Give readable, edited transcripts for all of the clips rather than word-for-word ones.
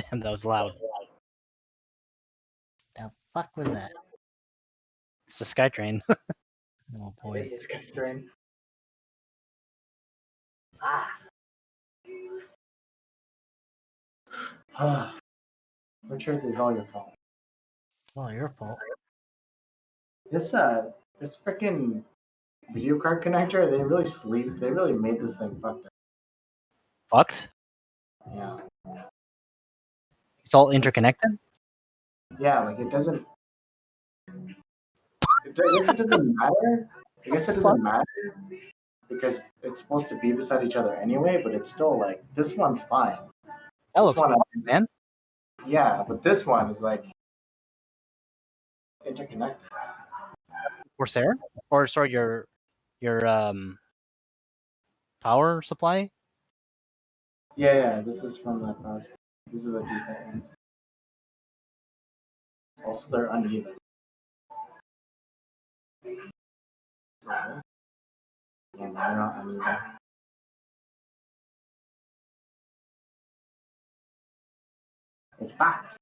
Damn, that was loud. The fuck was that? It's the SkyTrain. Oh boy. This is SkyTrain. Ah. Richard, this is all your fault. Well, your fault. This freaking video card connector, they really made this thing fucked up. Fucked? Yeah. It's all interconnected? Yeah, like it doesn't I guess it doesn't matter. I guess it doesn't matter because it's supposed to be beside each other anyway, but it's still like this one's fine. That This looks one, fun, man. yeah, but this one is like interconnected. Corsair? Or sorry, your power supply? Yeah, this is from that power. These are the default ones. Also, they're uneven. Yeah, they're not uneven. It's fact.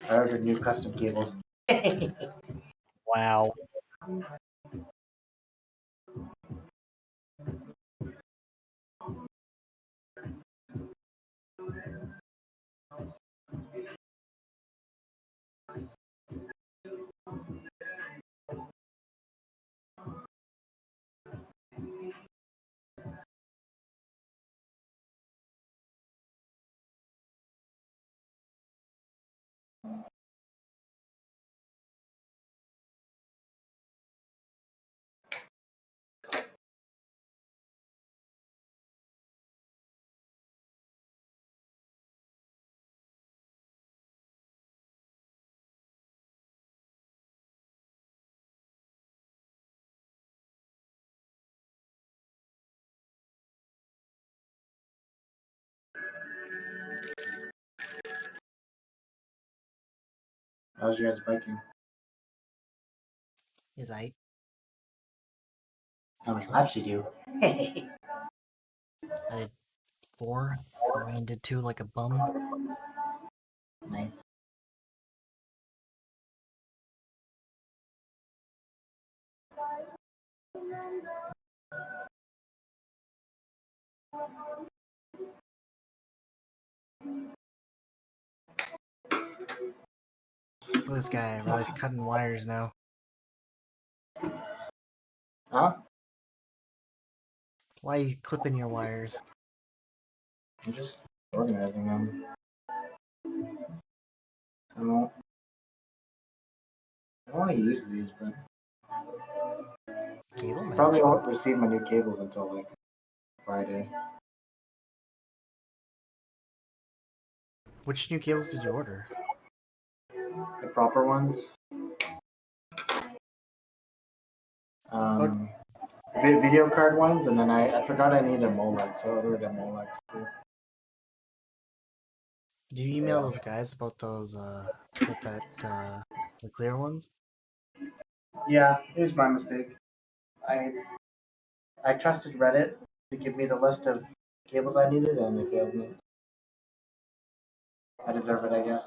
I ordered new custom cables. Wow. How's your guys biking? Is I How many laps you do? I did 4. Ryan did 2 like a bum. Nice. Look at this guy. Riley's cutting wires now. Huh? Why are you clipping your wires? I'm just organizing them. I don't want to use these, but Cable probably management. won't receive my new cables until like Friday. Which new cables did you order? The proper ones. Video card ones, and then I forgot I needed a Molex, so I ordered a Molex too. Did you email those guys about those about that the clear ones? Yeah, it was my mistake. I trusted Reddit to give me the list of cables I needed, and they failed me. I deserve it, I guess.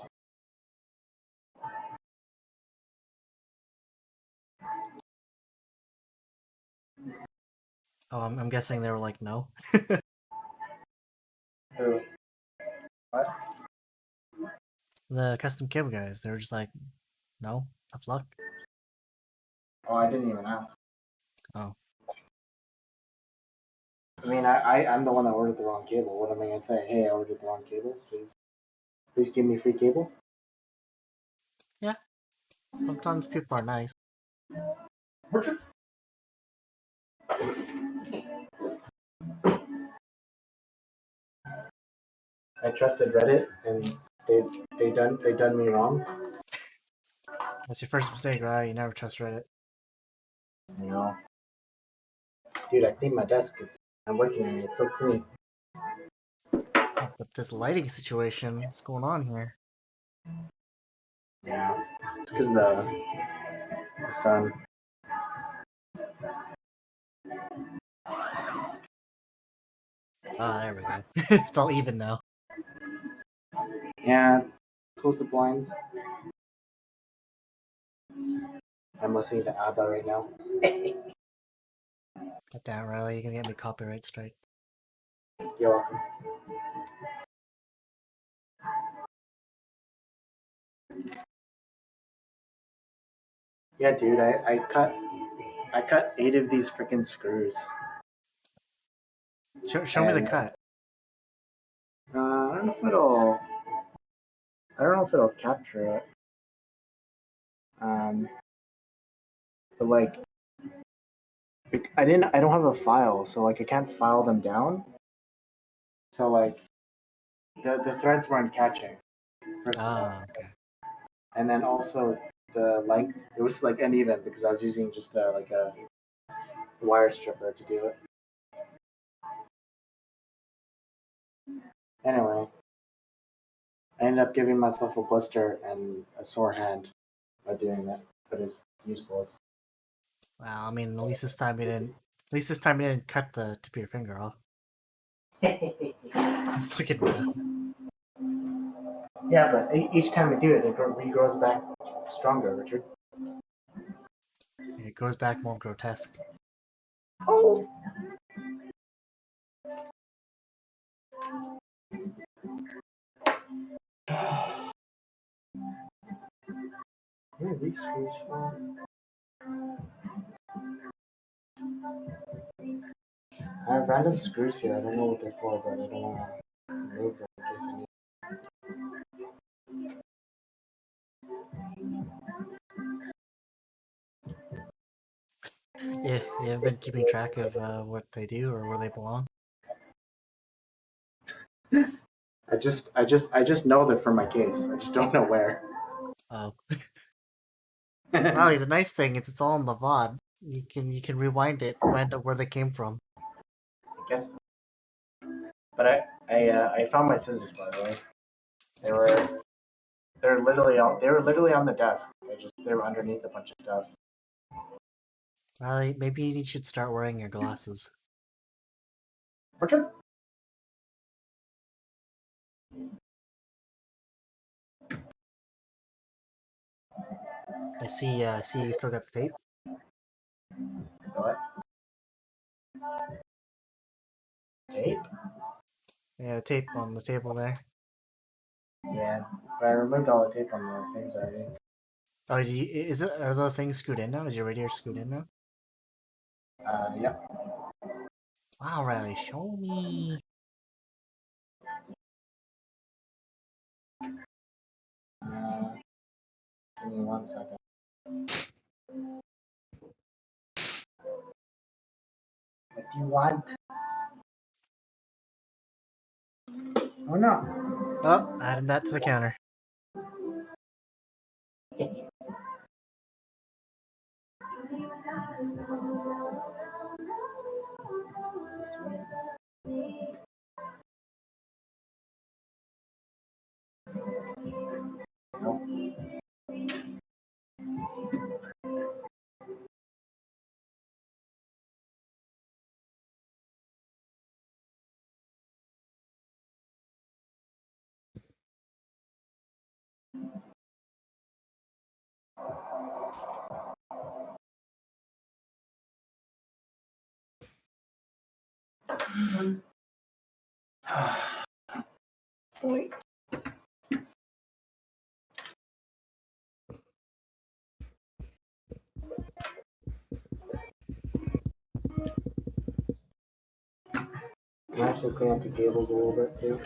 Oh, I'm guessing they were like no. Who? What? The custom cable guys. They were just like, no, tough luck. Oh, I didn't even ask. Oh. I mean, I'm the one that ordered the wrong cable. What am I gonna say? Hey, I ordered the wrong cable. Please give me free cable. Yeah. Sometimes people are nice. Richard? I trusted Reddit, and they done me wrong. That's your first mistake, right? You never trust Reddit. You know, dude, I cleaned my desk. I'm working on it. It's so clean. But this lighting situation, what's going on here? Yeah, it's because the sun. Ah, there we go. It's all even now. Yeah, close the blinds. I'm listening to ABBA right now. God damn, Riley, you're gonna get me copyright strike. You're welcome. Yeah, dude, I cut 8 of these freaking screws. Show me the cut. I don't know if it'll. I don't know if it'll capture it. But like, I don't have a file, so like I can't file them down. So like, the threads weren't catching. First of all, Ah, okay. and then also the length, it was like uneven because I was using just like a wire stripper to do it. Anyway, I ended up giving myself a blister and a sore hand by doing that, but it's useless. Well, I mean, at least this time you didn't. At least this time you didn't cut the tip of your finger off. Fucking real. Yeah, but each time I do it, it regrows back stronger, Richard. It goes back more grotesque. Oh! Where are these screws from? I have random screws here. I don't know what they're for, but I don't want to remove them in case I need. Yeah, you have been keeping track of what they do or where they belong. I just know they're for my case. I just don't know where. Oh, I Riley, the nice thing is it's all in the VOD. You can rewind it, find out where they came from. guess. But I found my scissors, by the way. They were literally on the desk. They were underneath a bunch of stuff. Riley, maybe you should start wearing your glasses. Richard? I see you still got the tape. What? Tape? Yeah, the tape on the table there. Yeah, but I removed all the tape on the things already. Oh, are the things screwed in now? Is your radiator screwed in now? Yep. Wow, Riley, show me. Give me 1 second. What do you want? Oh no. Oh, adding that to the counter. Nope. Wait. I'm actually clean up the cables a little bit too.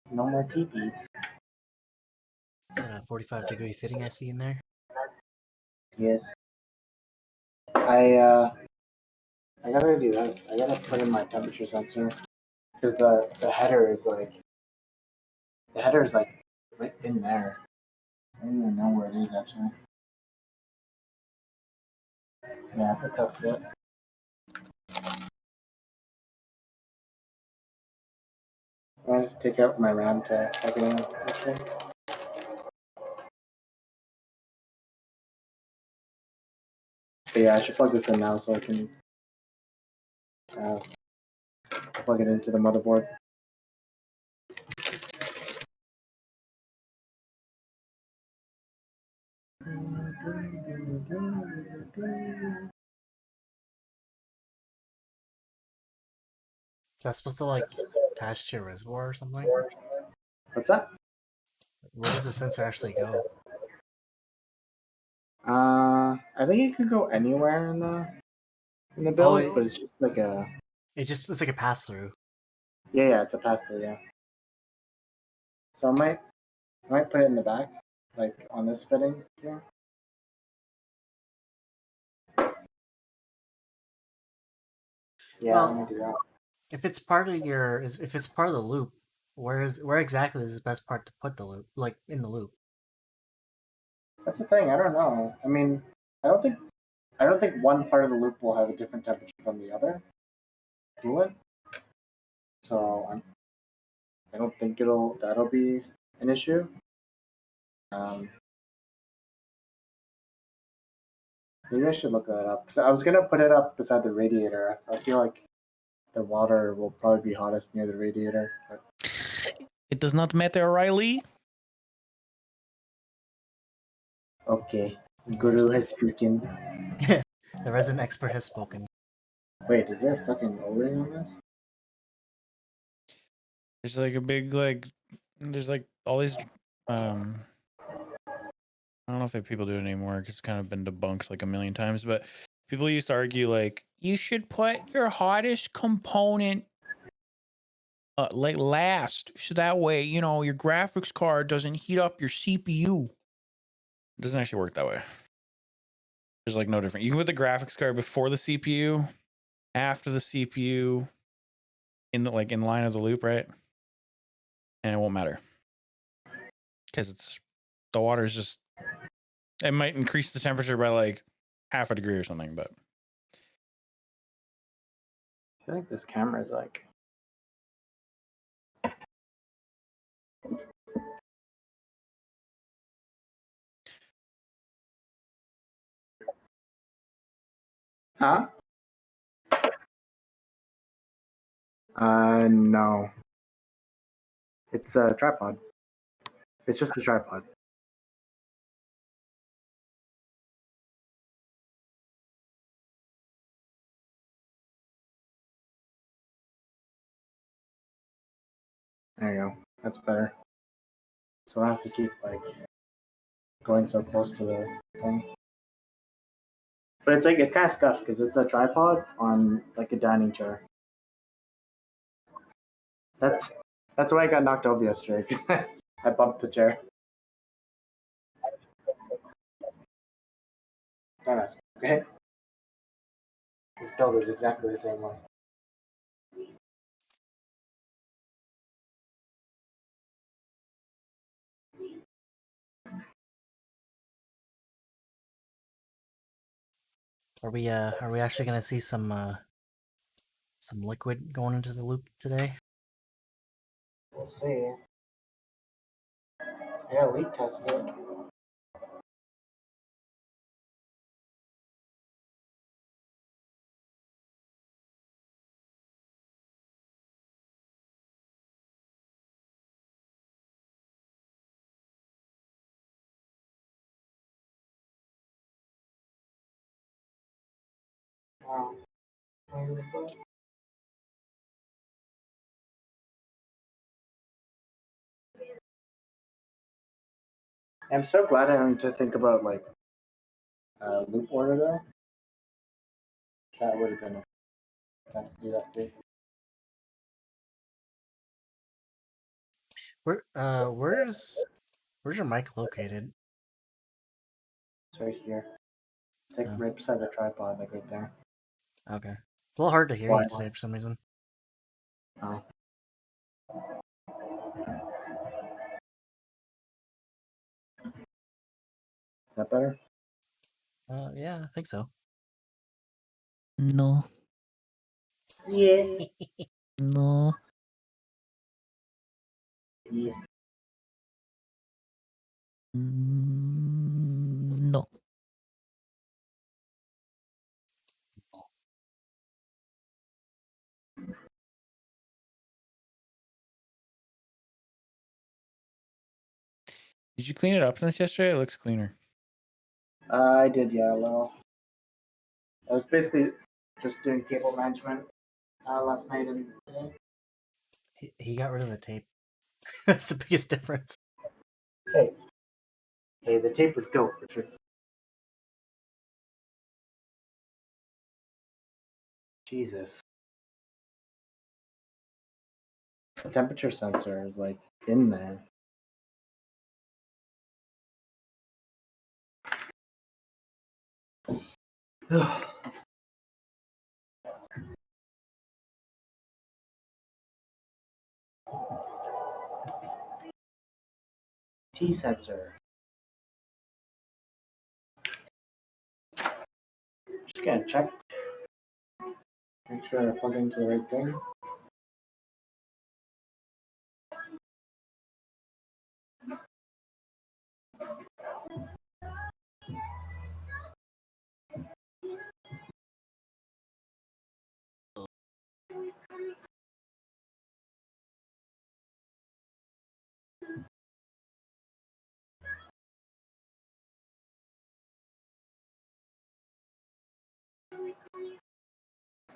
No more peepees. Is that a 45-degree fitting I see in there? Yes. I gotta do this. I gotta put in my temperature sensor because the header is like right in there. I don't even know where it is actually. Yeah, it's a tough fit. have to take out my RAM to plug it in. Okay. But yeah, I should plug this in now so I can plug it into the motherboard. That's supposed to like attach to your reservoir or something. What's that? Where does the sensor actually go? I think it could go anywhere in the build, it- but it's just like a It's like a pass through. yeah, it's a pass through, yeah. So I might put it in the back, like on this fitting here. Yeah, Well- I'm gonna do that. If it's part of your, if it's part of the loop, where exactly is the best part to put the loop, like in the loop? That's the thing. I don't know. I mean, I don't think one part of the loop will have a different temperature from the other coolant. So I don't think that'll be an issue. Maybe I should look that up. 'Cause I was gonna put it up beside the radiator. I feel like the water will probably be hottest near the radiator. But It does not matter, Riley. okay, Guru has spoken. The resident expert has spoken. Wait, is there a fucking O-ring on this? There's like a big there's like all these I don't know if people do it anymore because it's kind of been debunked like a million times, but people used to argue like you should put your hottest component like last, so that way your graphics card doesn't heat up your CPU. It doesn't actually work that way. There's like no different. You can put the graphics card before the CPU, after the CPU, in line of the loop, right? And it won't matter because the water is just, it might increase the temperature by like half a degree or something, but I think this camera is like. Huh? No. It's a tripod. It's just a tripod. There you go. That's better. So I have to keep like going so close to the thing. But it's kind of scuffed because it's a tripod on like a dining chair. That's why I got knocked over yesterday because I bumped the chair. Don't ask me, okay? This build is exactly the same way. Are we actually gonna see some liquid going into the loop today? We'll see. I gotta leak test it. Wow. I'm so glad I don't need to think about like loop order though. That would have been a time to do that too. Where's your mic located? It's right here. It's like Oh. right beside the tripod, like right there. Okay, it's a little hard to hear Why? you today for some reason. Oh. Is that better? Yeah, I think so. no, Yeah. no. Yeah. No. Did you clean it up since yesterday? It looks cleaner. I did, yeah. Well, I was basically just doing cable management last night and today. He got rid of the tape. That's the biggest difference. Hey, the tape was dope, Richard. Jesus. The temperature sensor is like in there. T sensor. Just gonna check. Make sure I plug into the right thing.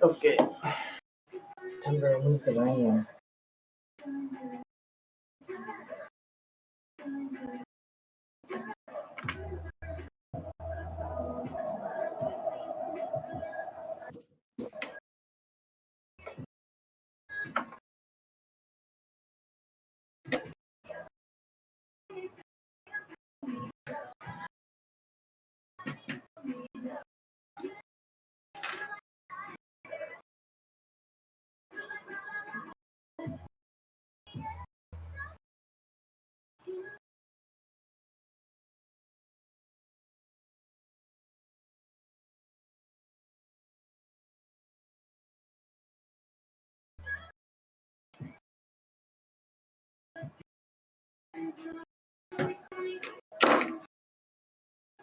Okay. Time to remove the RAM.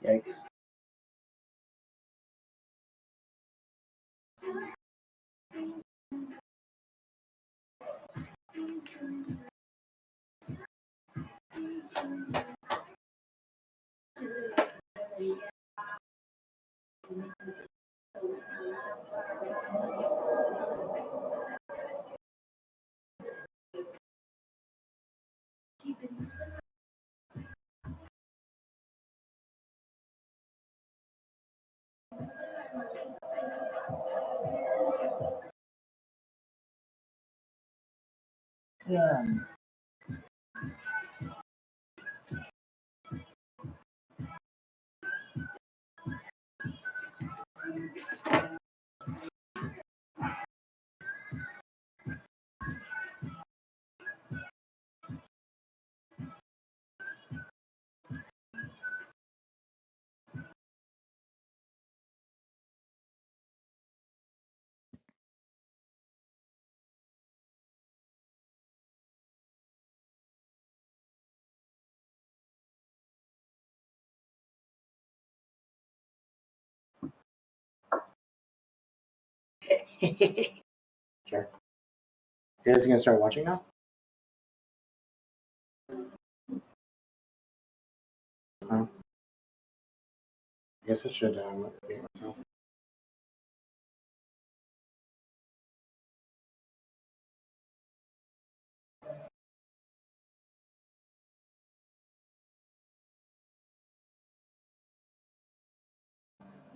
Yikes. Damn. Sure. You guys gonna start watching now? I guess I should mute myself.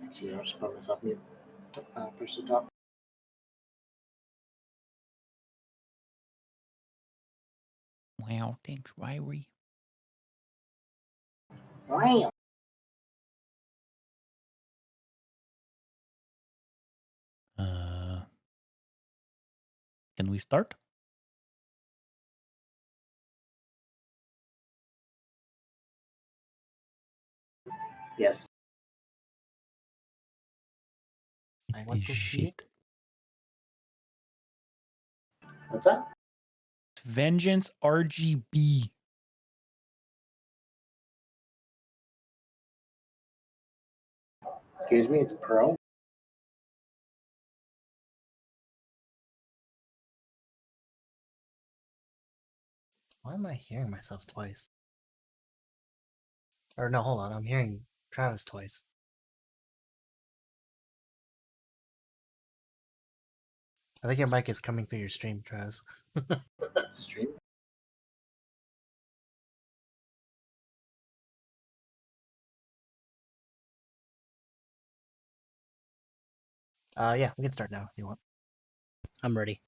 Actually, I'll just put myself mute. Push the top. Wow, thanks, Ryrie. Wow. Can we start? Yes. I want to see it. What's that? Vengeance RGB. Excuse me, it's Pro. Why am I hearing myself twice? Or no, hold on. I'm hearing Travis twice. I think your mic is coming through your stream, Travis. Stream. Yeah, we can start now if you want. I'm ready.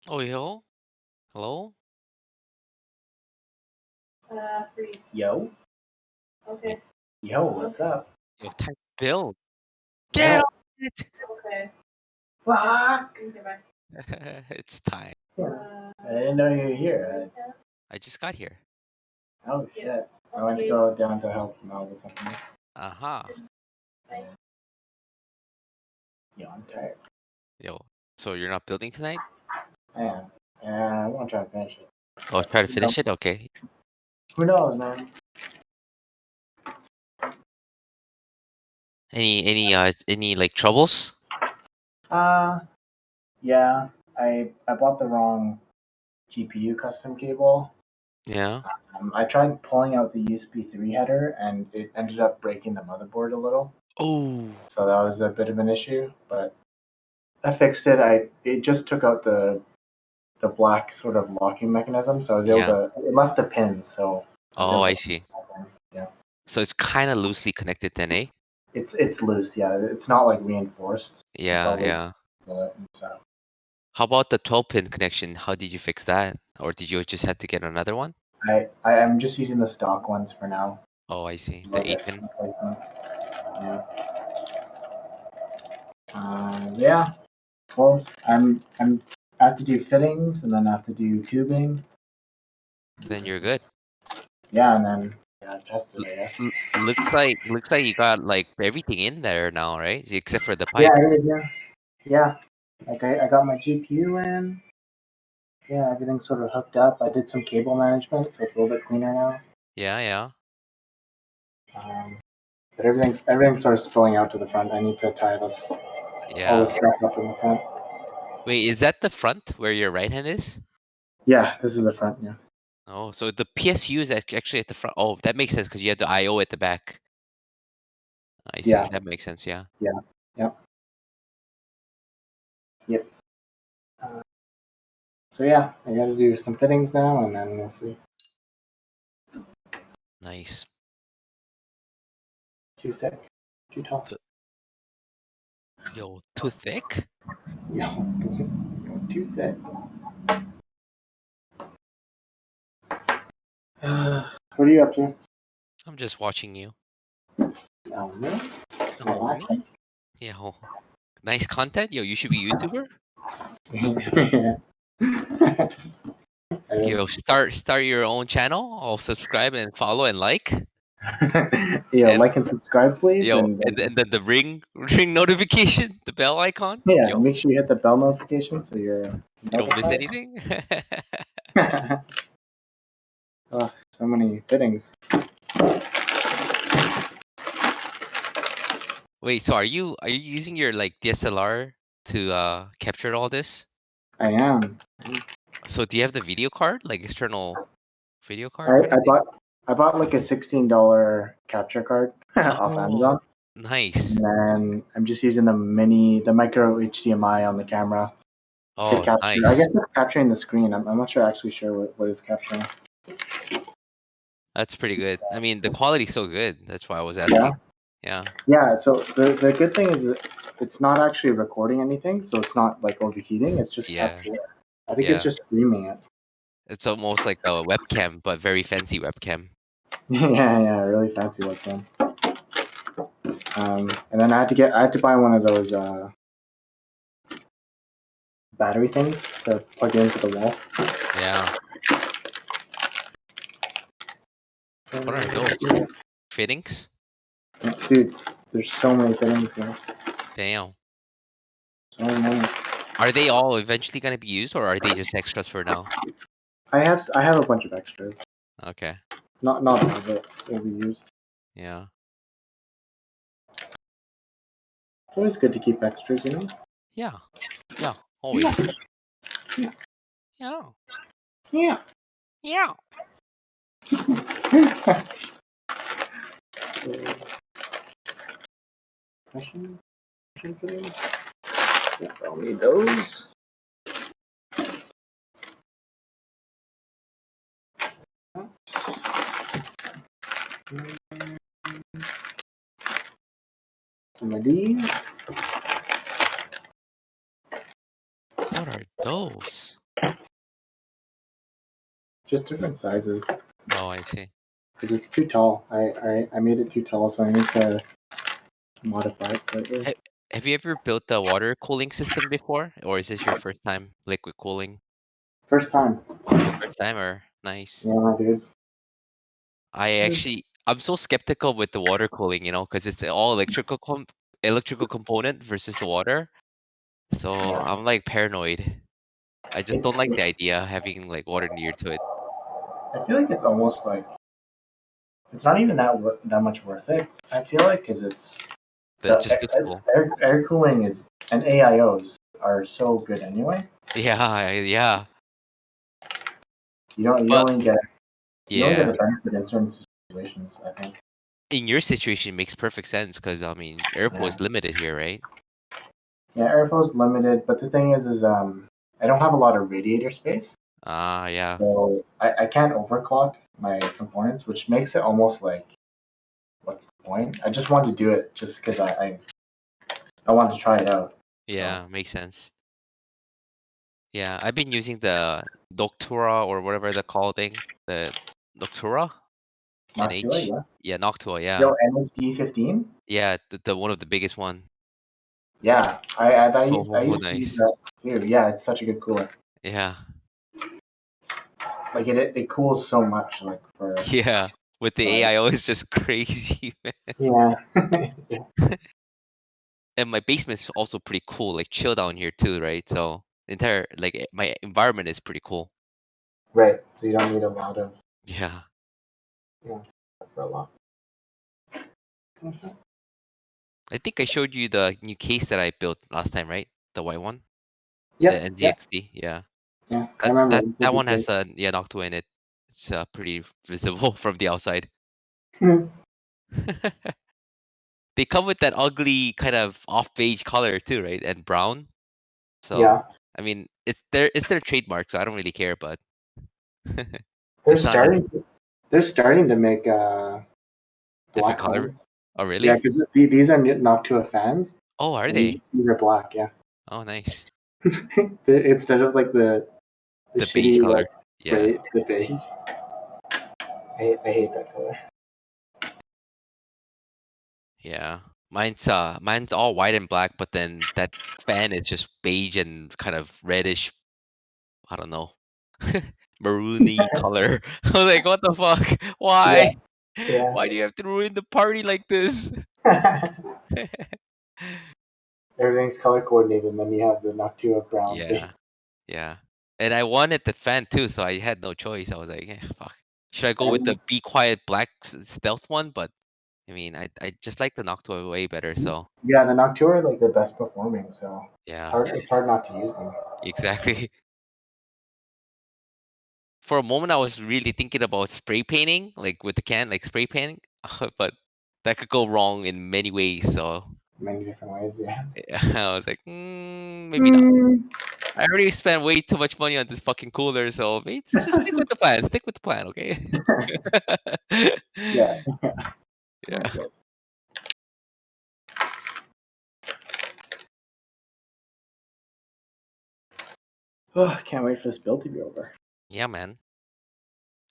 Oh, yo. Hello? Yo, Okay. yo, what's up? Yo, type build. Get Yo. on it! Okay. Fuck! Okay, bye. It's time. I didn't know you were here. I just got here. Oh shit! I went to go down to help Mel with something. Aha. Yo, I'm tired. Yo. So you're not building tonight? I am. Yeah, I want to try to finish it. Oh, try to finish it? Okay. Who knows, man? Any like troubles? Yeah. I bought the wrong GPU custom cable. Yeah. I tried pulling out the USB 3 header, and it ended up breaking the motherboard a little. Oh. So that was a bit of an issue, but I fixed it. It just took out the black sort of locking mechanism, so I was able to. It left the pins, so. Oh, I see. Yeah. So it's kind of loosely connected then, eh? It's loose. Yeah, it's not like reinforced. Yeah, Probably. yeah. So How about the 12-pin connection? How did you fix that? Or did you just have to get another one? I'm just using the stock ones for now. Oh, I see. I'll The get 8-pin. replacements. Yeah. Yeah. Well, I have to do fittings, and then I have to do tubing. Then you're good. Yeah, and then test it, I guess. Looks like you got like everything in there now, right? Except for the pipe. Yeah. Like I got my GPU in. Yeah, everything's sort of hooked up. I did some cable management, so it's a little bit cleaner now. Yeah. But everything's sort of spilling out to the front. I need to tie all Yeah. this stuff up in the front. Wait, is that the front where your right hand is? Yeah, this is the front. Yeah. Oh, so the PSU is actually at the front. Oh, that makes sense because you have the I/O at the back. I see. Yeah. That makes sense. Yeah. Yep. So yeah, I got to do some fittings now, and then we'll see. Nice. Too thick, too tall. Yo, too thick? Yeah, too thick. What are you up to? I'm just watching you. Oh, really? Oh, Relaxing? yo, nice content. Yo, you should be YouTuber. Yo, start your own channel. I'll subscribe and follow and like. Yeah, And- like and subscribe, please. Yo, and and then the ring notification, the bell icon. yeah, Yo, make sure you hit the bell notification so you're you don't miss notified. anything. Oh, so many fittings. Wait, so are you using your like DSLR to capture all this? I am. So do you have the video card, like external video card? I bought like a $16 capture card off Amazon. Nice. And then I'm just using the micro HDMI on the camera to Oh, capture. nice. I guess it's capturing the screen. I'm not actually sure what it's capturing. That's pretty good. I mean, the quality's so good. That's why I was asking. Yeah. Yeah. So the good thing is it's not actually recording anything, so it's not like overheating. It's just Yeah. capturing. I think Yeah. it's just streaming it. It's almost like a webcam, but very fancy webcam. Yeah, really fancy webcam. And then I had to buy one of those battery things to plug into the wall. Yeah. What are those? Fittings? Dude, there's so many things here. Damn. So many. Are they all eventually going to be used, or are they just extras for now? I have a bunch of extras. Okay. Not all of it will be used. Yeah. It's always good to keep extras, you know? Yeah. Yeah. Always. Yeah. Yeah. Yeah. Yeah. Question for these? Yeah, I'll need those. Some of these. What are those? Just different sizes. Oh, I see. Because it's too tall. I made it too tall, so I need to modify it slightly. Hey. Have you ever built a water cooling system before, or is this your first time liquid cooling? First time. First time, or nice? Yeah, dude. I'm so skeptical with the water cooling, because it's all electrical component versus the water. So Yeah. I'm like paranoid. I just don't It's, like the idea of having like water near to it. I feel like it's almost like it's not even that much worth it. I feel like because it's That just looks cool. air cooling is and AIOs are so good anyway. Yeah. You don't But only get you don't get yeah, the benefit in certain situations. I think. in your situation, it makes perfect sense because I mean, airflow is limited here, right? Yeah, airflow is limited, but the thing is I don't have a lot of radiator space, Ah, yeah. so I can't overclock my components, which makes it almost like what's the point? I just wanted to do it just because I wanted to try it out. Yeah, makes sense. Yeah, I've been using the Noctua or whatever the call thing. The Noctua? Noctua, NH? yeah. Yeah, Noctua, yeah. Yo, NHD15? Yeah, the one of the biggest one. Yeah, It's I so used to use nice. that too. Yeah, it's such a good cooler. Yeah. Like it cools so much. Like for Yeah. With the Right. AIO it's just crazy, man. yeah, And my basement's also pretty cool, like chill down here too, right? So my environment is pretty cool. right. So you don't need a lot of Yeah. for a lot. I think I showed you the new case that I built last time, right? The white one? Yeah, The yeah, NZXT, yeah. yeah. I That remember. that that one has a Noctua in it. It's pretty visible from the outside. They come with that ugly kind of off beige color too, right? And brown. So yeah, I mean, it's their trademark, so I don't really care. But they're it's not as starting. They're starting to make different black color. ones. Oh, Yeah, really? because these are Noctua fans. Oh, are And they? these are black. Yeah. Oh, nice. Instead of like the The beige shitty color. like Yeah, the beige. I hate that color. yeah. Mine's all white and black, but then that fan is just beige and kind of reddish. I don't know, maroony color. I was like, what the fuck? Why? Yeah. Why do you have to ruin the party like this? Everything's color coordinated, and then you have the Noctua brown thing. Yeah, yeah. And I wanted the fan too, so I had no choice. I was like, fuck. Should I go with the Be Quiet Black Stealth one? But I mean, I just like the Noctua way better. So Yeah, the Noctua are like the best performing, so yeah, it's hard not to use them. exactly. For a moment, I was really thinking about spray painting, like with the can, like spray painting, but that could go wrong in many ways. So Many different ways, yeah. I was like, maybe not. I already spent way too much money on this fucking cooler, so maybe just stick with the plan. Stick with the plan, okay? Yeah. Yeah. Oh, can't wait for this build to be over. Yeah, man.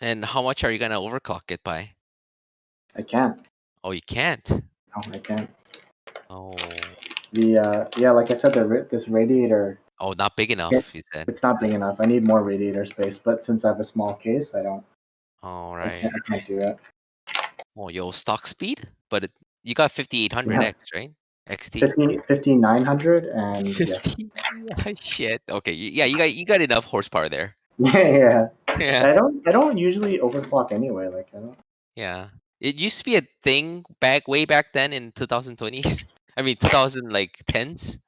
And how much are you gonna overclock it by? I can't. Oh, you can't. No, I can't. Oh, The yeah, like I said, this radiator, oh, not big enough. You said. it's not big enough. I need more radiator space, but since I have a small case, All right. I can't do it. Oh, yo, stock speed, but you got 5800X, right? XT. 5900 and yeah. 50. Shit. Okay. Yeah, you got enough horsepower there. Yeah. Yeah. I don't usually overclock anyway. Like I don't. Yeah. It used to be a thing way back then in 2020s. I mean 2000 like 10s,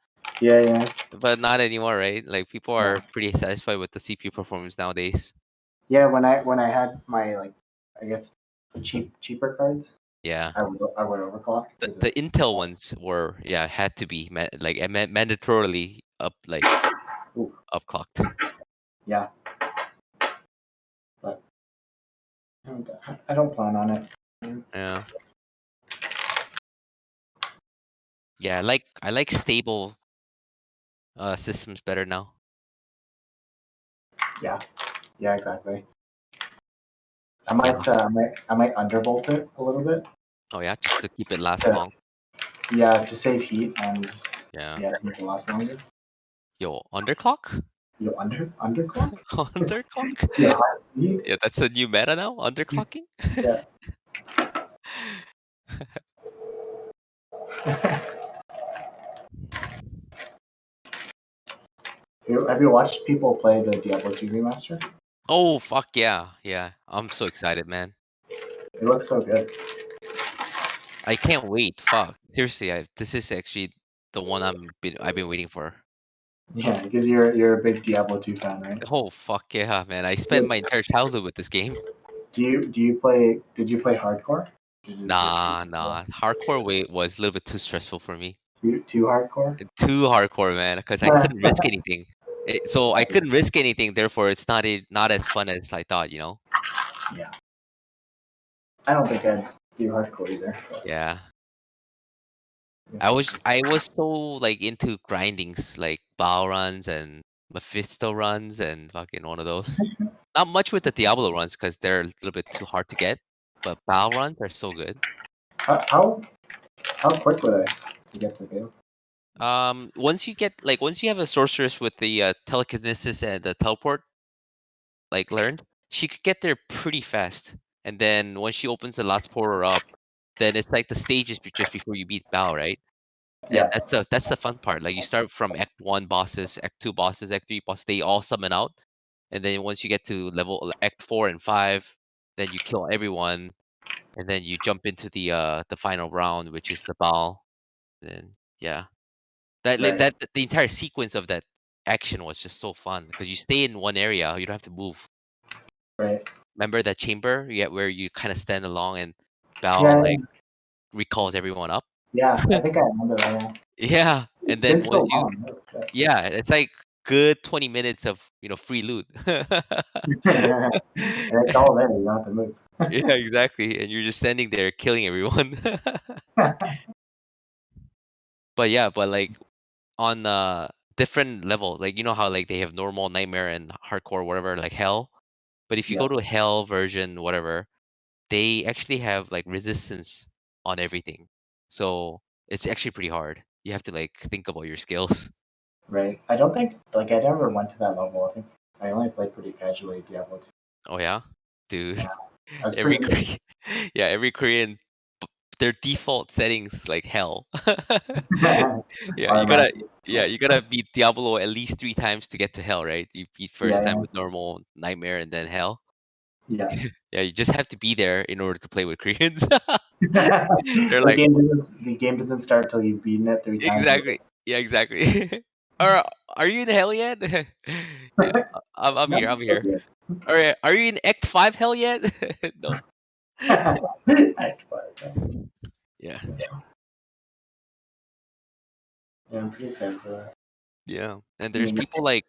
Yeah, yeah, but not anymore, right? Like people yeah. are pretty satisfied with the CPU performance nowadays. Yeah, when I had my like, I guess cheaper cards, Yeah. I would overclock because The Intel ones were had to be mandatorily Ooh, upclocked. yeah, but I don't plan on it. Yeah. Yeah, I like stable systems better now. Yeah, exactly. I might undervolt it a little bit. Oh yeah, just to keep it last Yeah. long. Yeah, to save heat and Yeah. to make it last longer. Yo, underclock? You underclock? Underclock? Yeah, high speed. Yeah, that's a new meta now. Underclocking. Yeah. Have you watched people play the Diablo 2 remaster? Oh fuck yeah, yeah. I'm so excited, man. It looks so good. I can't wait. Fuck. Seriously, this is actually the one I've been waiting for. Yeah, because you're a big Diablo 2 fan, right? Oh fuck yeah, man. I spent my entire childhood with this game. Do you play? Did you play hardcore? Did you Nah. Hardcore weight was a little bit too stressful for me. too hardcore? Too hardcore, man, because I couldn't risk anything. So I couldn't risk anything, therefore it's not as fun as I thought, you know? Yeah. I don't think I'd do hardcore either. But Yeah. yeah. I was so like into grindings, like Bow runs and Mephisto runs and fucking one of those. Not much with the Diablo runs because they're a little bit too hard to get, but Bow runs are so good. How quick were they to get to the Once you have a sorceress with the telekinesis and the teleport like learned, she could get there pretty fast. And then once she opens the last portal up, then it's like the stages just before you beat Bao, right? And Yeah. that's the fun part. Like you start from Act 1 bosses, Act 2 bosses, Act 3 bosses, they all summon out. And then once you get to level Act 4 and 5, then you kill everyone, and then you jump into the final round, which is the Bao. Then yeah. Right. That the entire sequence of that action was just so fun because you stay in one area, you don't have to move. Right. Remember that chamber? Yeah, where you kind of stand along and Yeah. Bao like recalls everyone up. Yeah. I think I remember that. Yeah. Yeah, and It's been then so once you long. yeah, it's like good 20 minutes of free loot. And it's all there. You don't have to move. Yeah, exactly. And you're just standing there killing everyone. But yeah, but like on different levels, like you know how like they have normal, nightmare, and hardcore, whatever, like hell. But if you Yeah. go to hell version, whatever, they actually have like resistance on everything. So it's actually pretty hard. You have to like think about your skills. Right. I don't think I never went to that level. I think I only played pretty casually Diablo 2. Oh yeah, dude. Yeah. I was Every pretty good. Korean, yeah, every Korean, their default settings like hell. Yeah, Automatically. you gotta beat Diablo at least 3 times to get to hell, right? You beat first time Yeah. with normal, nightmare, and then hell. Yeah. Yeah, you just have to be there in order to play with Koreans. They're the like, game doesn't start till you've beaten it 3 times. exactly. Yeah, exactly. Are you in hell yet? Yeah, I'm No, here. I'm so here. good. All right, are you in Act 5 hell yet? No. Act 5. Yeah. Yeah, I'm pretty excited for that. Yeah. And there's Mm. people like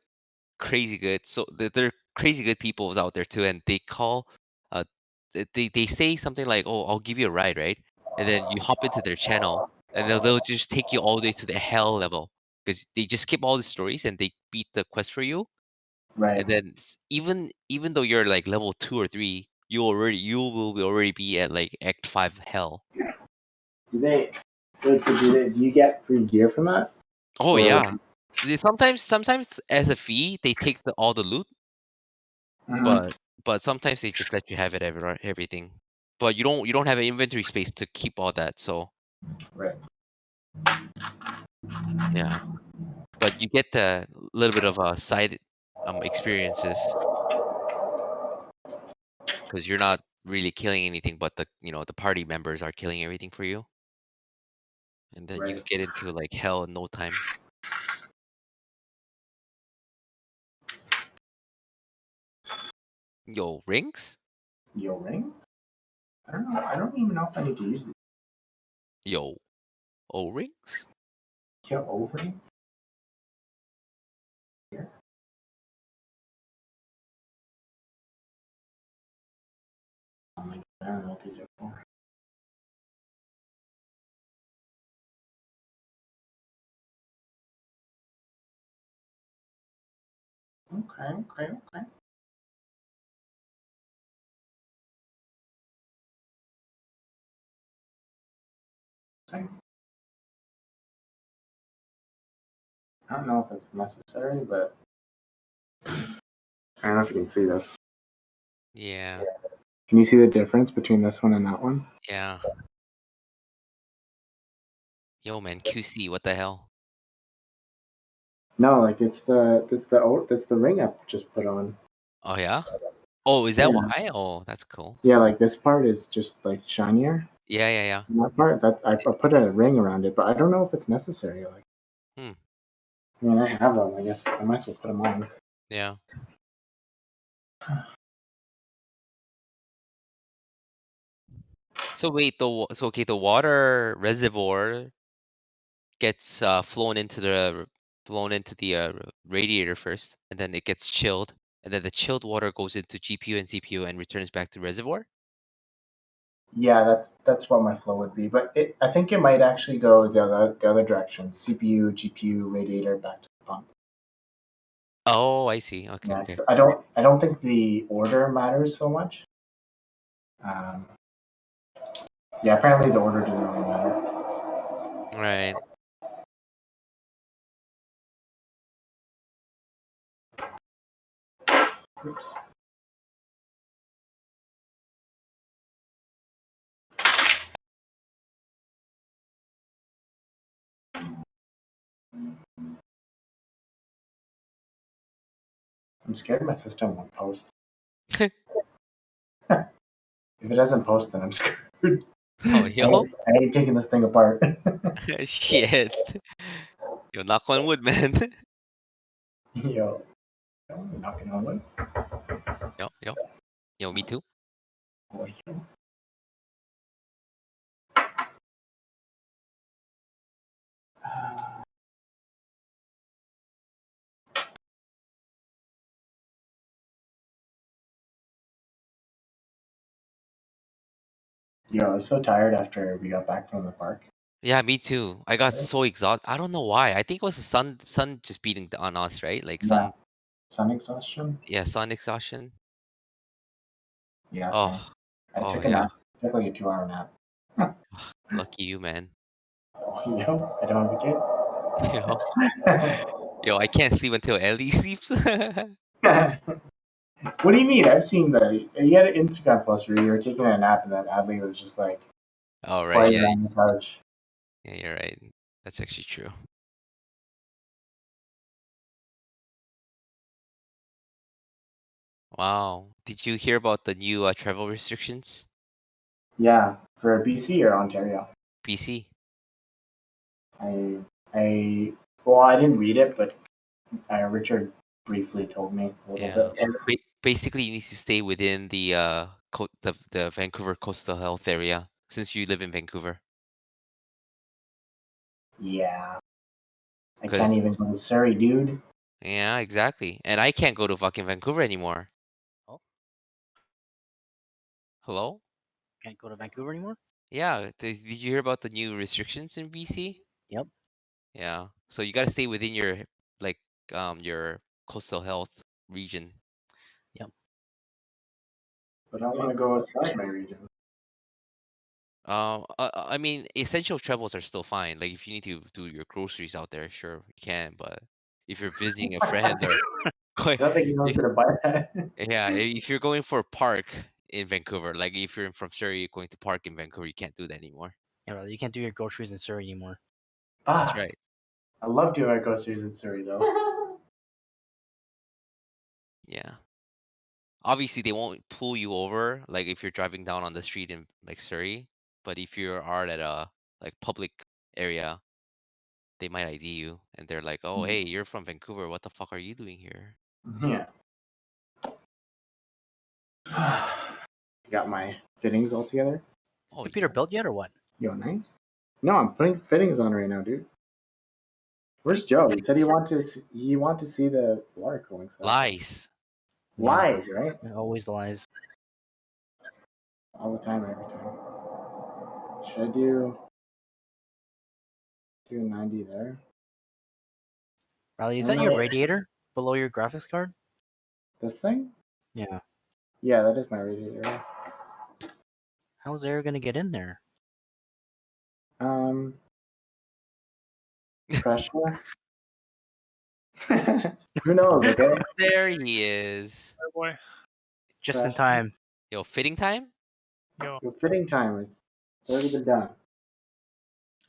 crazy good. So there are crazy good people out there too, and they call, uh, they say something like, "Oh, I'll give you a ride," right? And then you hop into their channel, and they'll just take you all the way to the hell level because they just skip all the stories and they beat the quest for you. Right. And then even though you're like level 2 or 3, you will already be at like Act 5 hell. Do they? Do you get free gear from that? Oh Or yeah. Sometimes as a fee they take all the loot, Mhm. but sometimes they just let you have everything. But you don't have an inventory space to keep all that, so Right. yeah. But you get the little bit of side experiences because you're not really killing anything, but the party members are killing everything for you, and then you Right. could get into like hell in no time. Yo, rings? Yo ring? I don't know. I don't even know if I need to use these. Yo, O-rings? Yo O ring? Here. Oh my God, I don't know what these are for. Okay. Interesting. I don't know if it's necessary, but I don't know if you can see this. Yeah. Can you see the difference between this one and that one? Yeah. Yo, man, QC, what the hell? No, like it's the ring I just put on. Oh yeah. Oh, is that Yeah. why? Oh, that's cool. Yeah, like this part is just like shinier. Yeah, yeah, yeah. And that part that I put a ring around it, but I don't know if it's necessary. Like, Hmm. I mean, I have them. I guess I might as well put them on. Yeah. So wait, so okay, the water reservoir gets flown into the radiator first, and then it gets chilled, and then the chilled water goes into GPU and CPU and returns back to reservoir. Yeah, that's what my flow would be. But I think it might actually go the other direction. CPU, GPU, radiator, back to the pump. Oh, I see. Okay, Yeah, okay. 'cause I don't think the order matters so much. Um, yeah, apparently the order doesn't really matter. Right. Oops. I'm scared my system won't post. If it doesn't post, then I'm screwed. Oh, yo. I ain't taking this thing apart. Shit. Yo, knock on wood, man. Yo, knocking on wood. Yo, yo. Yo, me too. Oh, yo. Yo, I was so tired after we got back from the park. Yeah, me too. I got so exhausted. I don't know why. I think it was the sun just beating on us, right? Like Yeah. Sun exhaustion? yeah, sun exhaustion. Yeah, same. Oh, I oh took a yeah. nap. Took like a 2-hour nap. Lucky you, man. Oh, yo, I don't have a Yo, kid. yo, I can't sleep until Ellie sleeps. What do you mean? I've seen the. You had an Instagram post where you were taking a nap and then Adley was just like Oh, right. quiet Yeah, on the couch. yeah, you're right. That's actually true. Wow. Did you hear about the new travel restrictions? Yeah, for BC or Ontario. BC. I well, I didn't read it, but Richard briefly told me a little Yeah. bit. Basically, you need to stay within the the Vancouver coastal health area since you live in Vancouver. Yeah, I Because can't even go to Surrey, dude. yeah, exactly. And I can't go to fucking Vancouver anymore. Oh. Hello? Can't go to Vancouver anymore. Yeah. Did you hear about the new restrictions in BC? Yep. Yeah. So you got to stay within like your coastal health region. But I want to go outside my region. I mean, essential travels are still fine. Like if you need to do your groceries out there, sure you can. But if you're visiting a friend or I don't think anyone's gonna buy that. yeah, if you're going for a park in Vancouver, like if you're from Surrey going to park in Vancouver, you can't do that anymore. Yeah, brother, you can't do your groceries in Surrey anymore. That's Ah, right. I love doing my groceries in Surrey though. Yeah. Obviously, they won't pull you over like if you're driving down on the street in like Surrey, but if you are at a like public area, they might ID you and they're like, "Oh, hey, you're from Vancouver. What the fuck are you doing here?" Yeah. Got my fittings all together. Is the Oh, computer yo. built yet or what? Yo, nice. No, I'm putting fittings on right now, dude. Where's Joe? He said he wanted to see the water cooling stuff. Lies. Lies, right? Yeah, always lies. All the time, every time. Should I do 90 there? Riley, is I that don't your know. radiator below your graphics card? This thing? Yeah. Yeah, that is my radiator. How's air gonna get in there? Pressure. Who knows? Okay. There he is. Oh boy. Just in Trash. time. Yo, fitting time? Yo. Your fitting time. It's already been done.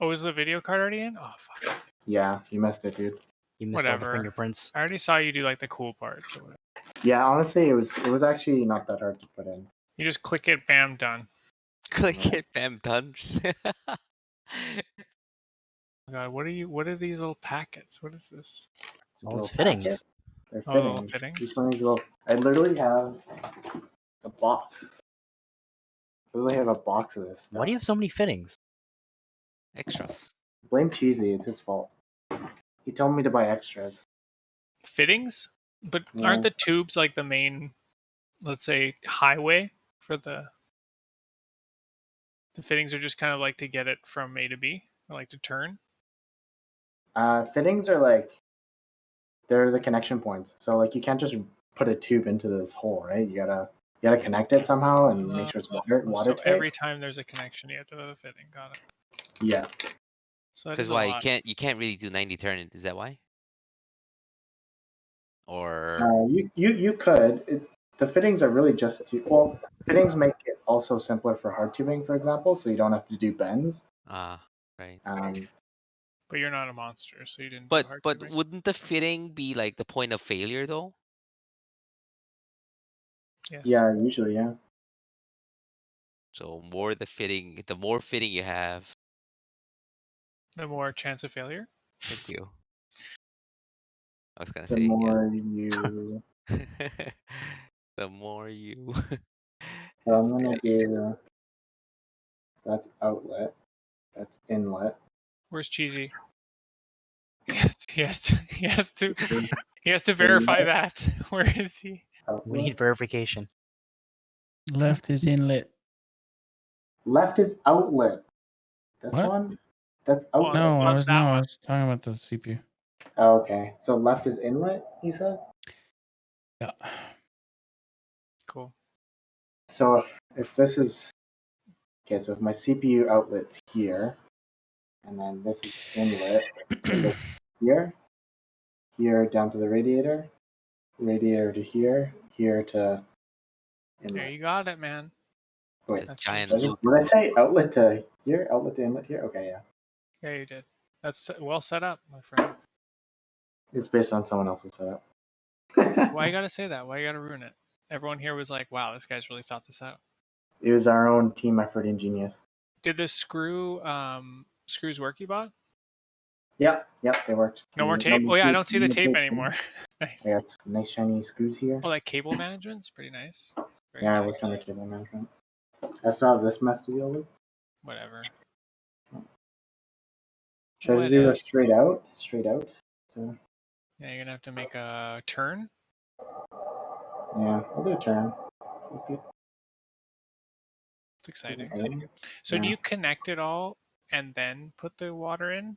Oh, is the video card already in? Oh fuck. Yeah, you missed it, dude. You missed all the Whatever. fingerprints. I already saw you do like the cool parts. So whatever. Yeah, honestly, it was actually not that hard to put in. You just click it, bam, done. Click Yeah. it, bam, done. Oh God, what are these little packets? What is this? It's a Oh, little it's fittings. packet. They're Oh, little fittings. fittings? Each one of these little. I literally have a box. I literally have a box of this stuff. Why do you have so many fittings? Extras. Blame Cheesy. It's his fault. He told me to buy extras. Fittings? But Yeah. aren't the tubes like the main, let's say, highway for the fittings are just kind of like to get it from A to B, or like to turn? Fittings are like they're the connection points. So like you can't just put a tube into this hole, right? You gotta connect it somehow and make sure it's So watertight. every time there's a connection, you have to have a fitting. Got it. Yeah. So that Because is a why lot. you can't really do 90 turn? Is that why? Or You could. The fittings are really just to well, fittings make it also simpler for hard tubing, for example, so you don't have to do bends. right. But you're not a monster, so you didn't do hard But tubing. wouldn't the fitting be like the point of failure though? Yes. Yeah, usually, yeah. So the more fitting you have, The more chance of failure. thank you. I was gonna The say yeah. more you. The more you. So I'm gonna Fitting. do. That's outlet. That's inlet. Where's Cheesy? He has to verify that. Where is he? We need Outlet. verification. Left is inlet. Left is outlet. This What? one. That's Oh, outlet. No, I on was that one. talking about the CPU. Oh, okay. So left is inlet. You said. Yeah. Cool. So if this is okay, so if my CPU outlet's here, and then this is inlet, so it goes here down to the radiator to here to inlet. There you got it, man. Wait, It's a That's giant yours. loop. did I say outlet to here? Outlet to inlet here? Okay, yeah. Yeah, you did. That's well set up, my friend. It's based on someone else's setup. Why you gotta say that? Why you gotta ruin it? Everyone here was like, "Wow, this guy's really thought this out." It was our own team effort in Genius. Did the screws work you bought? Yep, they worked. No more tape? Oh yeah, I don't see the tape anymore. Nice. I got nice shiny screws here. Oh, that cable management's pretty nice. Very Yeah, I nice. worked on the cable management. I still have this mess to deal with. Whatever. Should I do a Whatever. straight out? Straight out. So, Yeah, you're gonna have to make a turn. yeah, I'll do a turn. Okay. It's exciting. Okay. So do Yeah. you connect it all and then put the water in?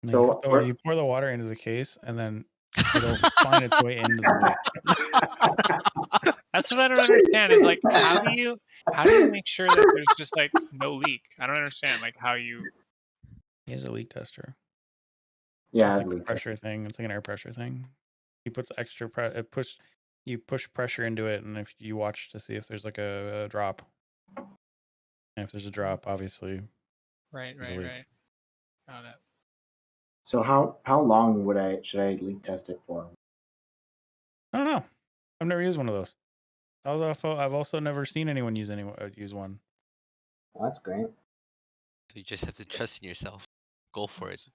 No, So you, put the, we're- you pour the water into the case, and then it'll find its way into the leak. That's what I don't understand. Is like how do you make sure that there's just like no leak? I don't understand like how you. He has a leak tester. Yeah, It's I'd like a leave it. pressure thing. It's like an air pressure thing. He puts extra you push pressure into it, and if you watch to see if there's like a drop. And if there's a drop, obviously. Right. There's a leak. Got it. So how long should I leak test it for? I don't know. I've never used one of those. I've also never seen anyone use one. Well, that's great. So you just have to trust in yourself. Go for it.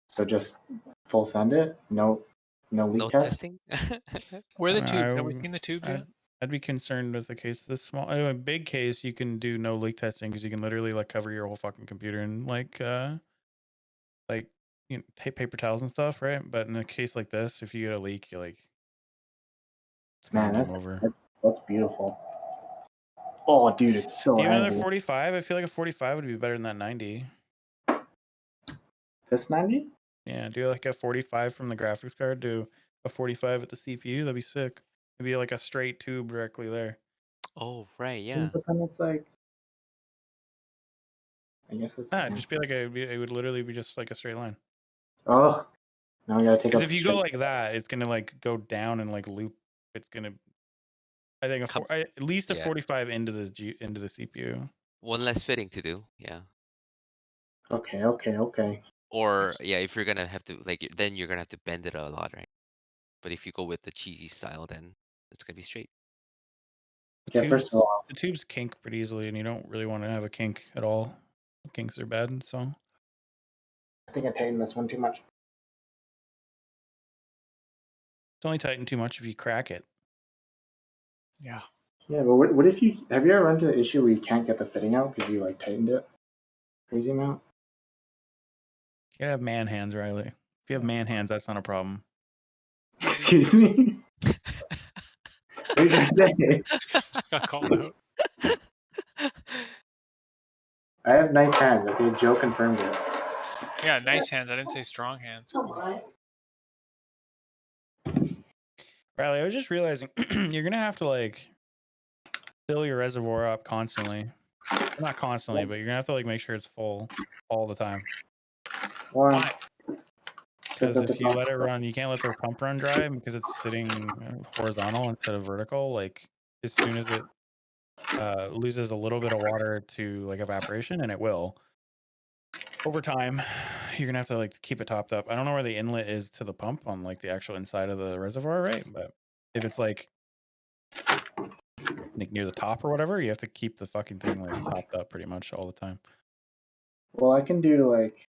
So just full send it. No leak No test. testing. Where are the I tubes? Have mean, we seen the tubes yet? I'd be concerned with a case this small. Anyway, a big case, you can do no leak testing because you can literally like cover your whole fucking computer in like tape paper towels and stuff, right? But in a case like this, if you get a leak, you're like, it's kind Man, of game over. that's beautiful. Oh, dude, it's so Even heavy. another 45, I feel like a 45 would be better than that 90. This 90? Yeah, do like a 45 from the graphics card, do a 45 at the CPU. That'd be sick. It'd be like a straight tube directly there. Oh right, yeah. But then it's like I guess it's. Nah, just be like it would literally be just like a straight line. Oh, now we gotta take Because up if you straight. go like that, it's gonna like go down and like loop. It's gonna, I think, at least a Yeah. 45 into the CPU. One less fitting to do. Yeah. Okay. Or yeah, if you're gonna have to then you're gonna have to bend it a lot, right? But if you go with the cheesy style, then it's gonna be straight. Yeah, first of all, The tubes kink pretty easily, and you don't really want to have a kink at all. Kinks are bad, so I think I tightened this one too much. it's only tighten too much if you crack it. Yeah. Yeah, but what if you have you ever run into the issue where you can't get the fitting out because you like tightened it crazy amount? You gotta have man hands, Riley. If you have man hands, that's not a problem. Excuse me. What are you trying to say? Just got called out. I have nice hands. Okay, Joe confirmed it. Yeah, nice hands. I didn't say strong hands. Cool. Riley, I was just realizing you're gonna have to like fill your reservoir up constantly. Not constantly, but you're gonna have to like make sure it's full all the time. Why? Because if you let it run, you can't let the pump run dry because it's sitting horizontal instead of vertical. Like as soon as it loses a little bit of water to like evaporation, and it will over time, you're gonna have to like keep it topped up. I don't know where the inlet is to the pump on like the actual inside of the reservoir, right? But if it's like near the top or whatever, you have to keep the fucking thing like topped up pretty much all the time. Well, I can do like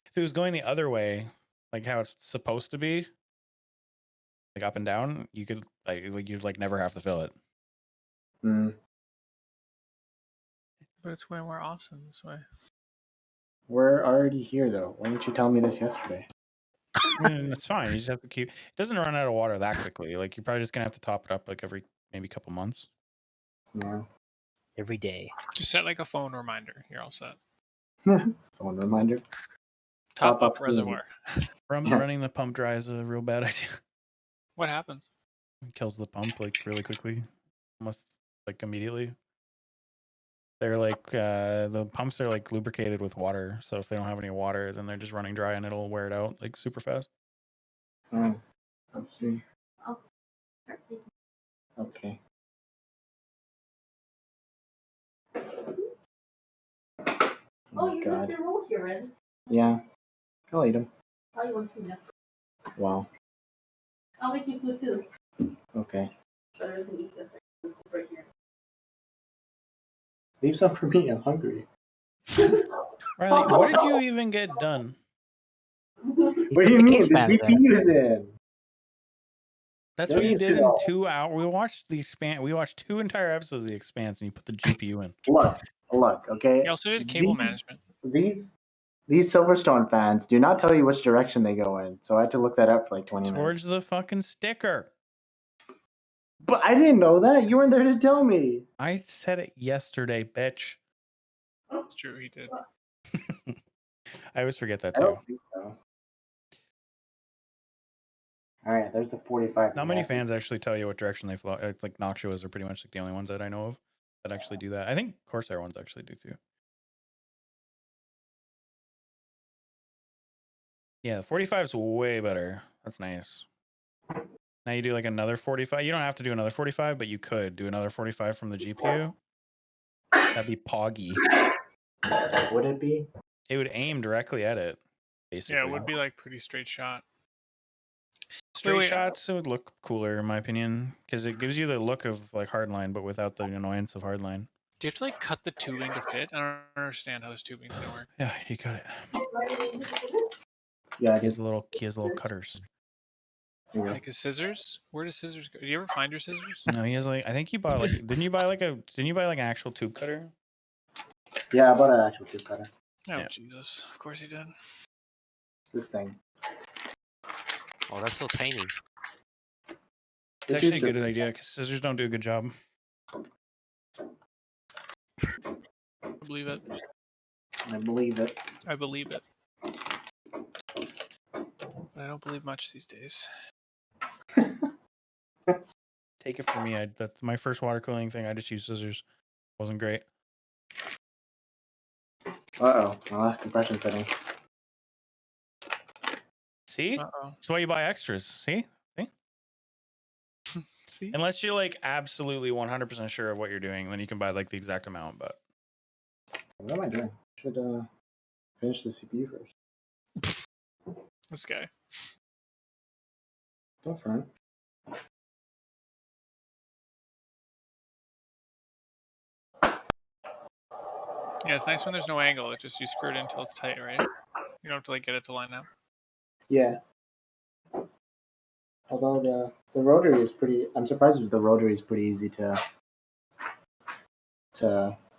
If it was going the other way, like how it's supposed to be, like up and down, you could like you'd like never have to fill it. But it's way more awesome this way. We're already here though. Why didn't you tell me this yesterday? I mean, it's fine. You just have to keep. It doesn't run out of water that quickly. Like you're probably just gonna have to top it up like every maybe couple months. Yeah. Every day. Just set like a phone reminder. You're all set. Phone reminder. Top Top up up reservoir. Running the pump dry is a real bad idea. What happens? It kills the pump like really quickly, almost like immediately. They're like the pumps are like lubricated with water, so if they don't have any water, then they're just running dry and it'll wear it out like super fast. Oh, let's see. Okay. Oh, my you God. left your rolls here, Red. Yeah. I'll eat them. Oh, you want to? Wow. I'll make you food too. Okay. Sure doesn't eat this. This is right here. Leave some for me. I'm hungry. Riley, what did you even get done? What do put you the mean? case The fans in. GPU's in. That's There what you is did no- in 2 hours. We watched the Expanse. We watched 2 entire episodes of the Expanse, and you put the GPU in. Look. Okay. He also did cable These- management. These Silverstone fans do not tell you which direction they go in, so I had to look that up for like 20 minutes. Towards the fucking sticker. But I didn't know that. You weren't there to tell me. I said it yesterday, bitch. It's true, he did. I always forget that I too. don't think so. All right, there's the 45. Not many fans actually tell you what direction they fly. Like Noxuas are pretty much like the only ones that I know of that actually do that. I think Corsair ones actually do too. Yeah, 45 is way better. That's nice. Now you do like another 45. You don't have to do another 45, but you could do another 45 from the GPU. That'd be poggy. Would it be? It would aim directly at it, basically. Yeah, it would be like pretty straight shot. Straight wait. shots, it would look cooler in my opinion, because it gives you the look of like hardline, but without the annoyance of hardline. Do you have to like cut the tubing to fit? I don't understand how this tubing's gonna work. Yeah, you got it. Yeah, it He is. has little cutters. Here we go. Like his scissors? Where do scissors go? Do you ever find your scissors? No, he has like, I think you bought like, didn't you buy like an actual tube cutter? Yeah, I bought an actual tube cutter. Oh Yeah. Jesus! Of course he did. This thing. Oh, that's so tiny. It's actually a good idea because scissors don't do a good job. I believe it. I believe it. I believe it. But I don't believe much these days. Take it from me. That's my first water cooling thing. I just used scissors. Wasn't great. Uh-oh, my last compression fitting. See? Uh-oh. That's why you buy extras. See? See? Unless you're like absolutely 100% sure of what you're doing, then you can buy like the exact amount. But What am I doing? Should finish the CPU first. This guy. Don't front. Yeah, it's nice when there's no angle. It just you screw it in until it's tight, right? You don't have to like get it to line up. Yeah. Although the rotary is pretty. I'm surprised if the rotary is pretty easy to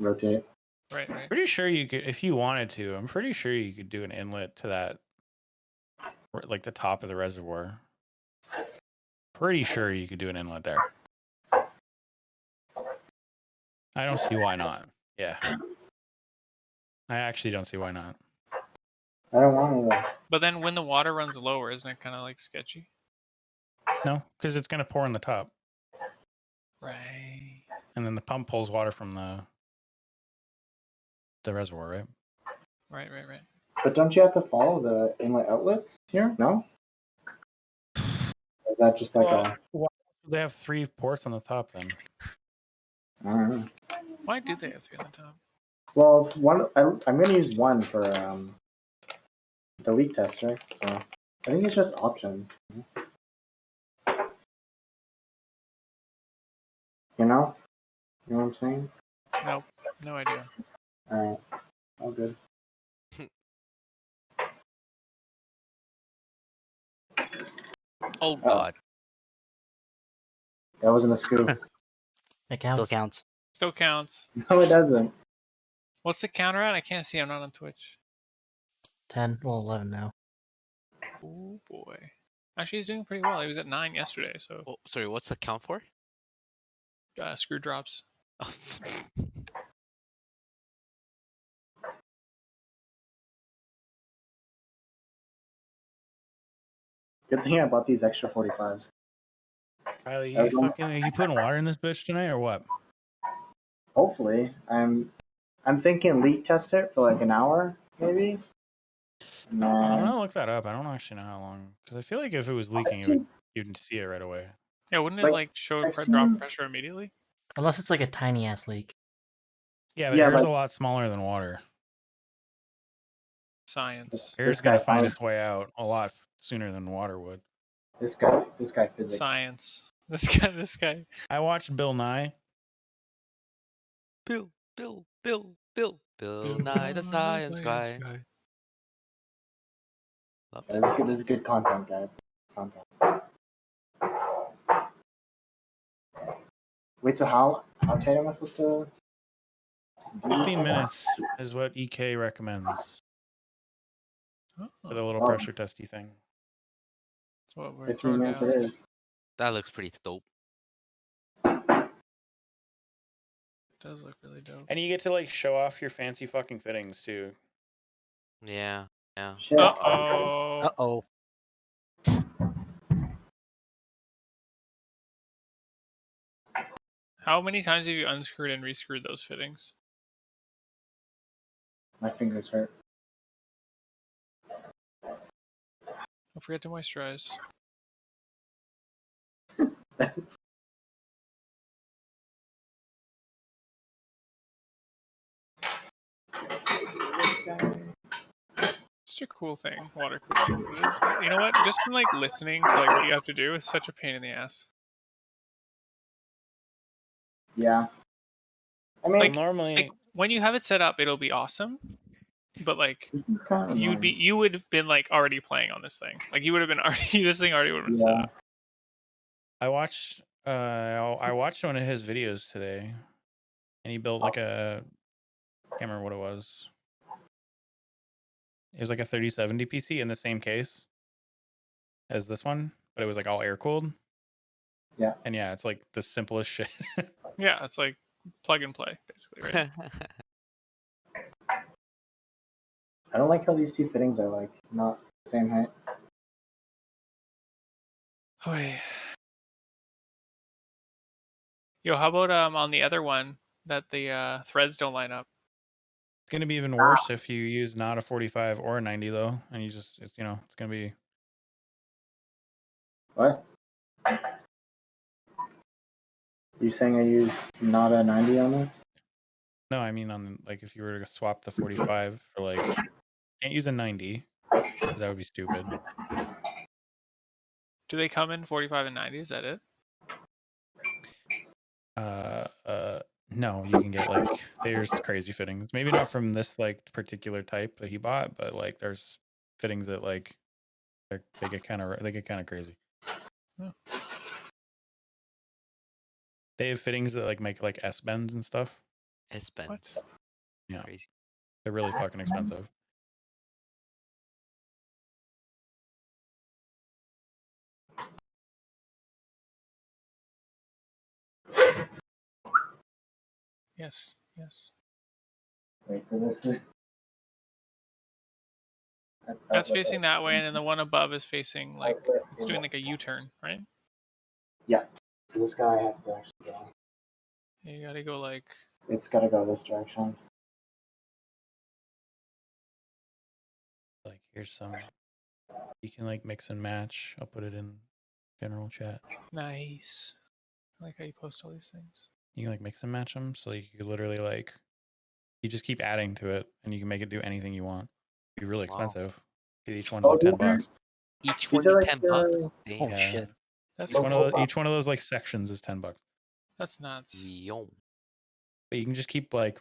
rotate. Right, right. pretty sure you could, if you wanted to, I'm pretty sure you could do an inlet to that, like the top of the reservoir. Pretty sure you could do an inlet there. I don't see why not. Yeah. I actually don't see why not. I don't want to. But then when the water runs lower, isn't it kind of like sketchy? No, because it's going to pour in the top. Right. And then the pump pulls water from the reservoir, right? Right, right, right. But don't you have to follow the inlet outlets here? No. Or is that just like Well, why do they have 3 ports on the top then? I don't know. Why do they have 3 on the top? Well, one I'm going to use one for the leak tester. So I think it's just options. You know what I'm saying? Nope. No idea. All right, all good. Oh God. That wasn't a scoop. It Still counts. counts. Still counts. No, it doesn't. What's the counter at? I can't see. I'm not on Twitch. 10, well 11 now. Oh boy. Actually, he's doing pretty well. He was at 9 yesterday, so Oh, sorry. What's the count for? screw drops. Good thing I bought these extra 45s. Riley, That was on- are you putting water in this bitch tonight or what? Hopefully, I'm thinking leak test it for like an hour, maybe. And I'm then gonna look that up. I don't actually know how long, because I feel like if it was leaking, I've seen- you'd see it right away. Yeah, wouldn't it Like, like show I've drop seen- pressure immediately? Unless it's like a tiny ass leak. Yeah, but Yeah, air's like- a lot smaller than water. Science. Air's This gonna guy find found- its way out a lot sooner than water would. this guy physics. Science. This guy. I watched Bill Nye. Bill Nye the Science Guy. Love Yeah, that. this is good content, guys. Content. Wait, so how tight am I supposed to? 15 minutes is what EK recommends Oh, for the little Oh. pressure testy thing. that's what we're 15 throwing minutes down. it is. That looks pretty dope. Does look really dope. And you get to like show off your fancy fucking fittings too. Yeah. Yeah. Shit. Uh-oh. Uh-oh. How many times have you unscrewed and rescrewed those fittings? My fingers hurt. Don't forget to moisturize. Such a cool thing, water cooling. It is, you know what? Just from like listening to like what you have to do is such a pain in the ass. Yeah. I mean, Like- Normally, Like when you have it set up, it'll be awesome. But like kind of you would have been like already playing on this thing. Like you would have been already this thing already would have been set Yeah. up. I watched one of his videos today, and he built like a, I can't remember what it was. It was like a 3070 PC in the same case as this one, but it was like all air cooled. Yeah. And yeah, it's like the simplest shit. Yeah, it's like plug and play basically, right? I don't like how these two fittings are like not the same height. Oy. Yo, how about on the other one that the threads don't line up? It's gonna be even worse if you use not a 45 or a 90 though, and you just it's gonna be What? You saying I use not a 90 on this? no. I mean on like if you were to swap the 45 for like can't use a 90 because that would be stupid. Do they come in 45 and 90? Is that it? No, you can get like there's crazy fittings. Maybe not from this like particular type that he bought, but like there's fittings that like they get kind of crazy. Yeah. They have fittings that like make like S bends and stuff. S bend. What? Yeah, Crazy. they're really fucking expensive. Yes. Yes. Wait, so this is. That's facing that way, and then the one above is facing like it's doing Yeah. like a U-turn, right? Yeah. So this guy has to actually go. You gotta go like It's gotta go this direction. Like here's some you can like mix and match. I'll put it in general chat. nice. I like how you post all these things. You can like mix and match them, so you could literally like you just keep adding to it, and you can make it do anything you want. It'd be really Wow. expensive. Each one's Oh, like $10. these Each These one are is like 10 bucks. the- Damn. Oh Yeah. shit. That's Each one of those like sections is $10. that's nuts. Yo. But you can just keep like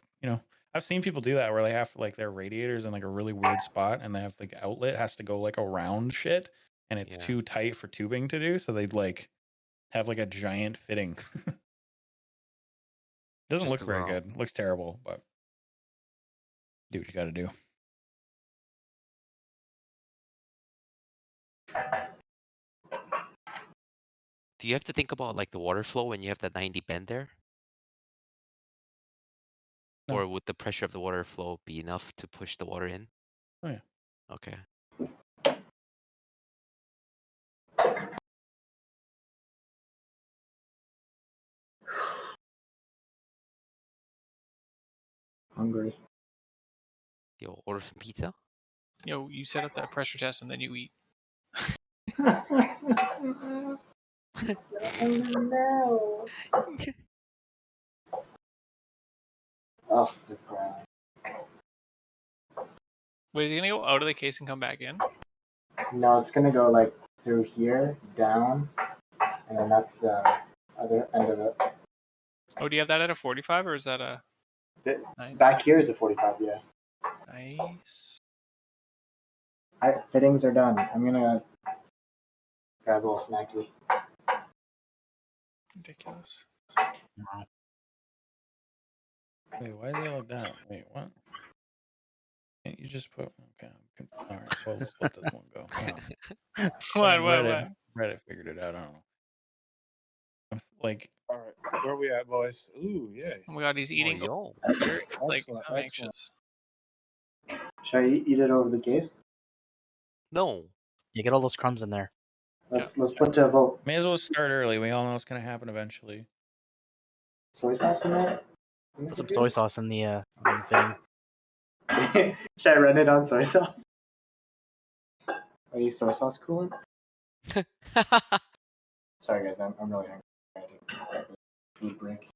I've seen people do that where they have like their radiators in like a really weird spot, and they have like outlet has to go like around shit, and it's Yeah. too tight for tubing to do, so they'd like have like a giant fitting. Doesn't Just look to very go. good. Looks terrible, but do what you got to do. Do you have to think about like the water flow when you have that 90 bend there? No. Or would the pressure of the water flow be enough to push the water in? Oh yeah. Okay. Hungry. Yo, order some pizza? Yo, you set up that pressure test and then you eat. No. Oh, this guy. Wait, is he gonna go out of the case and come back in? No, it's gonna go like through here, down, and then that's the other end of it. Oh, do you have that at a 45 or is that a The- 90? Back here is a 45, yeah. Nice. Fittings are done. I'm gonna grab a little snacky. Ridiculous. Wait, why is it like that? Wait, what? Can't you just put? Okay, all right. Well, let's let this one go. What? Reddit figured it out. I don't know. I'm like, All right, where we at, boys? Ooh, yay! Oh my god, he's Oh, eating. yo. It's like Excellent, I'm excellent. anxious. Should I eat it over the case? No. You get all those crumbs in there. Let's put to a vote. may as well start early. We all know what's gonna happen eventually. Soy sauce in there? Put some soy sauce in the fittings. Should I run it on soy sauce? Are you soy sauce coolant? Sorry guys, I'm really hungry. I had to grab a food break.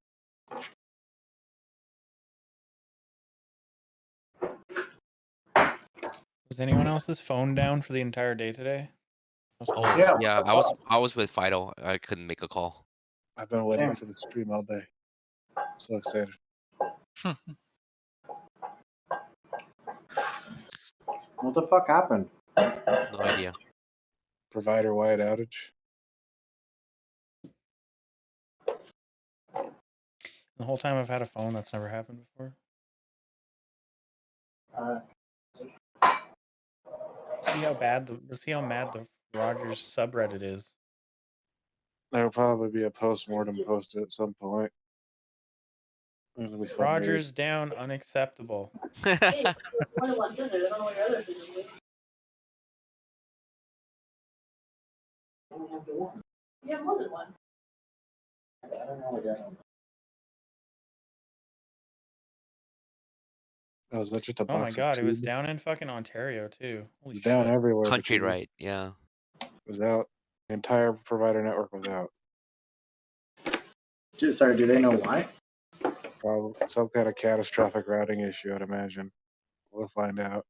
Was anyone else's phone down for the entire day today? Oh, Yeah, yeah. what's up? I was with Fido. I couldn't make a call. I've been waiting Damn. for the stream all day. So excited. What the fuck happened? No idea. Provider wide outage. The whole time I've had a phone, that's never happened before. See how mad the Rogers subreddit is. There'll probably be a post-mortem posted at some point. It'll be fun Rogers news. down, unacceptable. Hey, more than one scissors. I don't know what your other scissors is. You have more than one. I don't know what that is. Oh, is that just a Oh my box god, of it was tube? down in fucking Ontario too. Holy It's down shit. everywhere. the Country tube right, yeah. was out. The entire provider network was out. Sorry, do they know why? Probably some kind of catastrophic routing issue, I'd imagine. We'll find out.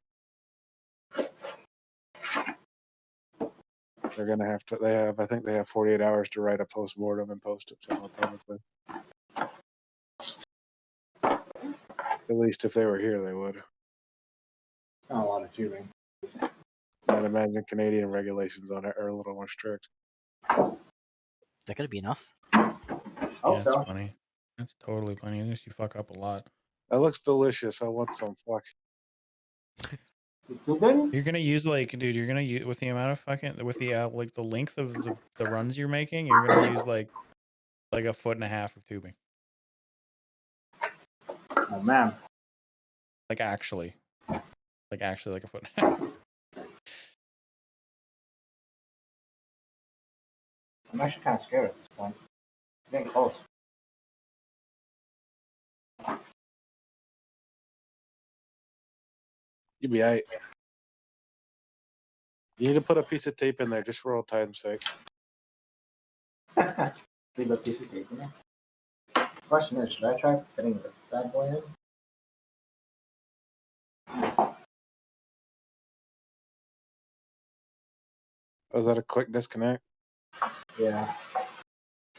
They're gonna have to. I think they have 48 hours to write a postmortem and post it somewhere publicly. At least if they were here, they would. It's not a lot of tubing. I'd imagine Canadian regulations on it are a little more strict. Is that gonna be enough? Oh, Yeah, it's so. plenty. It's totally plenty. Unless you fuck up a lot. That looks delicious. I want some. Fuck. Tubing? You're gonna use like, dude. You're gonna use with the amount of fucking with the like the length of the runs you're making. You're gonna use like a foot and a half of tubing. Oh man. Like actually like a foot and a half. I'm actually kind of scared at this point. I'm getting close. You'd be aight. You need to put a piece of tape in there just for old time's sake. Leave a piece of tape in there. Question is, should I try fitting this bad boy in? Was that a quick disconnect? Yeah.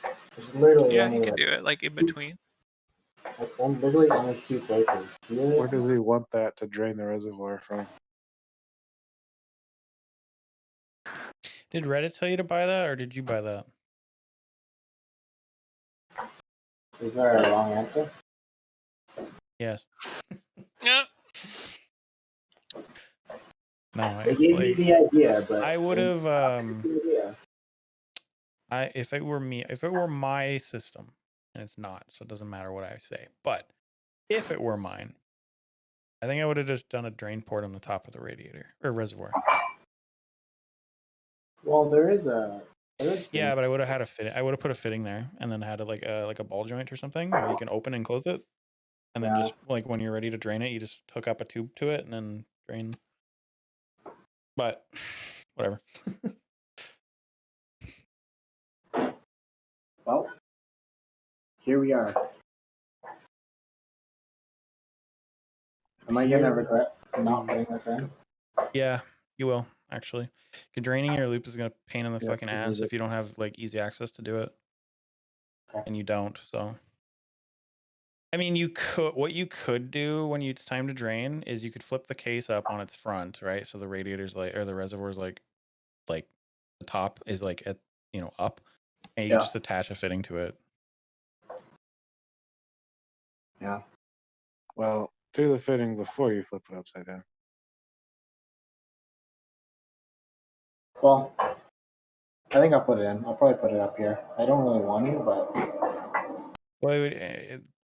There's literally Yeah, only you can like, do it like in between. literally only 2 places. Here, Where does he want that to drain the reservoir from? Did Reddit tell you to buy that, or did you buy that? is there a wrong answer? Yes. Yeah. No, They it's gave me like the idea, but I would have. Yeah. If it were me, if it were my system, and it's not, so it doesn't matter what I say. But if it were mine, I think I would have just done a drain port on the top of the radiator or reservoir. Well, there is. Yeah, but I would have had a fit. I would have put a fitting there, and then had like a ball joint or something where you can open and close it, and then Yeah. just like when you're ready to drain it, you just hook up a tube to it and then drain. But whatever. Well, here we are. Am I gonna regret not putting this in? Yeah, you will actually. Draining your loop is gonna pain in the Yep, fucking you ass need if you don't have like easy access to do it. Okay. And you don't, so. I mean, you could. What you could do when it's time to drain is you could flip the case up on its front, right? So the radiator's like, or the reservoir's like the top is like at up, and you Yeah. just attach a fitting to it. Yeah. Well, do the fitting before you flip it upside down. Well, I think I'll put it in. I'll probably put it up here. I don't really want to, but Well,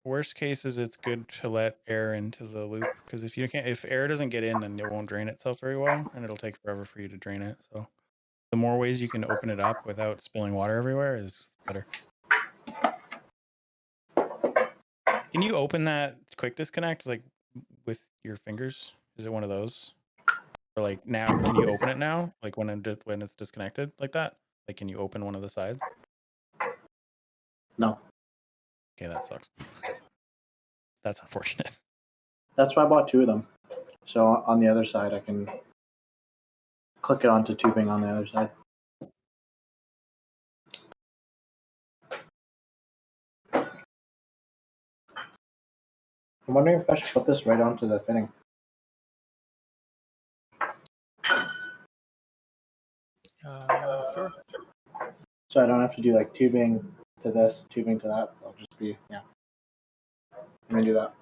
worst case is it's good to let air into the loop, because if air doesn't get in, then it won't drain itself very well, and it'll take forever for you to drain it. So the more ways you can open it up without spilling water everywhere is better. Can you open that quick disconnect like with your fingers? Is it one of those? Or like now, can you open it now? Like when it's disconnected like that? Like can you open one of the sides? no. Okay, that sucks. That's unfortunate. That's why I bought 2 of them. So on the other side, I can click it onto tubing on the other side. I'm wondering if I should put this right onto the fitting. Sure. So I don't have to do like tubing to this, tubing to that. I'll just be, yeah. I'm gonna do that.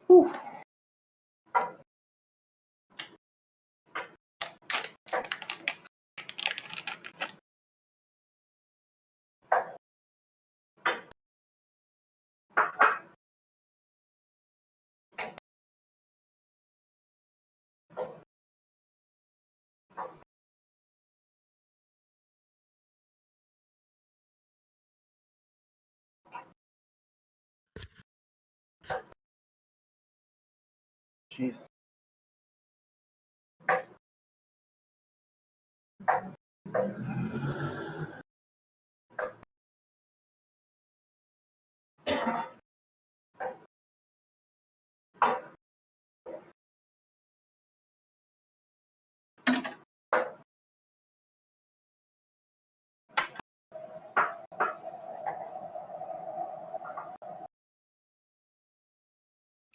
Whew. Jesus.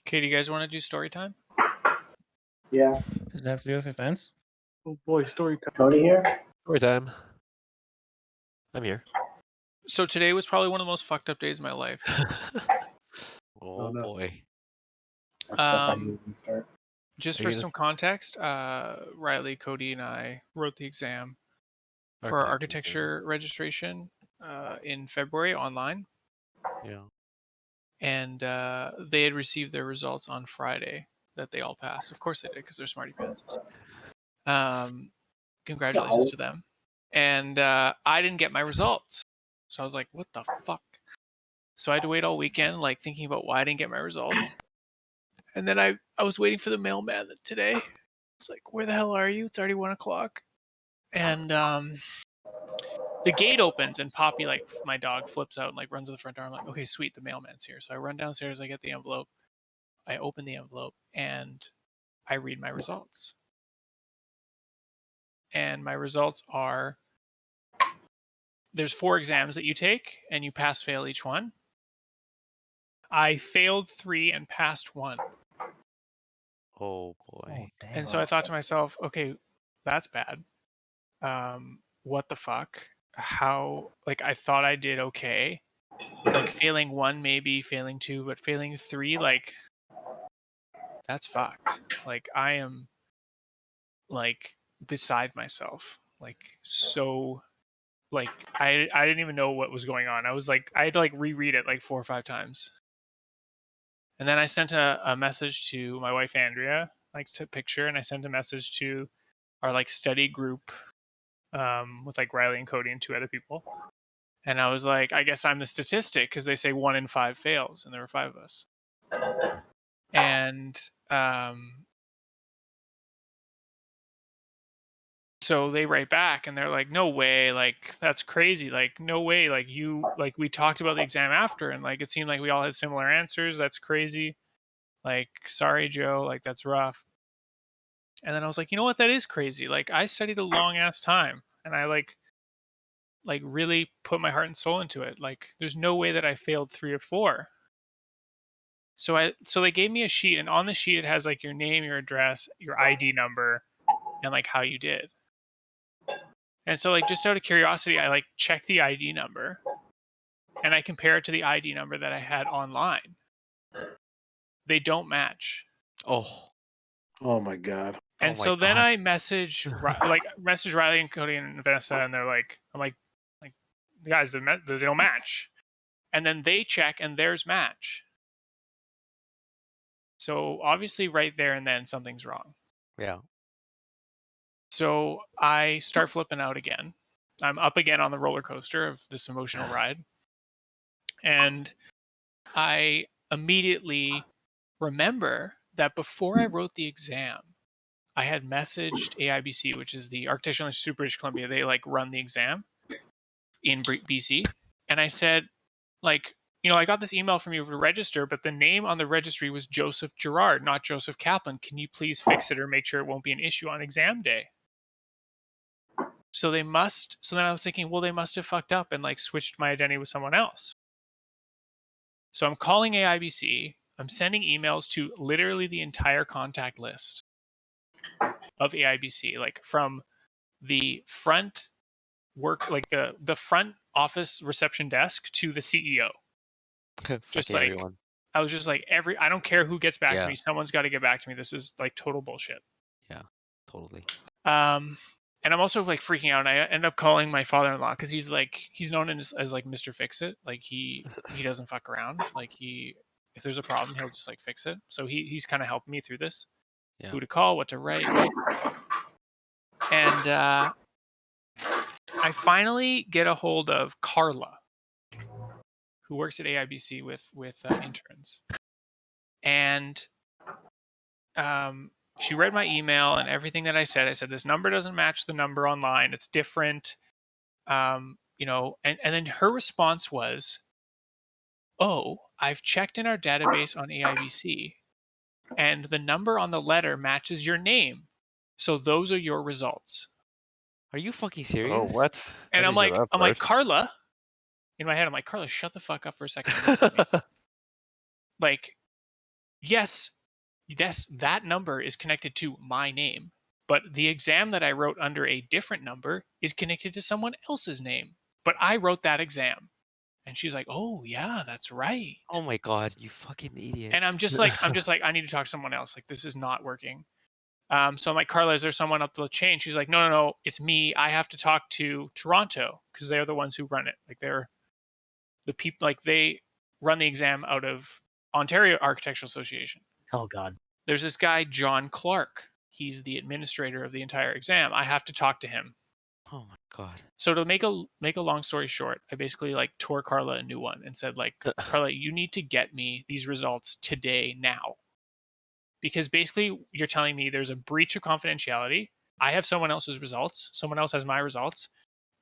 Okay, do you guys want to do story time? Yeah. Does it have to do with offense? Oh boy, story time. Cody here? Story time. I'm here. So today was probably one of the most fucked up days of my life. Oh no. boy. That's stuff I Um, usually start. Just Are for you some context, Riley, Cody, and I wrote the exam for our Architecture architecture registration in February online, Yeah. and they had received their results on Friday that they all passed. Of course they did, because they're smarty pants. Congratulations to them. And I didn't get my results, so I was like, "What the fuck?" So I had to wait all weekend, like thinking about why I didn't get my results. And then I was waiting for the mailman today. It's like, "Where the hell are you? It's already 1 o'clock." And the gate opens and Poppy, like my dog, flips out and like runs to the front door. I'm like, okay, sweet, the mailman's here. So I run downstairs, I get the envelope, I open the envelope, and I read my results. And my results are, there's 4 exams that you take and you pass fail each one. I failed 3 and passed 1. Oh boy. dang. And so I thought to myself, okay, that's bad. What the fuck? How, like, I thought I did okay. Like, failing 1, maybe, failing 2, but failing 3, like, that's fucked. Like, I am, like, beside myself. Like, so, like, I didn't even know what was going on. I was like, I had to, like, reread it, like, 4 or 5 times. And then I sent a message to my wife, Andrea, like, to picture, and I sent a message to our, like, study group with, like, Riley and Cody and 2 other people. And I was like, I guess I'm the statistic, because they say 1 in 5 fails, and there were 5 of us. And so they write back, and they're like, no way, like, that's crazy, like, no way, like, you, like, we talked about the exam after, and like, it seemed like we all had similar answers. That's crazy. Like, sorry, Joe, like, that's rough. And then I was like, you know what, that is crazy. Like, I studied a long ass time, and I like really put my heart and soul into it. Like, there's no way that I failed 3 or 4. So they gave me a sheet, and on the sheet it has like your name, your address, your ID number, and like how you did. And so, like, just out of curiosity, I like check the ID number, and I compare it to the ID number that I had online. They don't match. Oh. Oh my god. And so then I message Riley and Cody and Vanessa, and they're like, I'm like, guys, they don't match. And then they check, and theirs match. So obviously, right there and then, something's wrong. Yeah. So I start flipping out again. I'm up again on the roller coaster of this emotional ride. And I immediately remember that before I wrote the exam, I had messaged AIBC, which is the Architectural Institute of British Columbia. They like run the exam in BC. And I said, like, you know, I got this email from you to register, but the name on the registry was Joseph Gerard, not Joseph Kaplan. Can you please fix it or make sure it won't be an issue on exam day? So then I was thinking, well, they must have fucked up and like switched my identity with someone else. So I'm calling AIBC. I'm sending emails to literally the entire contact list of AIBC, like from the front work, like the front office reception desk to the CEO. Just like everyone. I was just like, I don't care who gets back Yeah. to me. Someone's got to get back to me. This is like total bullshit. Yeah. Totally. And I'm also like freaking out. And I end up calling my father-in-law, because he's known as like Mr. Fix-It. Like he doesn't fuck around. Like if there's a problem, he'll just like fix it. So he's kind of helped me through this. Yeah. Who to call, what to write. And I finally get a hold of Carla, who works at AIBC with interns. And she read my email and everything that I said. I said, this number doesn't match the number online. It's different. You know, and then her response was, oh, I've checked in our database on AIBC and the number on the letter matches your name. So those are your results. Are you fucking Oh, serious? what? I And I'm didn't hear like, that part. Carla, in my head, I'm like, Carla, shut the fuck up for a second and listen to me. Like, yes, that number is connected to my name, but the exam that I wrote under a different number is connected to someone else's name. But I wrote that exam. And she's like, oh yeah, that's right. Oh my god, you fucking idiot. And I'm just like, I need to talk to someone else. Like, this is not working. So I'm like, Carla, is there someone up the chain? She's like, no, it's me. I have to talk to Toronto because they're the ones who run it. Like, they're the people, like, they run the exam out of Ontario Architectural Association. Oh God. There's this guy, John Clark. He's the administrator of the entire exam. I have to talk to him. Oh my god. So to make a long story short, I basically like tore Carla a new one and said, like, Carla, you need to get me these results today now. Because basically you're telling me there's a breach of confidentiality. I have someone else's results. Someone else has my results.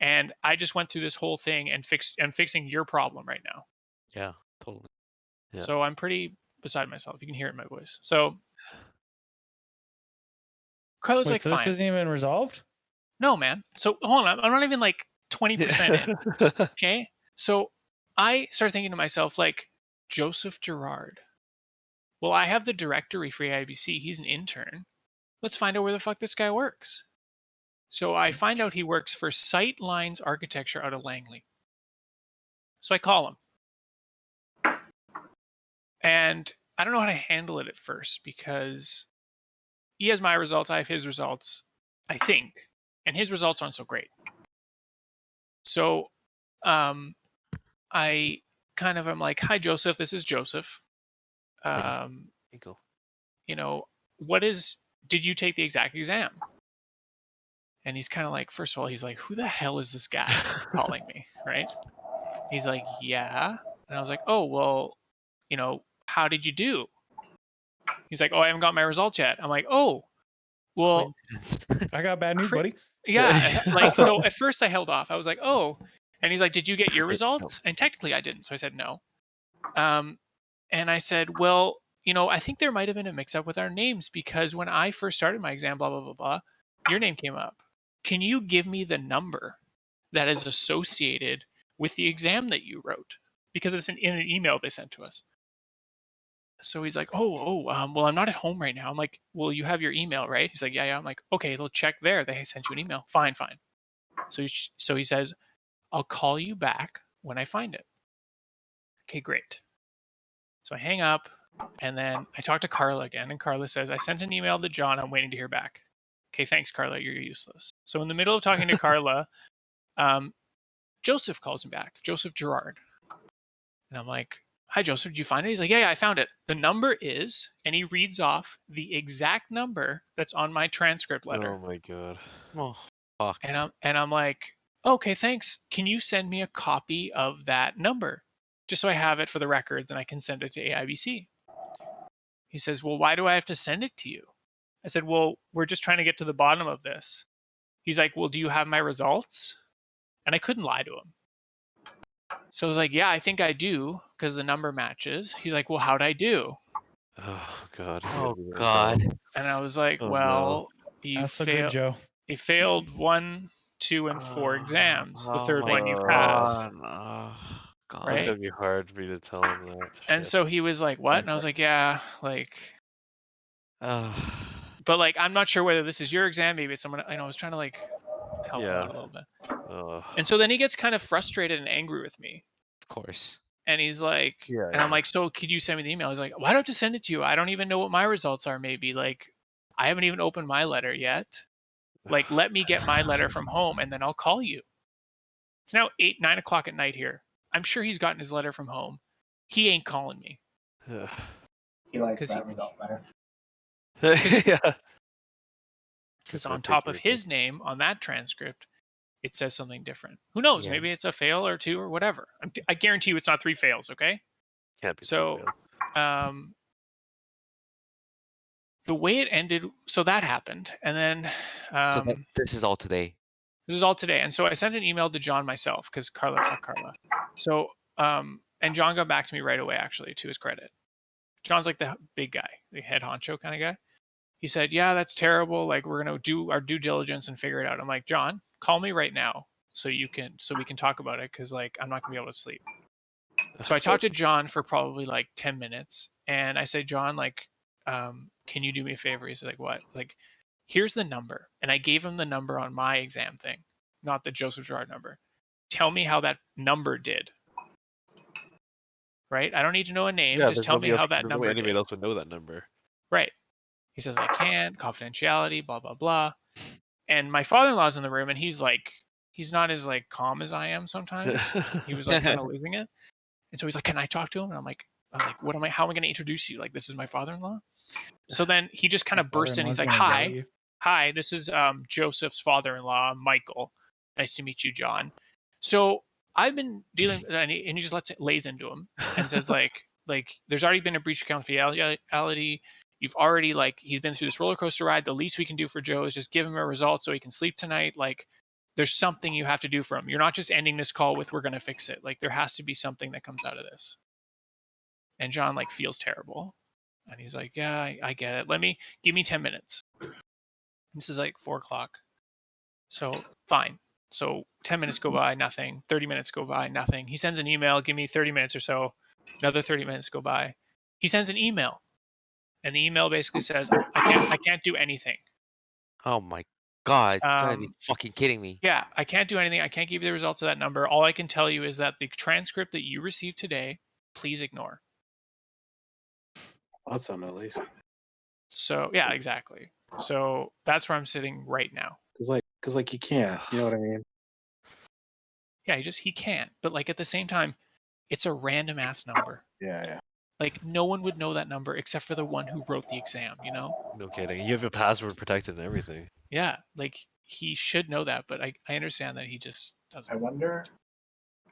And I just went through this whole thing and I'm fixing your problem right now. Yeah, totally. Yeah. So I'm pretty beside myself. You can hear it in my voice. So Carla's Wait, like, so this fine. isn't even resolved? No, man. So hold on. I'm not even like 20% in. Okay. So I started thinking to myself, like, Joseph Girard. Well, I have the directory for AIBC. He's an intern. Let's find out where the fuck this guy works. So I find out he works for Sightlines Architecture out of Langley. So I call him. And I don't know how to handle it at first because he has my results. I have his results, I think. And his results aren't so great. So I kind of am like, hi, Joseph. This is Joseph. Eagle. You know, did you take the exact exam? And he's kind of like, first of all, he's like, who the hell is this guy calling me? Right? He's like, yeah. And I was like, oh, well, you know, how did you do? He's like, oh, I haven't got my results yet. I'm like, oh, well, I got bad news, buddy. yeah. Like, so at first I held off. I was like, oh, and he's like, did you get your Wait, results? And technically I didn't. So I said no. And I said, well, you know, I think there might have been a mix up with our names because when I first started my exam, blah, blah, blah, blah, your name came up. Can you give me the number that is associated with the exam that you wrote? Because it's in an email they sent to us. So he's like, well, I'm not at home right now. I'm like, well, you have your email, right? He's like, yeah. I'm like, okay, they'll check there. They sent you an email. Fine. So he says, I'll call you back when I find it. Okay, great. So I hang up and then I talk to Carla again. And Carla says, I sent an email to John. I'm waiting to hear back. Okay, thanks, Carla. You're useless. So in the middle of talking to Carla, Joseph calls me back, Joseph Girard. And I'm like, hi, Joseph, did you find it? He's like, yeah, I found it. The number is, and he reads off the exact number that's on my transcript letter. Oh my god. Oh, fuck. And I'm like, okay, thanks. Can you send me a copy of that number? Just so I have it for the records and I can send it to AIBC. He says, well, why do I have to send it to you? I said, well, we're just trying to get to the bottom of this. He's like, well, do you have my results? And I couldn't lie to him. So I was like, yeah, I think I do because the number matches. He's like, well, how'd I do? Oh god. Oh god. And I was like, Oh, well, you That's so good, failed. Joe. You failed 1, 2, and 4 exams. The Oh third my one you God. passed. Oh, god. It's Right? gonna be hard for me to tell him that. And Shit. so he was like, what? And I was like, yeah, like, but like, I'm not sure whether this is your exam. Maybe it's someone, I was trying to like help him Yeah. out a little bit. Oh. And so then he gets kind of frustrated and angry with me. Of course. And he's like, Yeah, and I'm yeah. like, so could you send me the email? He's like, why do I have to send it to you? I don't even know what my results are. Maybe like, I haven't even opened my letter yet. Like, let me get my letter from home and then I'll call you. It's now 8, 9 o'clock at night here. I'm sure he's gotten his letter from home. He ain't calling me. He likes 'Cause that he- result better. Yeah. Because on top of his name on that transcript, it says something different. Who knows? Yeah. Maybe it's a fail or 2 or whatever. I guarantee you it's not 3 fails, okay? Can't be So, the way it ended, so that happened, and then So this is all today. this is all today. And so I sent an email to John myself because fuck Carla. So and John got back to me right away, actually, to his credit. John's like the big guy, the head honcho kind of guy. He said, "Yeah, that's terrible. Like, we're gonna do our due diligence and figure it out." I'm like, "John, call me right now so we can talk about it, because like I'm not gonna be able to sleep." So I talked to John for probably like 10 minutes, and I said, "John, like, can you do me a favor?" He said, "Like what?" Like, "Here's the number," and I gave him the number on my exam thing, not the Joseph Girard number. "Tell me how that number did." Right? I don't need to know a name. Yeah, Just tell me how that there's number no way anybody did. else would know that number. Right. He says, "I can't, confidentiality, blah, blah, blah." And my father-in-law's in the room, and he's like, he's not as like calm as I am sometimes. He was like kind of losing it. And so he's like, "Can I talk to him?" And I'm like, how am I going to introduce you? Like, this is my father-in-law. So then he just kind of bursts in. He's like, hi, this is Joseph's father-in-law, Michael. Nice to meet you, John. So I've been dealing, and he just lays into him and says like there's already been a breach of confidentiality. You've already, like, he's been through this roller coaster ride. The least we can do for Joe is just give him a result so he can sleep tonight. Like, there's something you have to do for him. You're not just ending this call with, "We're going to fix it." Like, there has to be something that comes out of this. And John like feels terrible. And he's like, "Yeah, I get it. Give me 10 minutes. This is like 4:00. So fine. So 10 minutes go by, nothing. 30 minutes go by, nothing. He sends an email, "Give me 30 minutes or so." Another 30 minutes go by. He sends an email. And the email basically says, I can't do anything. Oh my god, you gotta be fucking kidding me. Yeah, I can't do anything. I can't give you the results of that number. All I can tell you is that the transcript that you received today, please ignore. That's something at least. So yeah, exactly. So that's where I'm sitting right now. Cause like you can't, you know what I mean? Yeah, he can't. But like at the same time, it's a random ass number. Yeah. Like, no one would know that number except for the one who wrote the exam, you know? No kidding. You have your password protected and everything. Yeah, like he should know that, but I understand that he just doesn't. I wonder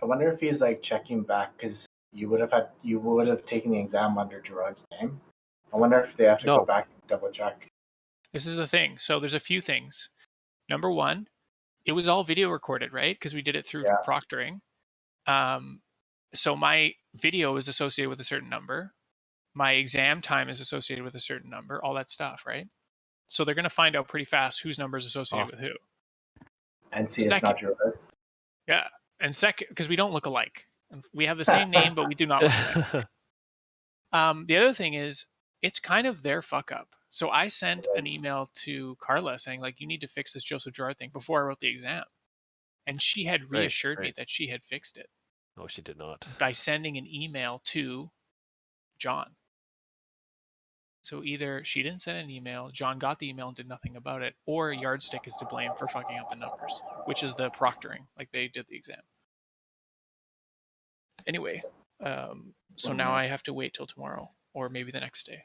if he's like checking back because you would have taken the exam under Gerard's name. I wonder if they have to go back and double check. This is the thing. So there's a few things. Number one, it was all video recorded, right? Because we did it through proctoring. So my video is associated with a certain number. My exam time is associated with a certain number, all that stuff, right? So they're going to find out pretty fast whose number is associated with who. And see, it's not Gerard. Yeah. And second, because we don't look alike. We have the same name, but we do not look alike. The other thing is, it's kind of their fuck up. So I sent an email to Carla saying, like, you need to fix this Joseph Girard thing before I wrote the exam. And she had reassured me that she had fixed it. No, she did not. By sending an email to John. So either she didn't send an email, John got the email and did nothing about it, or Yardstick is to blame for fucking up the numbers, which is the proctoring, like they did the exam. Anyway, so now I have to wait till tomorrow, or maybe the next day.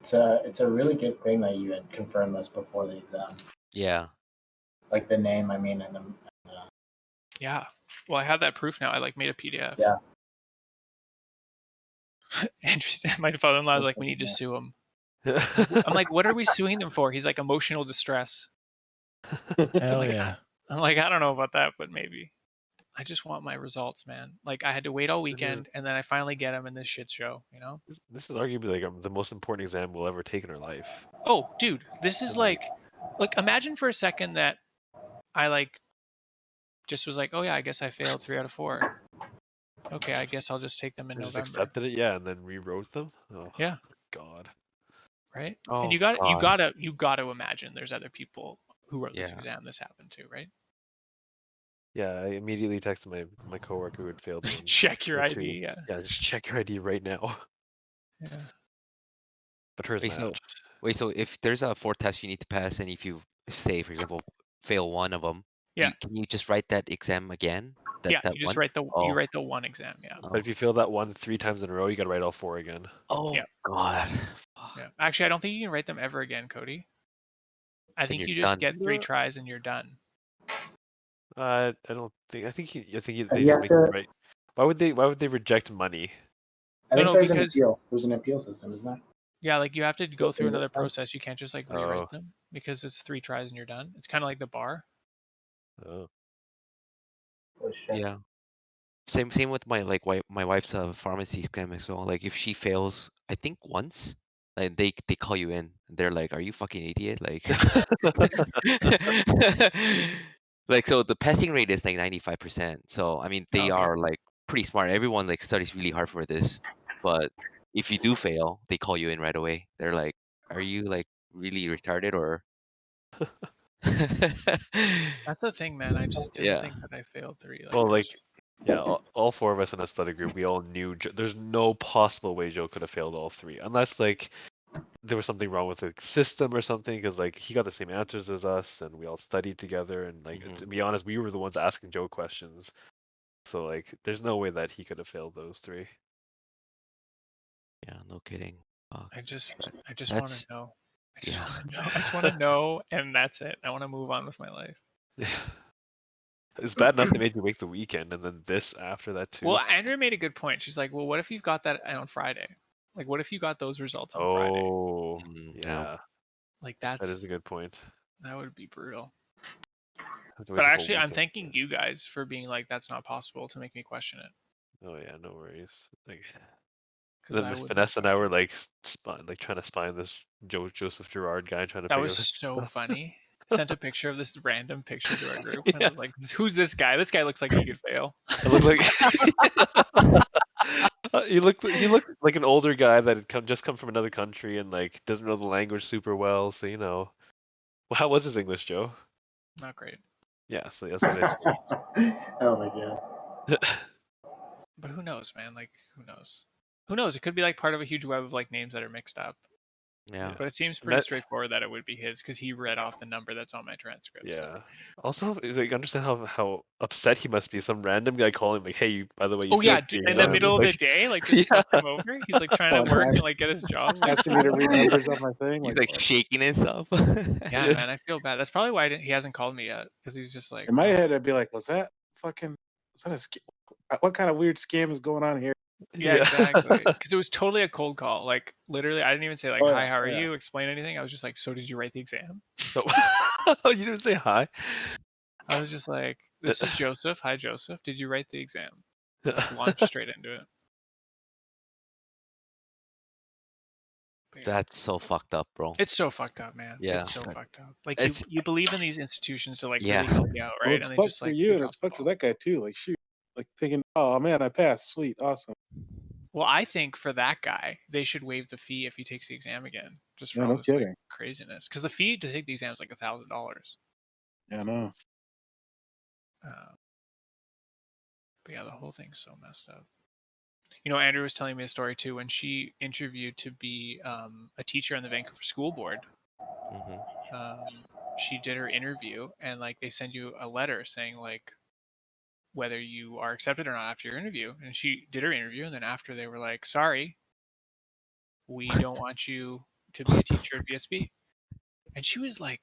It's a really good thing that you had confirmed this before the exam. Yeah. Like the name, I mean, and the. Yeah. Well, I have that proof now. I like made a PDF. Yeah. Interesting. My father-in-law is like, we need to sue him. I'm like, what are we suing them for? He's like, emotional distress. Hell yeah. I'm like, I don't know about that, but maybe. I just want my results, man. Like, I had to wait all weekend, and then I finally get them in this shit show, you know? This is arguably like the most important exam we'll ever take in our life. Oh, dude, this is like imagine for a second that I like just was like, oh yeah, I guess I failed 3 out of 4. Okay, I guess I'll just take them in Just November. accepted it, yeah, and then rewrote them. Oh, yeah. God. Right. Oh, and you got to imagine there's other people who wrote this exam this happened to, right? Yeah, I immediately texted my coworker who had failed. Check your ID. Yeah. Yeah, just check your ID right now. Yeah. But hers matched. So if there's 4 tests you need to pass, and if you say, for example, fail one of them, can you just write that exam again? You just write the one exam. Yeah. But if you fail that one 3 times in a row, you got to write all 4 again. Oh God. Yeah. Actually, I don't think you can write them ever again, Cody. I think you just get 3 tries and you're done. I don't think. I think they just make it right. Why would they reject money? I think there's an appeal. There's an appeal system, isn't there? Yeah, like you have to go through Okay, another that's- process. You can't just like rewrite Oh. them because it's 3 tries and you're done. It's kind of like the bar. Oh. Holy shit. Yeah. Same with my my wife's pharmacy exam as well. Like if she fails, I think once, like they call you in. They're like, "Are you fucking idiot?" Like, like so the passing rate is like 95%. So I mean they Okay. are like pretty smart. Everyone like studies really hard for this, but if you do fail, they call you in right away. They're like, "Are you like really retarded or?" That's the thing, man. I just didn't Yeah. think that I failed 3. Well, like, yesterday. yeah, all 4 of us in a study group, we all knew there's no possible way Joe could have failed all 3, unless like there was something wrong with the system or something. Because like he got the same answers as us, and we all studied together. And like to be honest, we were the ones asking Joe questions, so like there's no way that he could have failed those 3. Yeah, no kidding. Fuck. I just want That's- to know. I just yeah. want to know. I just want to know, and that's it. I want to move on with my life. Yeah. It's bad enough they made you wait the weekend, and then this after that too. Well, Andrea made a good point. She's like, "Well, what if you've got that on Friday? Like, what if you got those results on Friday? Oh, Mm, yeah, Like, that is that's a good point. that would be brutal." Have to wait But the whole actually, I'm weekend. thanking you guys for being like, "That's not possible," to make me question it. Oh yeah, no worries. Like, 'Cause then I would Vanessa and I were like, like trying to spy on this Joseph Girard guy, trying to That figure was this so stuff. funny. Sent a picture of this random picture to our group, and I Yeah. was like, "Who's this guy? This guy looks like he could fail." It looked like he looked like an older guy that had just come from another country and like doesn't know the language super well. So well, how was his English, Joe? Not great. Yeah, so that's what I Oh my god. But who knows, man? Like, who knows? Who knows? It could be like part of a huge web of like names that are mixed up. Yeah. But it seems pretty straightforward that it would be his because he read off the number that's on my transcript. Yeah. So. Also, like, understand how upset he must be. Some random guy calling like, "Hey, by the way, you Oh yeah, failed your in the exam." middle of the day, like just Yeah. fuck him over. He's like trying to work and like get his job. Like, Asking me to read numbers on my thing. He's like shaking and stuff. yeah, man, I feel bad. That's probably why he hasn't called me yet because he's just like. In my head, I'd be like, was that a scam? What kind of weird scam is going on here? Yeah, exactly. Because it was totally a cold call. Like literally, I didn't even say like, "Hi, how are you?" Explain anything. I was just like, "So did you write the exam?" You didn't say hi. I was just like, "This is Joseph. Hi, Joseph. Did you write the exam?" Like, launched straight into it. Yeah. That's so fucked up, bro. It's so fucked up, man. Yeah. It's so fucked up. Like It's- you believe in these institutions to like Yeah. really help you out, right? Well, it's and they fucked just for like you, they and drop it's the fucked for ball. that guy too. Like, shoot, like thinking, oh man, I passed, sweet, awesome. Well, I think for that guy, they should waive the fee if he takes the exam again, just for Yeah, all no this like, kidding. craziness. Because the fee to take the exam is like $1,000. Yeah, no. But yeah, the whole thing's so messed up. You know, Andrew was telling me a story too when she interviewed to be a teacher on the Vancouver School Board. She did her interview, and like they send you a letter saying like whether you are accepted or not after your interview. And she did her interview, and then after they were like, "Sorry, we don't want you to be a teacher at VSB." And she was like,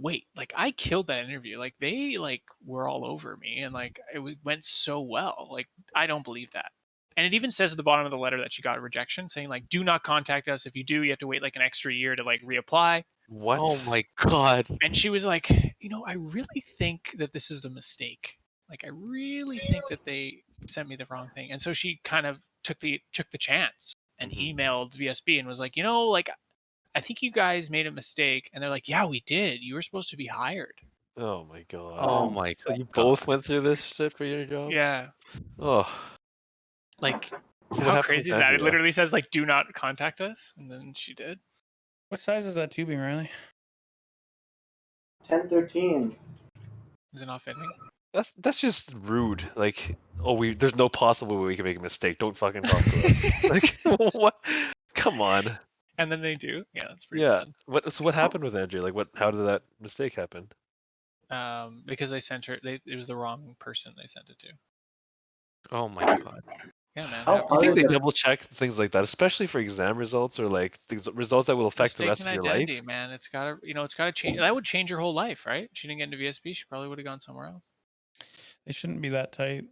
"Wait, like I killed that interview. Like they like were all over me, and like it went so well. Like I don't believe that." And it even says at the bottom of the letter that she got a rejection, saying like, "Do not contact us. If you do, you have to wait like an extra year to like reapply." What? Oh my god. And she was like, I really think that this is a mistake. Like, I really think that they sent me the wrong thing. And so she kind of took the chance and emailed VSB and was like, like, I think you guys made a mistake. And they're like, yeah, we did. You were supposed to be hired. Oh my god. Oh my So you god. both went through this shit for your job? Yeah. Oh. Like, So what how happened crazy with is that? It Andrea? literally says like, do not contact us. And then she did. What size is that tubing, Riley? 10-13. Is it not fitting? That's just rude. Like, there's no possible way we can make a mistake. Don't fucking talk to us. Like, what? Come on. And then they do. Yeah, that's pretty Yeah. bad. So what happened with Andrea? Like, how did that mistake happen? Because they sent her. It was the wrong person they sent it to. Oh my god. Yeah, man. How happens. You think hard they is it? double check things like that, especially for exam results or like things, results that will affect the rest Mistaken of your identity, life? man. It's gotta change. That would change your whole life, right? She didn't get into VSB. She probably would have gone somewhere else. They shouldn't be that tight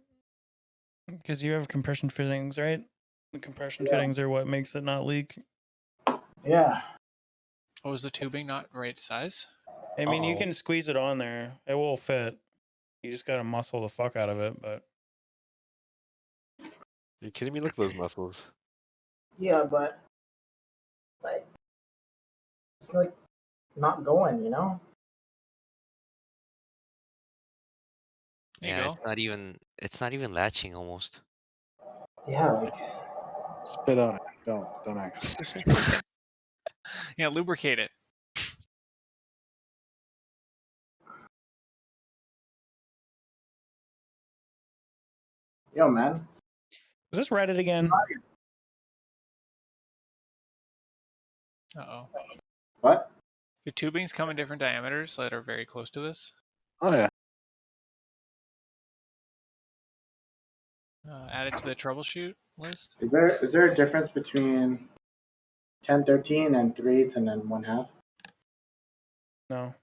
because you have compression fittings, right? The compression fittings are what makes it not leak. Yeah. Oh, is the tubing not right size? I mean, you Uh-oh. can squeeze it on there. It will fit. You just gotta muscle the fuck out of it. But You kidding me? Look at those muscles. Yeah, but like it's like not going, you know? There you Yeah, go. it's not even latching almost. Yeah, like Spit on it. Don't actually. Yeah, lubricate it. yo, man. is this Reddit again? Uh-oh. What? The tubings come in different diameters that are very close to this. Oh yeah. Add it to the troubleshoot list. Is there a difference between 10/13 and 3/8 and then 1/2? No.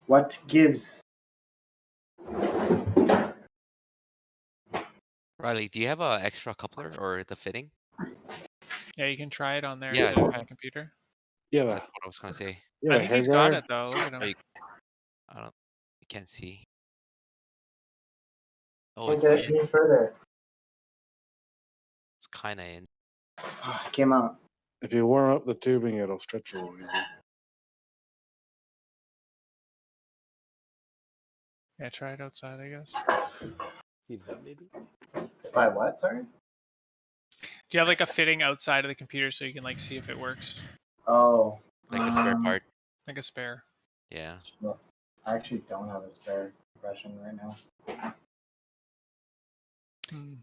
What gives? Riley, do you have a extra coupler or the fitting? Yeah, you can try it on there Yeah, too on try the it. computer. You That's have what I was gonna say. I a think hair he's got dryer? it though. Look at him. Oh, I don't. I can't see. Oh, Can't it's get any further. it's kind of in. It came out. If you warm up the tubing, it'll stretch a little easier. Yeah, try it outside, I guess. Heat it up, maybe. By what? Sorry. Do you have like a fitting outside of the computer so you can like see if it works? Oh. Like a spare part. Like a spare. Yeah. Well, I actually don't have a spare compression right now. Hmm.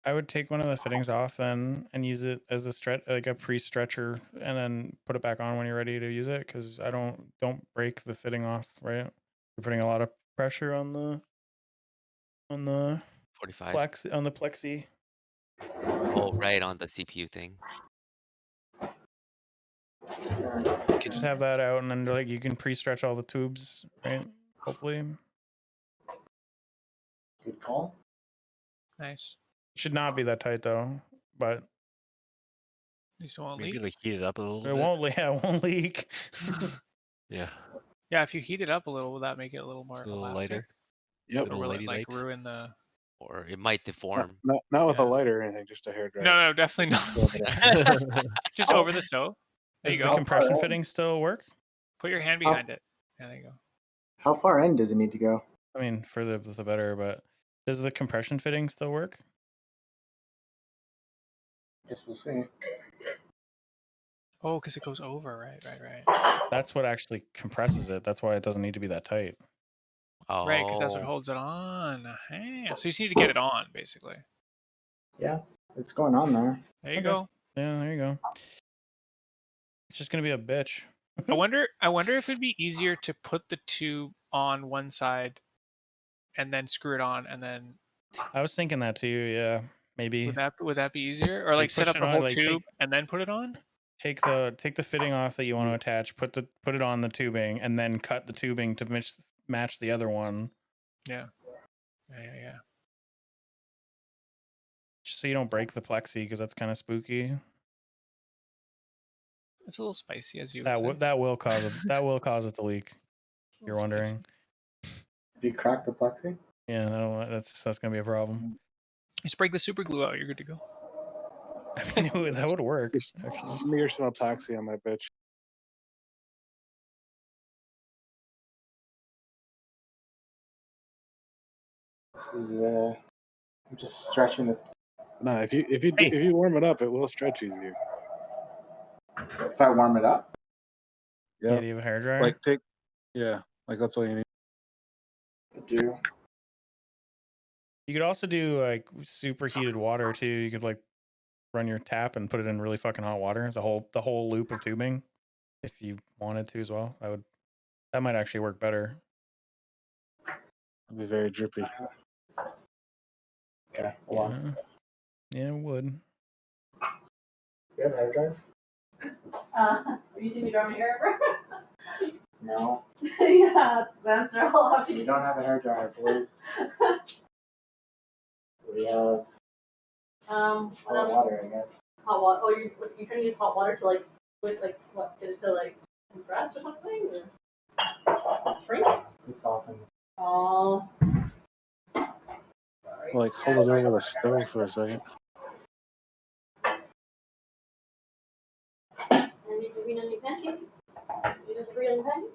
I would take one of the fittings off then and use it as a stretch, like a pre-stretcher, and then put it back on when you're ready to use it. Because I don't break the fitting off, right? You're putting a lot of pressure on the 45. plexi. Oh, right on the CPU thing. You can just have that out, and then like you can pre-stretch all the tubes, right? Hopefully, Good call. Nice. it should not be that tight though, but At least it won't Maybe leak. like heat it up a little it bit. won't. Yeah, it won't leak. Yeah. Yeah, if you heat it up a little, will that make it a little more It's a little elastic? lighter. Yep. Or will it Little like light. ruin the? Or it might deform. Not with a Yeah. lighter or anything, just a hair dryer. No, definitely not. Just over the stove. There you Does the go. compression fitting still work? Put your hand behind it. Yeah, there you go. How far in does it need to go? I mean, further the better, but does the compression fitting still work? Guess we'll see. Oh, because it goes over. Right. That's what actually compresses it. That's why it doesn't need to be that tight. Oh. Right, because that's what holds it on. Hey, so you just need to get it on, basically. Yeah, it's going on there. There you Okay. go. Yeah, there you go. It's just gonna be a bitch. I wonder if it'd be easier to put the tube on one side and then screw it on, and then I was thinking that too. Yeah, maybe would that be easier? Or like set push up it the on, whole like, tube and then put it on? take the fitting off that you want to attach. Put it on the tubing, and then cut the tubing to match the other one, Yeah. just so you don't break the plexi, because that's kind of spooky. It's a little spicy, as you would say. That will cause it to leak. It's a You're little wondering. spicy. Did you crack the plexi? Yeah, that's gonna be a problem. Just break the super glue out. You're good to go. I mean, that would work. Just Actually. smear some epoxy on my bitch. This is I'm just stretching it. No, if you warm it up, it will stretch easier. If I warm it up, Yeah, Yeah. do you have a hairdryer? Like like that's all you need. I do. You could also do like superheated water too. You could like run your tap and put it in really fucking hot water, the whole loop of tubing, if you wanted to as well. That might actually work better. It'll be very drippy. Okay, hold on. Yeah, it would. You have a hairdryer? Have you seen me draw my hair ever? No. Yeah, that's their whole option. You don't have a hairdryer, please. We have. What Hot else? water, I guess. Hot water. Oh, you're trying to use hot water to like what? Get it to like compress or something? Or shrink? To soften. Oh. Sorry. Like, hold it over the stove for a second. And you green on your pancakes? You want the green on your pancakes?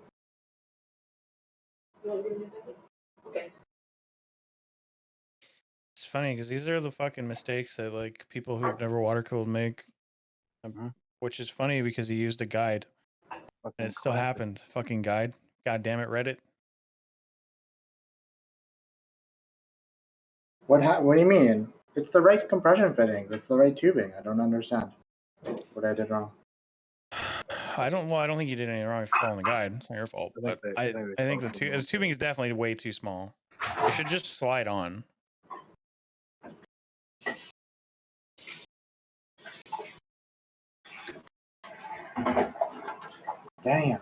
You want green on your pancakes? Okay. It's funny because these are the fucking mistakes that like people who've never water cooled make. Mhm. Which is funny because he used a guide Fucking and it still classic. happened. Fucking guide. God damn it, Reddit. What do you mean? It's the right compression fittings. It's the right tubing. I don't understand what I did wrong. I don't think you did anything wrong if you're following the guide. It's not your fault. I But think they- I I think I they think the followed the tubing is definitely way too small. It should just slide on. Damn.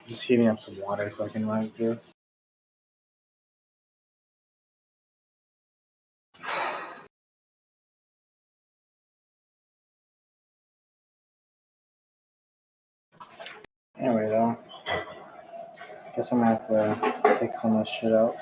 Just heating up some water so I can run it through. Anyway, though, guess I'm gonna have to take some of this shit out.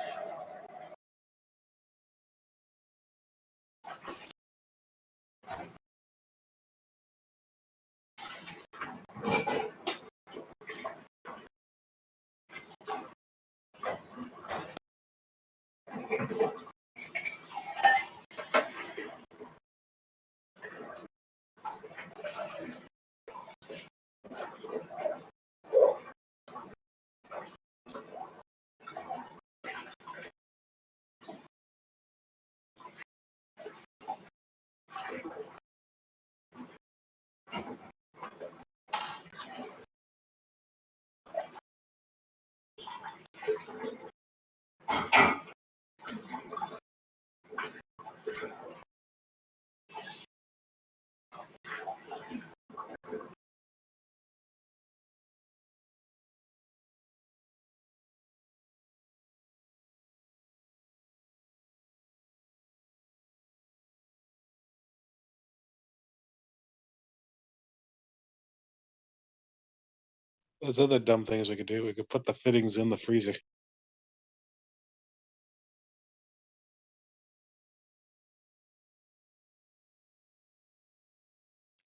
There's other dumb things we could do. We could put the fittings in the freezer.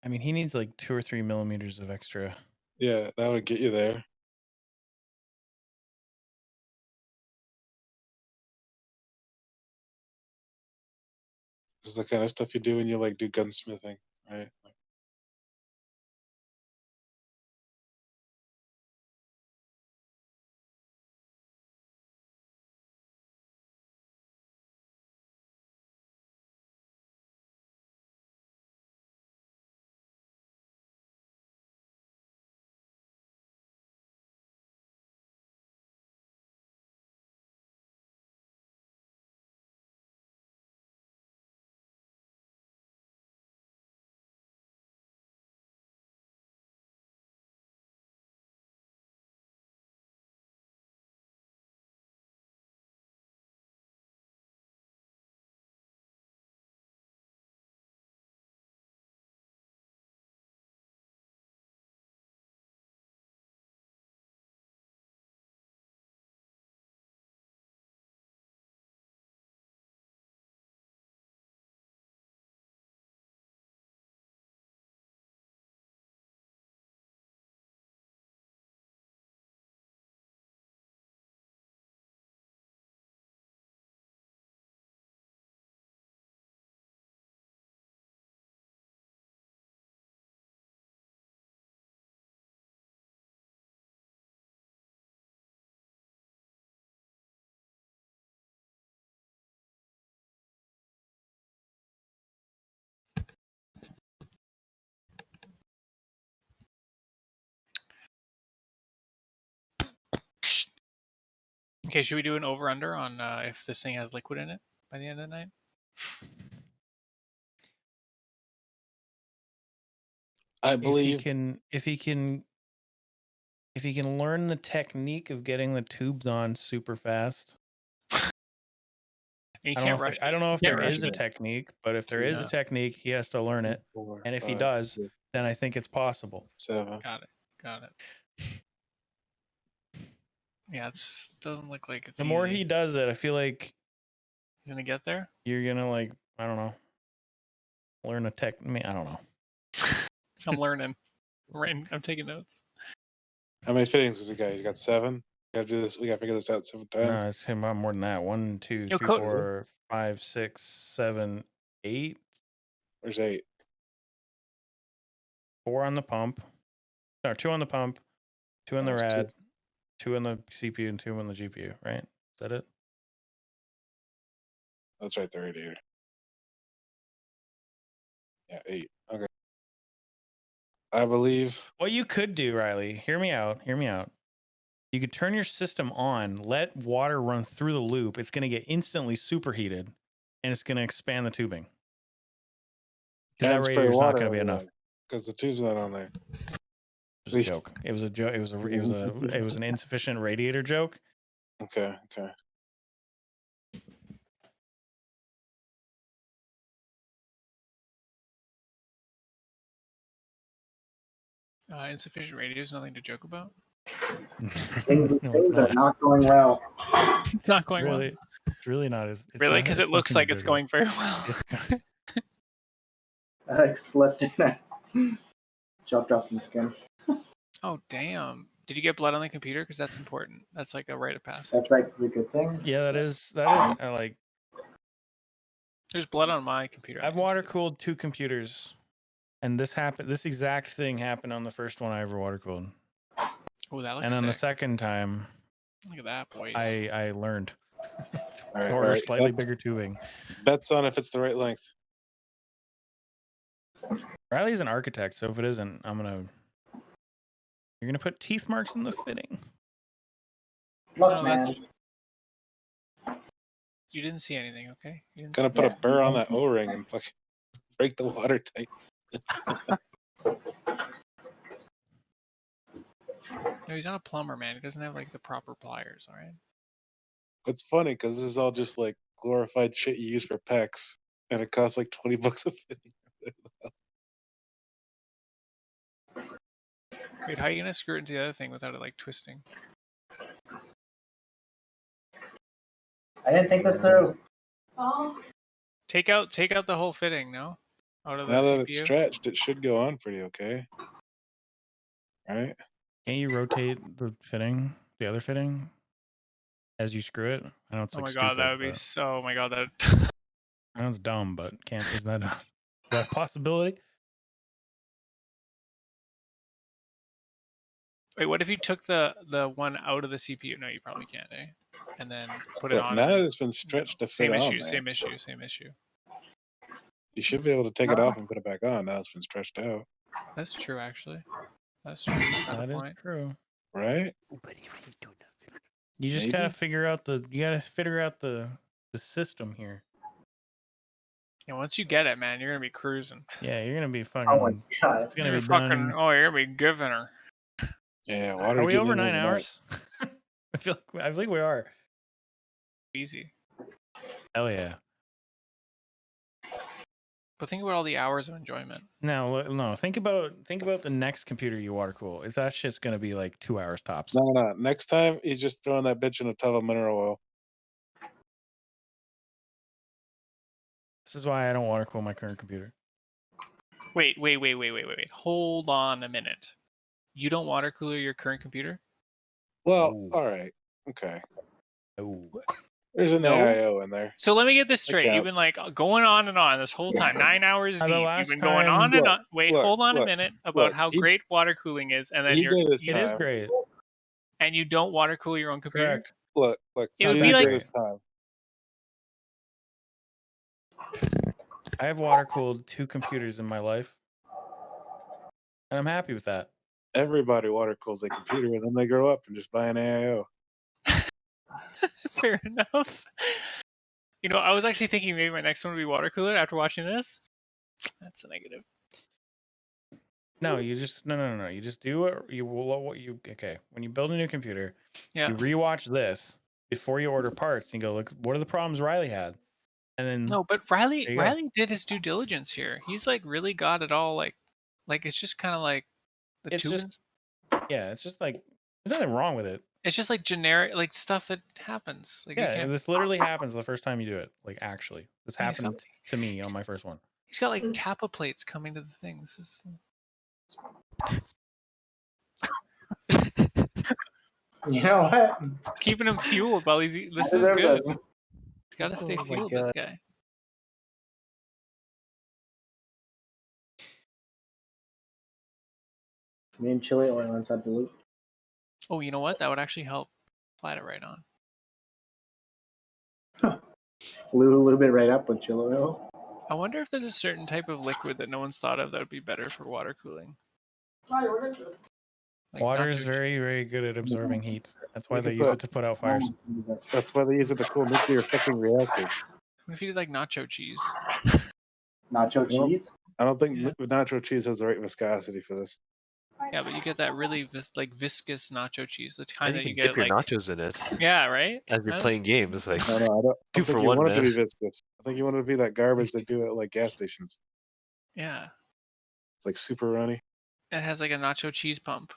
I mean, he needs like 2 or 3 millimeters of extra. Yeah, that would get you there. This is the kind of stuff you do when you like do gunsmithing, right? Okay, should we do an over under on if this thing has liquid in it by the end of the night? I If believe he can if you can learn the technique of getting the tubes on super fast. And you I can't don't rush. know if Can't there rush is a it. technique, but if there is a Yeah. technique, he has to learn it. 4, And if he 5, does, 6, then I think it's possible. 7. Got it. Yeah, it doesn't look like it's The more easy. he does it, I feel like He's gonna get there. you're gonna like, I don't know, learn a technique. I don't know. I'm learning. I'm taking notes. How many fittings does he got? He's got 7. Gotta do this. We gotta figure this out 7 times. No, it's him more than that. 1, 2, Yo, 3, Cody- 4, 5, 6, 7, 8. There's 8. 4 on the pump. No, 2 on the pump, 2 on the That's good. rad, 2 on the CPU, and 2 on the GPU. Right? Is that it? That's right, the radiator. Yeah, 8. Okay. I believe. What you could do, Riley, hear me out. You could turn your system on, let water run through the loop. It's going to get instantly superheated, and it's going to expand the tubing. That And spray radiator's not water going to be enough. because the tube's not on there. It was a joke. It was a joke. It was an insufficient radiator joke. Okay. Insufficient radios, nothing to joke about. Things, No, things it's are not. not going well. It's not going well. Really, it's really not. It's Really, not- because it's it looks nothing like to it's joke about. going very well. It's- I slept in that. Chopped off some skin. Oh damn! Did you get blood on the computer? Because that's important. That's like a rite of passage. That's like the good thing. yeah, that is like There's blood on my computer. I I've can see water it. cooled 2 computers, and this exact thing happened on the first one I ever water cooled, Oh, that looks and on the sick. second time Look at that, boys. I learned All right. order slightly bigger tubing. Bets on if it's the right length. Riley's an architect, so if it isn't, you're gonna put teeth marks in the fitting. Look, No, man. that's- You didn't see anything, okay? You didn't Gonna see put a Yeah. burr on that O-ring and fucking break the water tank. No, he's not a plumber, man. He doesn't have like the proper pliers. All right. It's funny because this is all just like glorified shit you use for PEX, and it costs like $20 a fitting. Wait, how are you gonna screw it into the other thing without it like twisting? I didn't think this through. Oh, Take out the whole fitting, no? Out of the Now that CPU. it's stretched, it should go on pretty okay. Right? Can't you rotate the fitting, the other fitting, as you screw it? I know it's Oh like my god, stupid, that would be but- so. Oh my god, that. I know it's dumb, but is that a possibility? Wait, what if you took the one out of the CPU? No, you probably can't, eh? And then put it But on. now and that then- it's been stretched to fit Same on issue. there, Same issue. Same issue. you should be able to take it off and put it back on. Now it's been stretched out, That's true, actually. That's true. He's got a That is point. true. right? You just Maybe. gotta figure out the system here. Yeah, once you get it, man, you're gonna be cruising. Yeah, you're gonna be fucking. Oh my god. It's gonna You're be fucking. done. Oh, you're gonna be giving her. Yeah, water. Are we getting over in 9 overnight. hours? I think we are. Easy. Hell yeah. But think about all the hours of enjoyment. No. Think about the next computer you water cool. Is that shit's gonna be like 2 hours tops? No. Next time, he's just throwing that bitch in a tub of mineral oil. This is why I don't water cool my current computer. Wait. Hold on a minute. You don't water cooler your current computer? Well, Ooh. all right, okay. Oh. There's an No. AIO in there. So let me get this straight. out. You've been like going on and on this whole time, 9 hours The deep. You've last been going time- on and Look, on. Wait, look, hold on a look, minute about look, how he- great water cooling is, and then he you're did his It is time. great. and you don't water cool your own computer. Correct. Look. It would G be did like- his time. I have water cooled 2 computers in my life, and I'm happy with that. Everybody water cools their computer, and then they grow up and just buy an AIO. Fair enough. You know, I was actually thinking maybe my next one would be water cooler after watching this. That's a negative. No, you just no. You just do it. You will what you okay. When you build a new computer, Yeah. you rewatch this before you order parts. And you go look. What are the problems Riley had? And then No, but Riley there you go. Riley did his due diligence here. He's like really got it all like it's just kind of like the It's tube. just yeah. It's just like there's nothing wrong with it. It's just like generic like stuff that happens. Like you Yeah, can't. this literally happens the first time you do it. Like actually, this And he's got happened to me on my first one. he's got like Tappa plates coming to the thing. This is You know what? keeping him fueled while he's. This I is deserve good. this. He's got to stay Oh my fueled. This God. guy. Me and chili oil inside the loop. Oh, you know what? That would actually help. Slide it right on. A little bit right up with chili oil. I wonder if there's a certain type of liquid that no one's thought of that would be better for water cooling. Like Water is nacho very, very good at absorbing heat. That's why You they could use put- it to put out fires. That's why they use it to cool nuclear fucking reactors. What if you did like nacho cheese? Nacho Well, cheese? I don't think Yeah. nacho cheese has the right viscosity for this. Yeah, but you get that really viscous nacho cheese, the And kind you that can you dip get your like nachos in it yeah, right. as you're Huh? playing games. Like No, I don't Two think for you one, want it to man. be viscous. I think you want it to be that garbage they do at like gas stations. Yeah, It's like super runny. it has like a nacho cheese pump.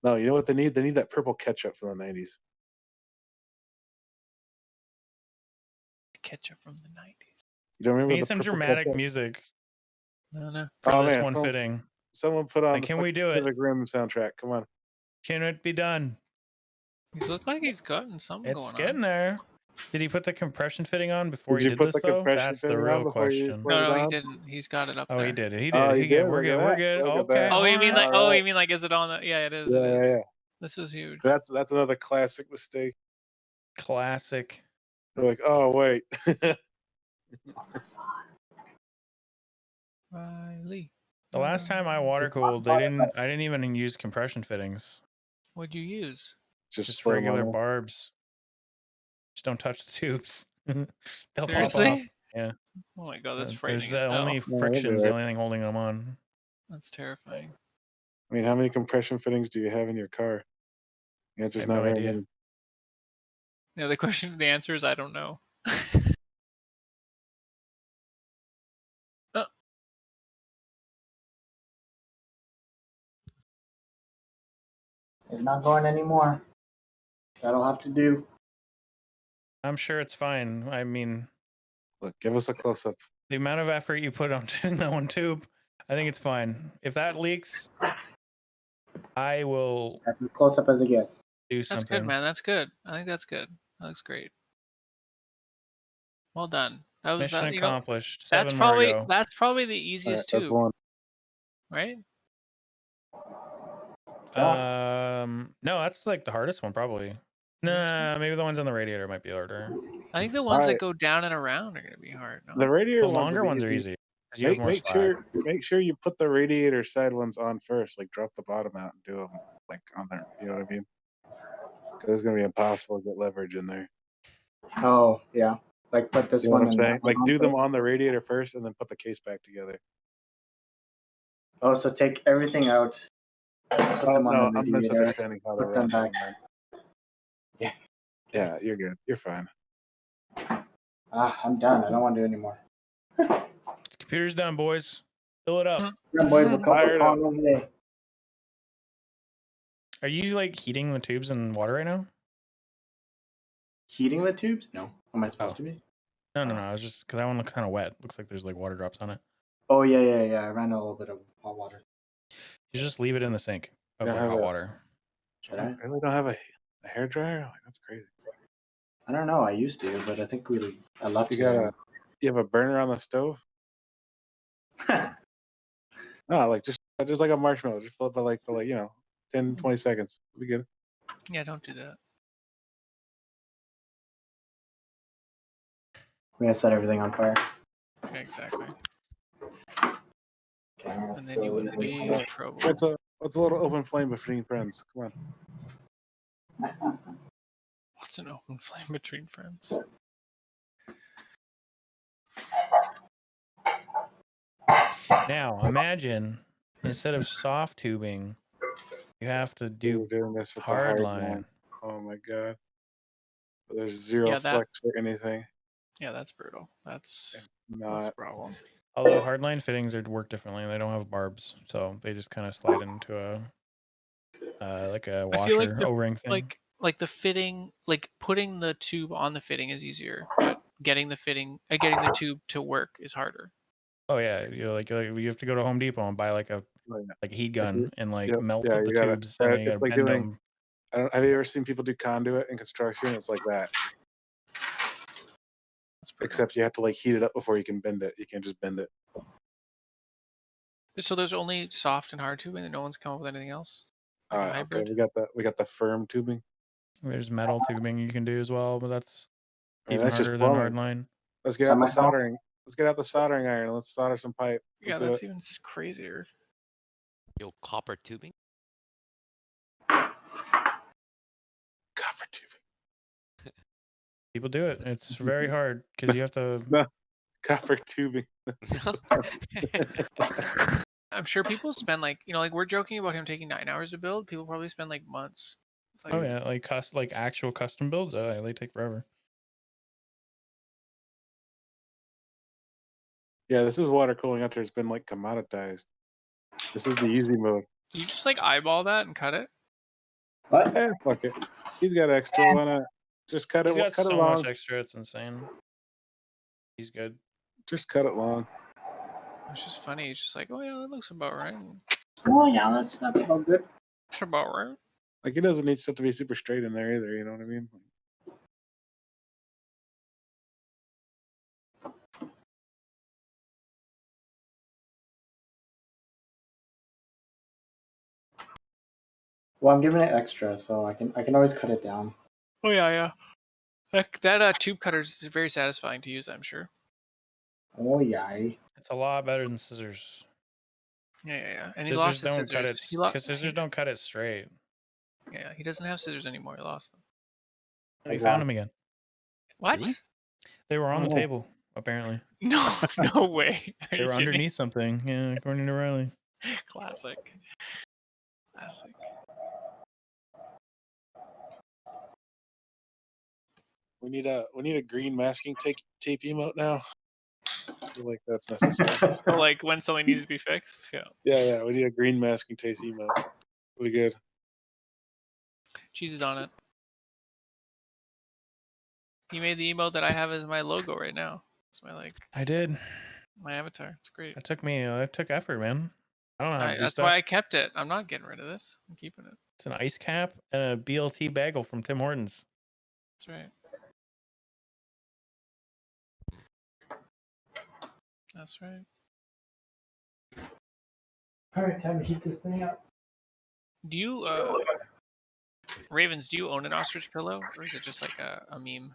No, you know what they need? They need that purple ketchup from the 90s. Ketchup from the 90s. You don't remember We need the some purple dramatic ketchup? music No. for Oh, this man, one well, fitting. Someone put on Like, the can we fucking do it? Pacific Rim soundtrack. Come on. Can it be done? He's looked like he's gotten something It's going getting on. there. Did he put the compression fitting on before Did he you did put this the though? compression That's the fitting on real before you question. put it No, he on? didn't. He's got it up Oh, there. he did it. He Oh, did it. he He did. did? We're Look good. at We're that. good. Look at Okay. that. Oh, you mean like? All Oh, right. you mean like? Is it on the? Yeah, it is. Yeah, it yeah, is. yeah. This is huge. That's another classic mistake. Classic. They're like, oh wait. Riley, The last time I water cooled, I didn't even use compression fittings. what'd you use? Just throw 'em on regular there. barbs. Just don't touch the tubes. They'll pop off. Seriously? Yeah. Oh my god, that's There's frightening as hell. only they'll be friction's the right. only thing holding them on. That's terrifying. I mean, how many compression fittings do you have in your car? The I answer's have not no very idea. many. Yeah, the answer is I don't know. It's not going anymore. That'll have to do. I'm sure it's fine. I mean, Look, give us a close up. the amount of effort you put on that one tube, I think it's fine. If that leaks, I will That's as close up as it gets. do That's something. good, man. That's good. I think that's good. That looks great. Well done. That was Mission that. You know, accomplished. that's 7 more to probably go. that's probably the All right, easiest that's tube, one. right? No, that's like the hardest one probably. Nah, maybe the ones on the radiator might be harder. I think the ones Alright. that go down and around are gonna be hard. No? The radiator The ones longer will be ones are easy. 'Cause you have more slack. make sure you put the radiator side ones on first. Like drop the bottom out and do them like on there. You know what I mean? Because it's gonna be impossible to get leverage in there. Oh, yeah. Like put this You know one what I'm in saying? that Like one do them also? on the radiator first, and then put the case back together. Oh, so take everything out. Put Oh them on no, the I'm radiator. misunderstanding how to Put them run. back. Yeah. Yeah, you're good. You're fine. I'm done. I don't want to do anymore. Computer's done, boys. Fill it up. Yeah, boys, we'll Fire it up. call it today. Are you like heating the tubes in water right now? Heating the tubes? No. Am I supposed Oh. to be? No. I was just because that one looks kind of wet. Looks like there's like water drops on it. Oh, yeah. I ran a little bit of hot water. You just leave it in the sink of Yeah, like have hot it. water. Should I? really don't have a hair dryer? Like, that's crazy. I don't know. I used to, but I think I left You it. you have a burner on the stove? No, like just like a marshmallow. Just fill it by like 10, 20 seconds. It'll be good. Yeah, don't do that. We're gonna set everything on fire. Yeah, exactly. Okay, I'm gonna And then you throw wouldn't it be in. in trouble. What's a little open flame between friends? Come on. What's an open flame between friends? Now imagine instead of soft tubing, you have to do We're doing this with the hard hard line. line. Oh my god. There's zero Yeah, that- flex for anything. Yeah, that's brutal. That's a Not. problem. Although hardline fittings are work differently, they don't have barbs, so they just kind of slide into a like a I feel like washer the- O-ring thing. Like the fitting, like putting the tube on the fitting is easier, but getting the tube to work is harder. Oh yeah, you you have to go to Home Depot and buy like a heat gun and like Yep, melt yeah, up the you gotta- tubes, and then you it's gotta like bend doing- them. Have you ever seen people do conduit in construction? It's like that. That's brutal. Except you have to like heat it up before you can bend it. You can't just bend it. So there's only soft and hard tubing, and no one's come up with anything else. Like a Okay, hybrid? we got the firm tubing. There's metal tubing you can do as well, but that's I mean, even that's just harder than plumbing. hardline. Let's get out the Semi-soft? soldering. Let's get out the soldering iron. And let's solder some pipe. Yeah, Let's do that's it. even crazier. Yo, copper tubing. Copper tubing. People do it. It's very hard because you have to. Copper tubing. I'm sure people spend like we're joking about him taking 9 hours to build. People probably spend like months. It's like, Oh yeah, like actual custom builds. Oh, yeah, they take forever. Yeah, this is water cooling after it's been like commoditized. This is the easy mode. do you just like eyeball that and cut it? What? Eh, fuck it. He's got extra. Why not? Just cut He's it. got Cut it so long. much extra, it's insane. He's good. Just cut it long. It's just funny. It's just like, oh yeah, that looks about right. Oh yeah, that's about good. That's about right. Like, it doesn't need stuff to be super straight in there either. You know what I mean? Well, I'm giving it extra, so I can always cut it down. Oh yeah. That tube cutter is very satisfying to use, I'm sure. Oh yeah. It's a lot better than scissors. Yeah. And he Scissors lost his don't scissors. cut it. He lo- Because scissors don't cut it straight. Yeah, he doesn't have scissors anymore. He lost them. We found them again. What? Really? They were on the Oh. table, apparently. No, no way. Are They you were kidding? underneath something. Yeah, according to Riley. Classic. We need a green masking tape emote now. I feel like that's necessary. Or like when something needs to be fixed. Yeah. Yeah. We need a green masking tape emote. We good. Cheese is on it. He made the emote that I have as my logo right now. It's I did. my avatar. It's great. It took effort, man. I don't know how to do That's stuff. why I kept it. I'm not getting rid of this. I'm keeping it. It's an ice cap and a BLT bagel from Tim Hortons. That's right. That's right. All right, time to heat this thing up. Do you Ravens, do you own an ostrich pillow? Or is it just like a meme?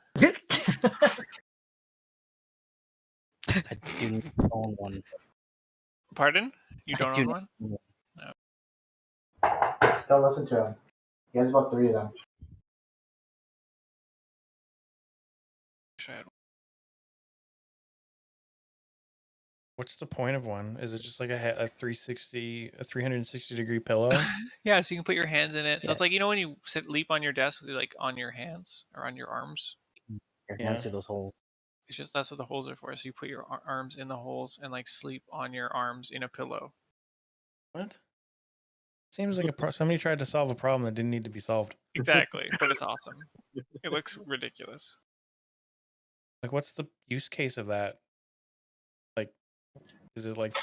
I do own one. Pardon? You I don't do own not one? own Don't listen to him. He has about 3 of them. Wish I had one. What's the point of one? Is it just like a 360 degree pillow? Yeah, so you can put your hands in it. So Yeah. it's like, you know, when you leap on your desk, like on your hands or on your arms. Your Yeah. hands through those holes. It's just that's what the holes are for. So you put your arms in the holes and like sleep on your arms in a pillow. What? Seems like somebody tried to solve a problem that didn't need to be solved. Exactly, but it's awesome. It looks ridiculous. Like, what's the use case of that? Like, is it like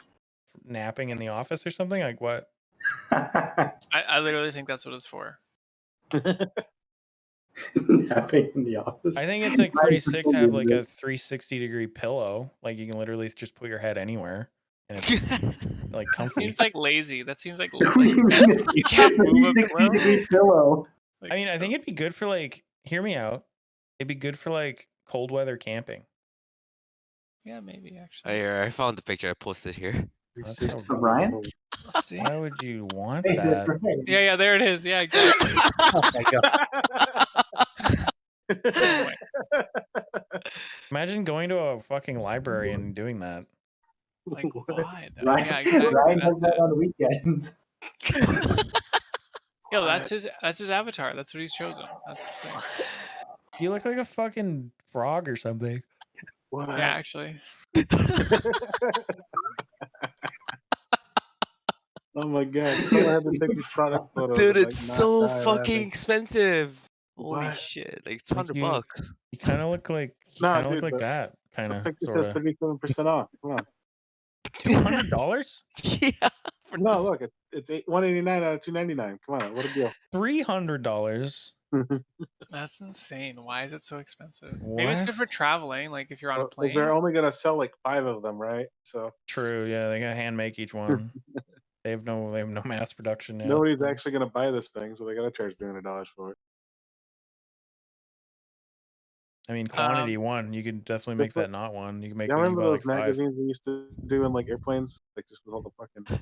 napping in the office or something? Like, what? I literally think that's what it's for. Napping in the office. I think it's like pretty sick to have like a 360 degree pillow. Like, you can literally just put your head anywhere and it's like That comfy. seems like lazy. That seems like What do you mean? you can't move a 360-degree pillow. like, I mean, I so- think it'd be good for like, hear me out. It'd be good for like cold weather camping. yeah, maybe actually. I found the picture I posted here. That's 360 so- Brian? Let's see. Why would you want Hey, that's that? right. Yeah, there it is. Yeah, exactly. Oh my god. Imagine going to a fucking library and doing that. Like why though? Ryan, Yeah, exactly. Ryan That's does that it. on weekends. Yo, that's his avatar. That's what he's chosen. That's his thing. You look like a fucking frog or something. What? Yeah, actually. Oh my god! Someone had to take these product photos. Dude, and, like, it's not so die fucking laughing. expensive. Holy What? shit! Like it's Like $100. you kind of look like Nah, look dude, like but that kind the of picture sort says of. 37% off. Come on. $200? Yeah. For No, this- look, it's 189 out of 299. Come on, what a deal. $300? That's insane. Why is it so expensive? Maybe it's good What? for traveling, like if you're on a Well, plane. they're only gonna sell like 5 of them, right? So True. Yeah, they gotta hand make each one. They have no mass production yet. nobody's actually gonna buy this thing, so they gotta charge $300 for it. I mean, quantity one. You can definitely make that not one. You can make Y'all you remember buy those like 5. magazines we used to do in like airplanes, like just with all the fucking.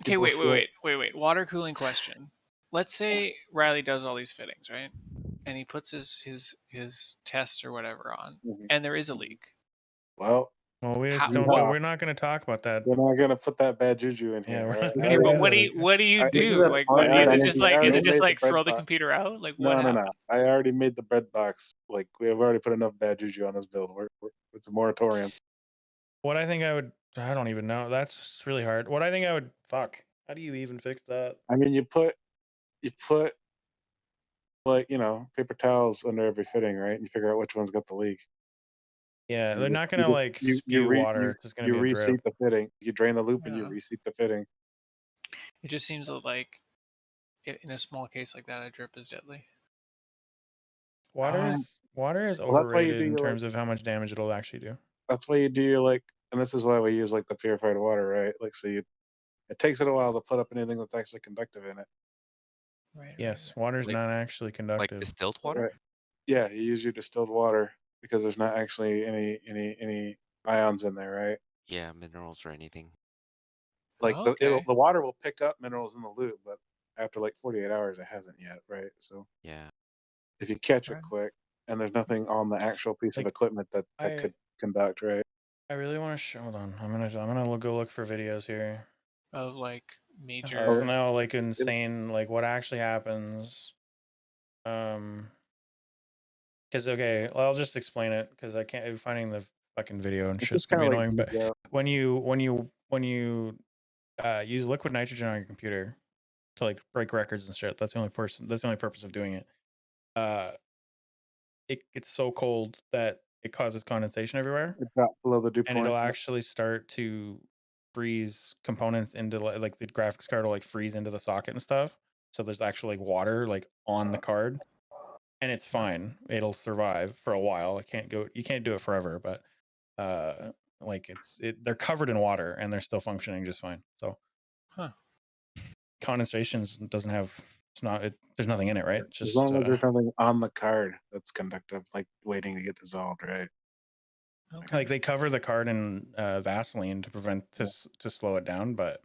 Okay, people shit? wait. Water cooling question. Let's say Riley does all these fittings, right? And he puts his test or whatever on, Mhm. and there is a leak. Well, Well, we just How- don't. what- We're not going to talk about that. we're not gonna put that bad juju in Yeah, here. we're right? not I gonna Okay, already- but do what do that. you what do you I- do? I Like, already is it made just the- like I is it already just made like the throw bread the box. computer out? Like No, what no, happened? no. I already made the bread box. Like we have already put enough bad juju on this build. It's a moratorium. What I think I would. I don't even know. That's really hard. What I think I would. Fuck. How do you even fix that? I mean, you put like paper towels under every fitting, right? And you figure out which one's got the leak. Yeah, And they're not gonna like spew water. It's just gonna you be a drip. reseat the fitting. You drain the loop and you Yeah. reseat the fitting. It just seems like in a small case like that, a drip is deadly. Water Um, is that's why you overrated do in your, terms of how much damage it'll actually do. That's why you do your and this is why we use like the purified water, right? Like so it takes it a while to put up anything that's actually conductive in it. Right. Yes, water's Like- not actually Like conductive. distilled water? Right. Yeah, you use your distilled water because there's not actually any ions in there, right? Yeah, minerals or anything. Like Okay. the water will pick up minerals in the loop, but after like 48 hours, it hasn't yet, right? So Yeah. if you catch it Right. quick and there's nothing on the actual piece of Like, equipment that I- could conduct, right? I really want to show. Hold on. I'm gonna go look for videos here. Of like major. Of now, like insane, like what actually happens. Because okay, I'll just explain it because I can't finding the fucking video and It's shit's just gonna be kinda like annoying. But yeah. when you use liquid nitrogen on your computer to like break records and shit, that's the only purpose of doing it. It gets so cold that it causes condensation everywhere, It dropped below the dew and point. it'll actually start to freeze components into like the graphics card will like freeze into the socket and stuff. So there's actually like water like on the card, and it's fine. It'll survive for a while. You can't do it forever, but like they're covered in water and they're still functioning just fine. So Huh. condensations doesn't have there's nothing in it, right? It's As just long as there's something on the card that's conductive, like waiting to get dissolved, right? Okay. like they cover the card in Vaseline to prevent to slow it down, but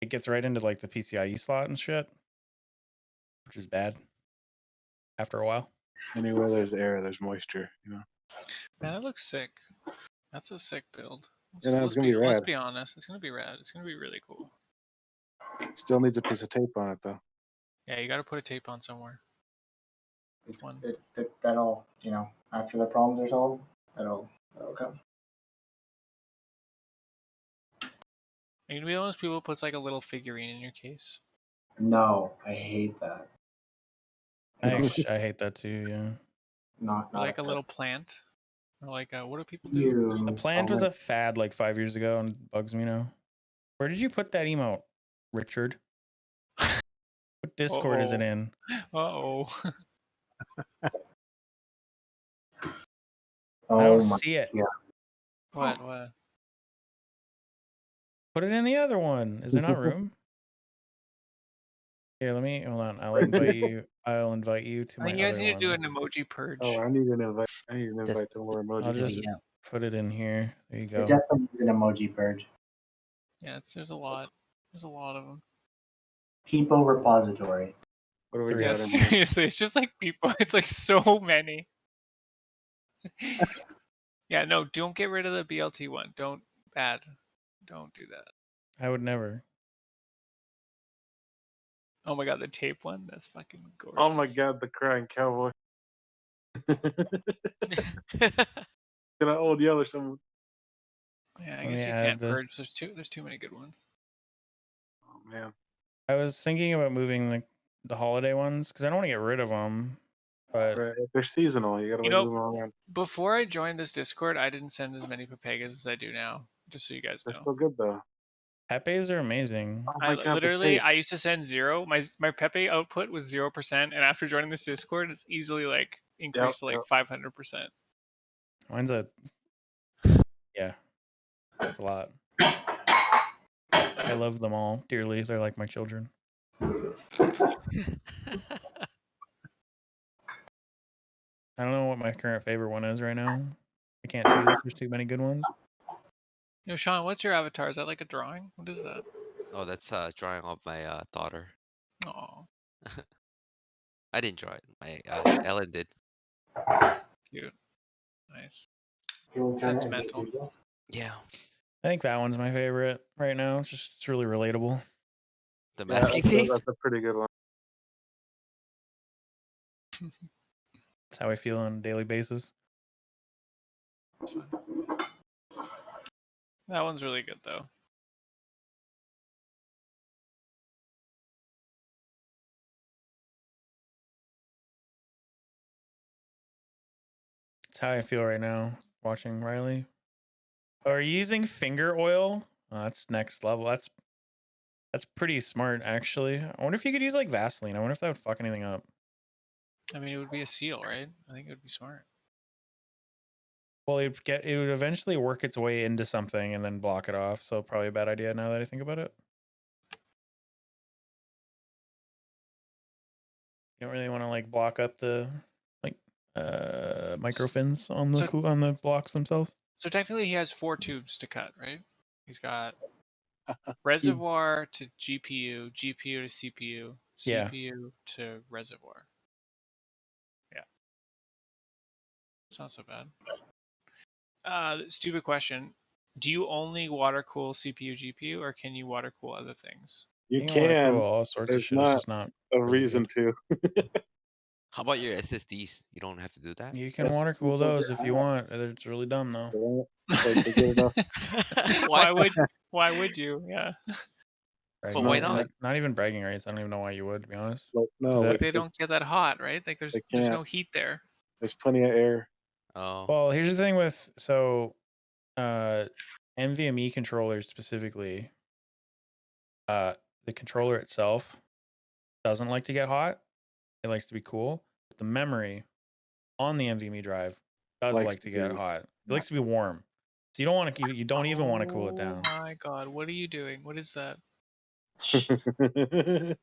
it gets right into like the PCIe slot and shit, which is bad after a while. Anywhere there's air, there's moisture, Man, that looks sick. That's a sick build. Yeah, no, it's gonna be Let's rad. be honest. It's gonna be rad. It's gonna be really cool. Still needs a piece of tape on it though. Yeah, you got to put a tape on somewhere. One. That'll, after the problems are solved, that'll come. Are you gonna be one of those people who puts like a little figurine in your case? No, I hate that. I hate that too. Yeah, Not Or like a good. little plant? Or like what do people do? You. the plant was a fad like 5 years ago and bugs me now. Where did you put that emote, Richard? What Discord is it Uh-oh. in? Uh-oh. Oh I don't my see it. What? Put it in the other one. Is there not room? Here, let me hold on. I'll invite you. I'll invite you to I my think you guys other need to do one. an emoji purge. Oh, I need an invite. I need an invite to more emojis. I'll just Yeah. put it in here. There you It go. definitely is an emoji purge. Yeah, there's a lot. There's a lot of them. People repository. What do we Three. Yeah, got in here? seriously, it's just like people. It's like so many. Yeah, no, don't get rid of the BLT one. Don't Don't do that. I would never. Oh my god, the tape one? That's fucking gorgeous. Oh my god, the crying cowboy. Gonna old yell or something. Yeah, I Let guess me you add can't this. purge. There's too many good ones. Oh man. I was thinking about moving the holiday ones because I don't want to get rid of them. But Right. They're seasonal. You gotta You wait know, them all around. Before I joined this Discord, I didn't send as many Papegas as I do now. Just so you guys They're know. still good though. Pepes are amazing. Oh I my god, literally I used to send 0. My Pepe output was 0%, and after joining this Discord, it's easily like increased to like 500%. Mine's yeah, that's a lot. I love them all dearly. They're like my children. I don't know what my current favorite one is right now. I can't choose. There's too many good ones. Yo, Sean, what's your avatar? Is that like a drawing? What is that? Oh, that's drawing of my daughter. Oh, I didn't draw it. My Ellen did. cute. Nice. People turn it into Sentimental. people. Yeah. I think that one's my favorite right now. It's really relatable. The Yeah, masking tape. that's a pretty good one. It's how I feel on a daily basis. That one's really good though. It's how I feel right now watching Riley. Are you using finger oil? Oh, that's next level. That's pretty smart actually. I wonder if you could use like Vaseline. I wonder if that would fuck anything up. I mean, it would be a seal, right? I think it would be smart. Well, it would eventually work its way into something and then block it off. So probably a bad idea now that I think about it. You don't really want to like block up the like microfins on the So- on the blocks themselves. So technically, he has 4 tubes to cut, right? He's got reservoir to GPU, GPU to CPU, Yeah. CPU to reservoir. Yeah. It's not so bad. Stupid question. Do you only water cool CPU, GPU, or can you water cool other things? You can water can. cool all sorts of There's shit. It's not just not a really reason good. to. How about your SSDs? You don't have to do that. You can water cool those if you want. It's really dumb though. Like, they're good enough. Why would you? Yeah. But why not? Like, not even bragging rights. I don't even know why you would, to be honest. Like, no, Is like, They don't get that hot, right? Like there's can't. no heat there. There's plenty of air. Oh. Well, here's the thing with NVMe controllers specifically. The controller itself doesn't like to get hot. It likes to be cool. But the memory on the NVMe drive does Likes like to to get be hot. It likes to be warm. So you don't want to you don't even want to cool it down. Oh my god, what are you doing? What is that? We're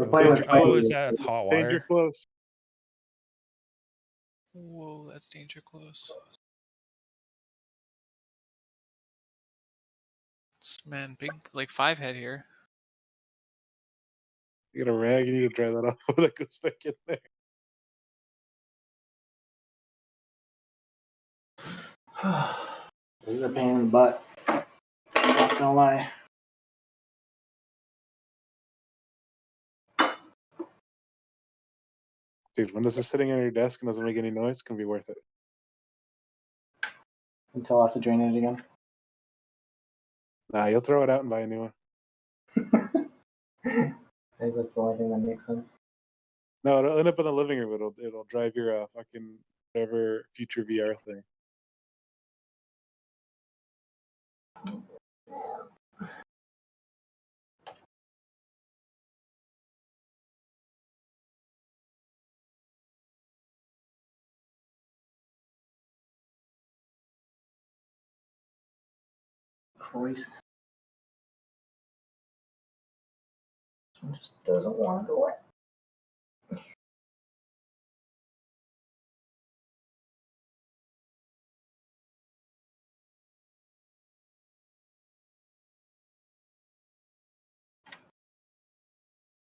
playing with Oh, fire. is that it's hot Danger wire? close. Whoa, that's danger close. Man, big like 5 head here. You got a rag, you need to dry that off before that goes back in there. This is a pain in the butt. Not gonna lie. Dude, when this is sitting on your desk and doesn't make any noise, it's gonna be worth it. Until I have to drain it again. Nah, you'll throw it out and buy a new one. I think that's the only thing that makes sense. No, it'll end up in the living room. It'll drive your fucking whatever future VR thing. Christ. This one just doesn't want to go away.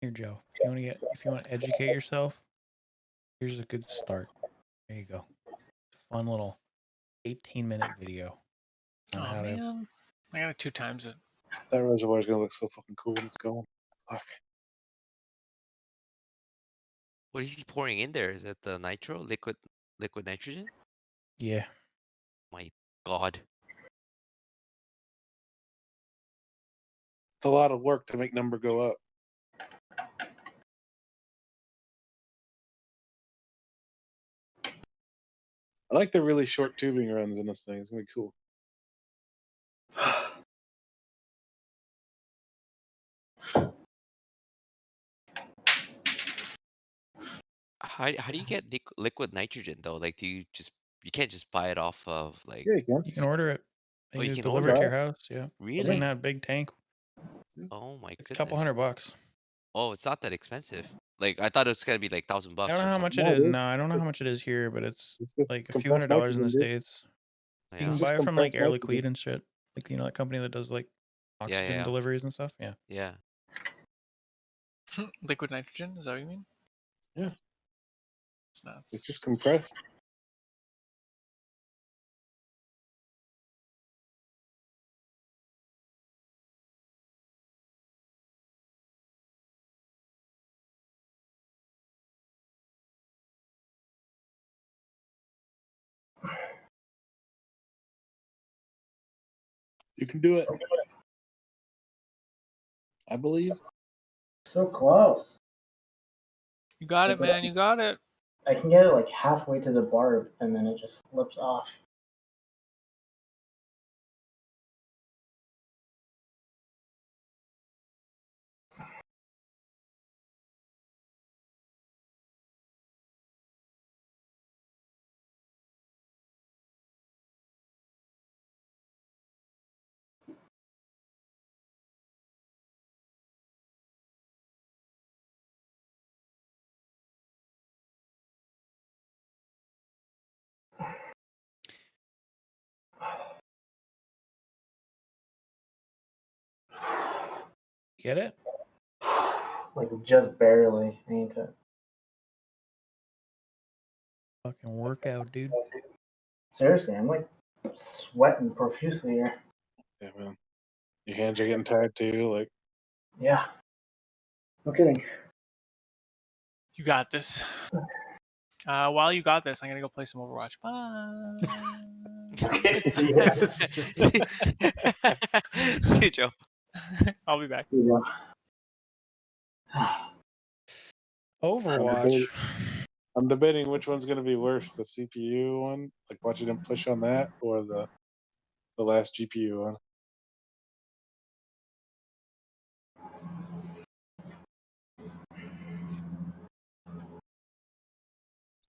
Here, Joe. If you want to educate yourself, here's a good start. There you go. Fun little 18-minute video on Oh how to. man, I gotta 2 times it. That reservoir is gonna look so fucking cool when it's going. Fuck. What is he pouring in there? Is that the nitro? Liquid nitrogen? Yeah. My God. It's a lot of work to make number go up. I like the really short tubing runs in this thing. It's gonna be cool. How do you get liquid nitrogen though? Like, you can't just buy it off of like? Yeah, you can. You can order it. Oh, They you just can deliver order it to it? your house. Yeah. Really? In that big tank. Oh my It's a couple goodness. $100. Oh, it's not that expensive. Like, I thought it was gonna be like $1,000 I or don't know how much something. it No, is. dude. No, I don't know how much it is here, but it's It's just like a few compressed $100s in the nitrogen, dude. States. You Yeah. can It's buy just it from like compressed Air nitrogen. Liquide and shit. Like, you know, that company that does like oxygen yeah. deliveries and stuff. Yeah. Yeah. Liquid nitrogen, is that what you mean? Yeah. It's nuts. It's just compressed. You can do it. I believe. So close. You got it, man. You got it. I can get it like halfway to the barb, and then it just slips off. Get it? Like just barely. I need to. Fucking workout, dude. Seriously, I'm like sweating profusely here. Yeah, man. Your hands are getting tired too. Like, Yeah. No kidding. You got this. While you got this, I'm gonna go play some Overwatch. Bye. Okay. See ya. See you, Joe. I'll be back. Here you go. Overwatch. I'm debating which one's gonna be worse, the CPU one, like watching them push on that, or the last GPU one.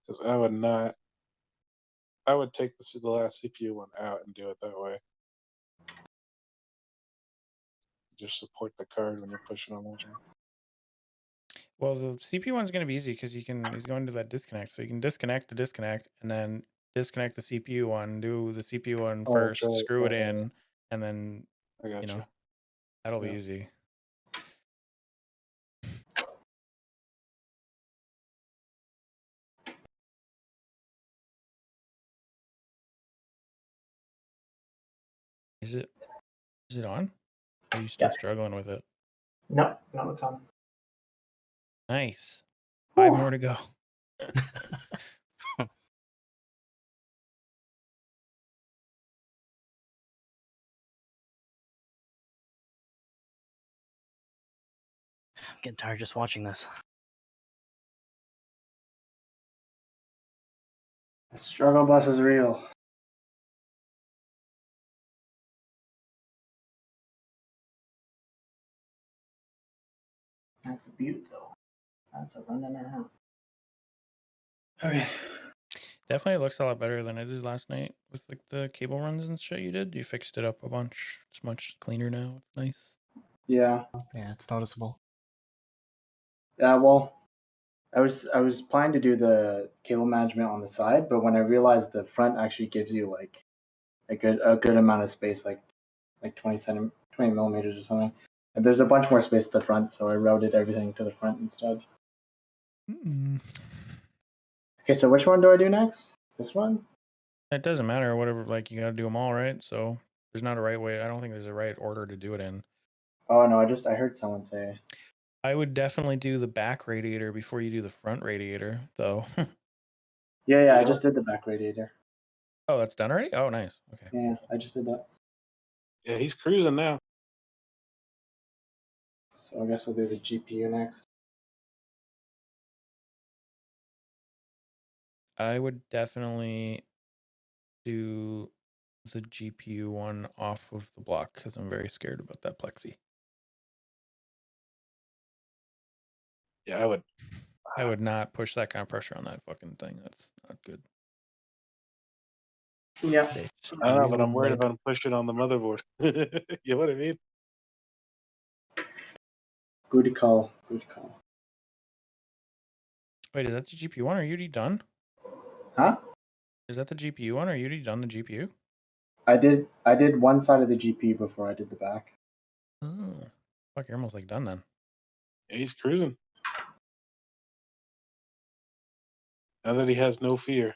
Because I would take the last CPU one out and do it that way. Just support the card when you're pushing on that one. Well, the CPU one's going to be easy because he's going to that disconnect. So you can disconnect the disconnect and then disconnect the CPU one, do the CPU one Oh, first, that's right. screw it in, and then, I got you know, you. that'll be Yeah. easy. Is it on? Or are you still Yeah. struggling with it? No, it's on. Nice. 5 more to go. I'm getting tired just watching this. The struggle bus is real. That's a beaut, though. That's a run and a half. Okay. Definitely looks a lot better than it did last night with like the cable runs and shit you did. You fixed it up a bunch. It's much cleaner now. It's nice. Yeah. Yeah, it's noticeable. Yeah. Well, I was planning to do the cable management on the side, but when I realized the front actually gives you like a good amount of space, like 20 millimeters or something. And there's a bunch more space at the front, so I routed everything to the front instead. Mm-mm. Okay, so which one do I do next? This one? It doesn't matter. Whatever. Like you got to do them all, right? So there's not a right way. I don't think there's a right order to do it in. Oh no, I heard someone say. I would definitely do the back radiator before you do the front radiator, though. Yeah, I just did the back radiator. Oh, that's done already? Oh, nice. Okay. Yeah, I just did that. Yeah, he's cruising now. So I guess I'll do the GPU next. I would definitely do the GPU one off of the block because I'm very scared about that plexi. Yeah, I would. I would not push that kind of pressure on that fucking thing. That's not good. Yeah. It's I don't know, but real I'm worried bad. about him pushing on the motherboard. You know what I mean? Good call. Good call. Wait, is that the GPU one? Are you already done? Huh? Is that the GPU one? Are you already done the GPU? I did one side of the GPU before I did the back. Oh, fuck! You're almost like done then. Yeah, he's cruising. Now that he has no fear.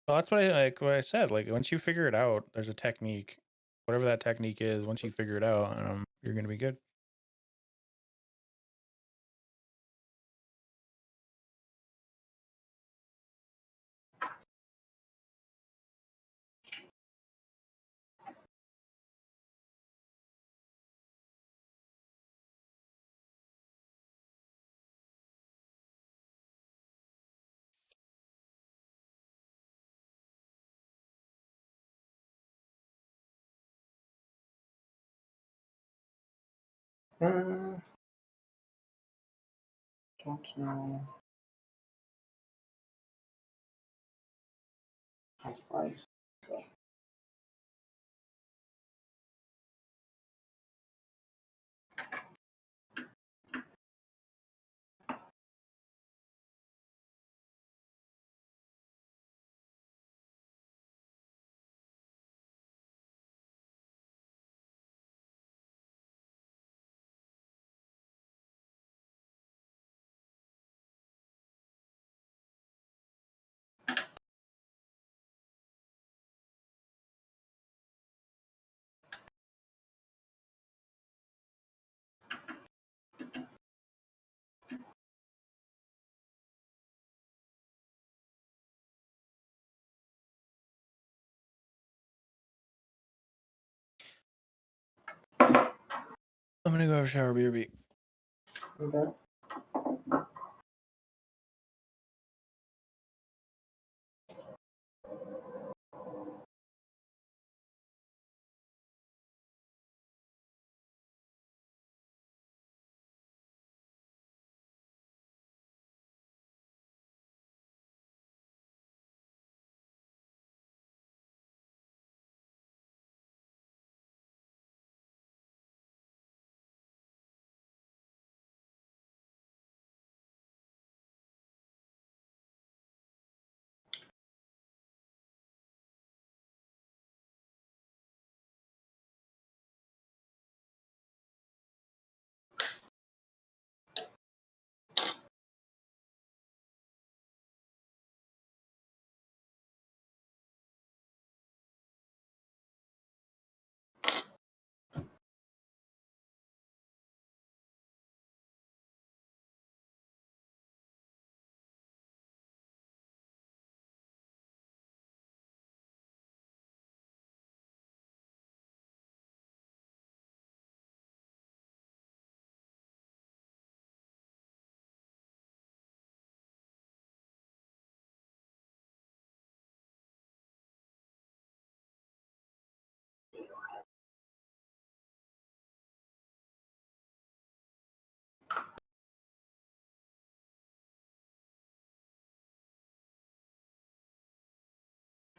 Well, that's what I said. Like once you figure it out, there's a technique. Whatever that technique is, once you figure it out, you're gonna be good. Don't know. How's price? Go. I'm gonna go have a shower, BRB. Okay.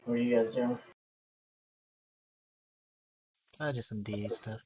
What are you guys doing? Just some DA stuff.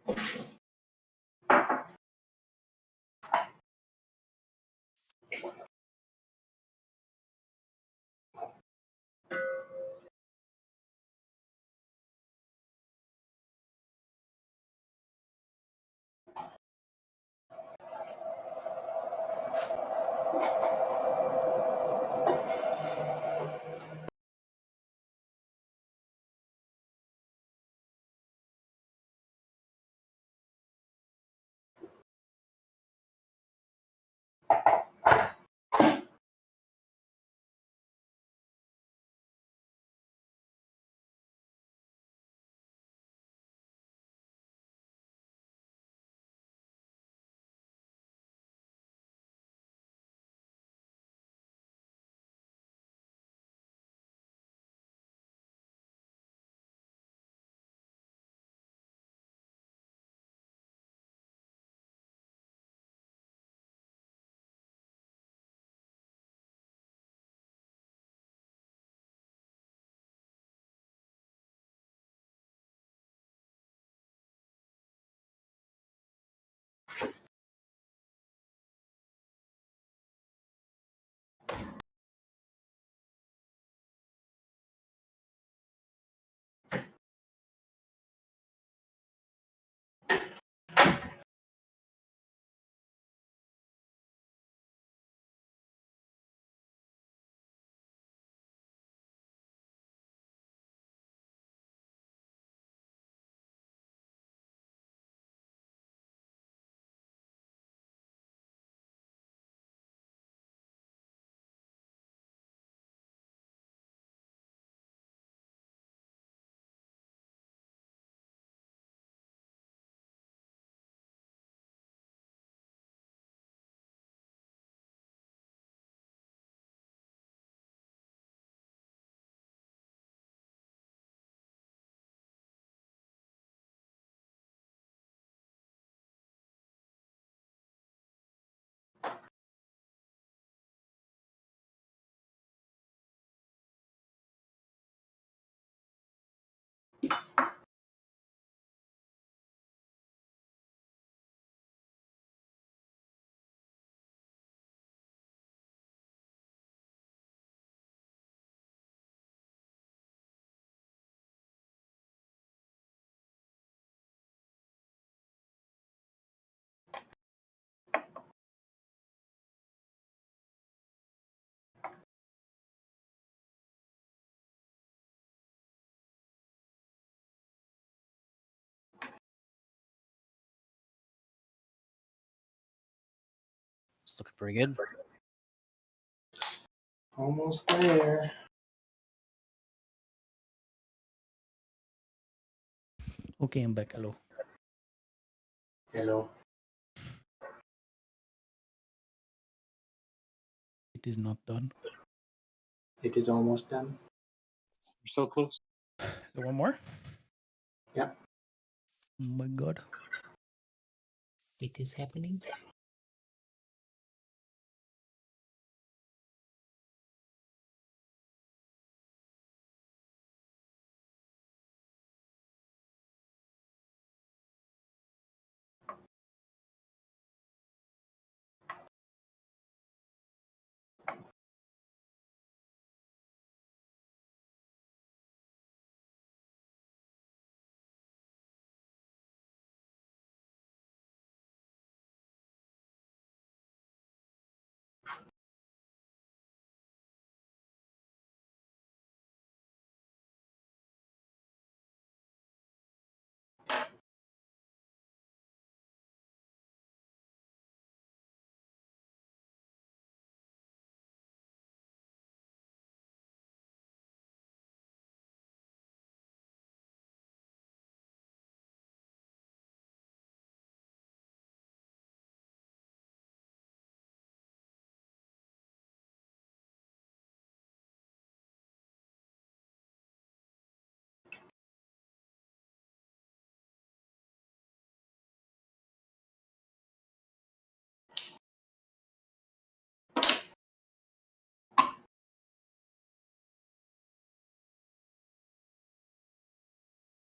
It's looking pretty good. Almost there. Okay, I'm back. Hello. Hello. It is not done. It is almost done. We're so close. So one more? Yeah. Oh my god. It is happening.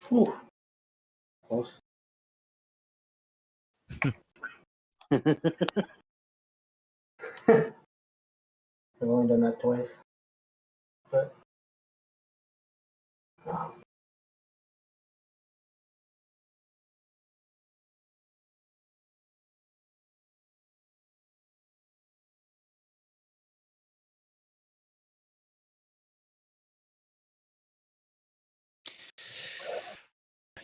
Whew. Close. I've only done that twice. But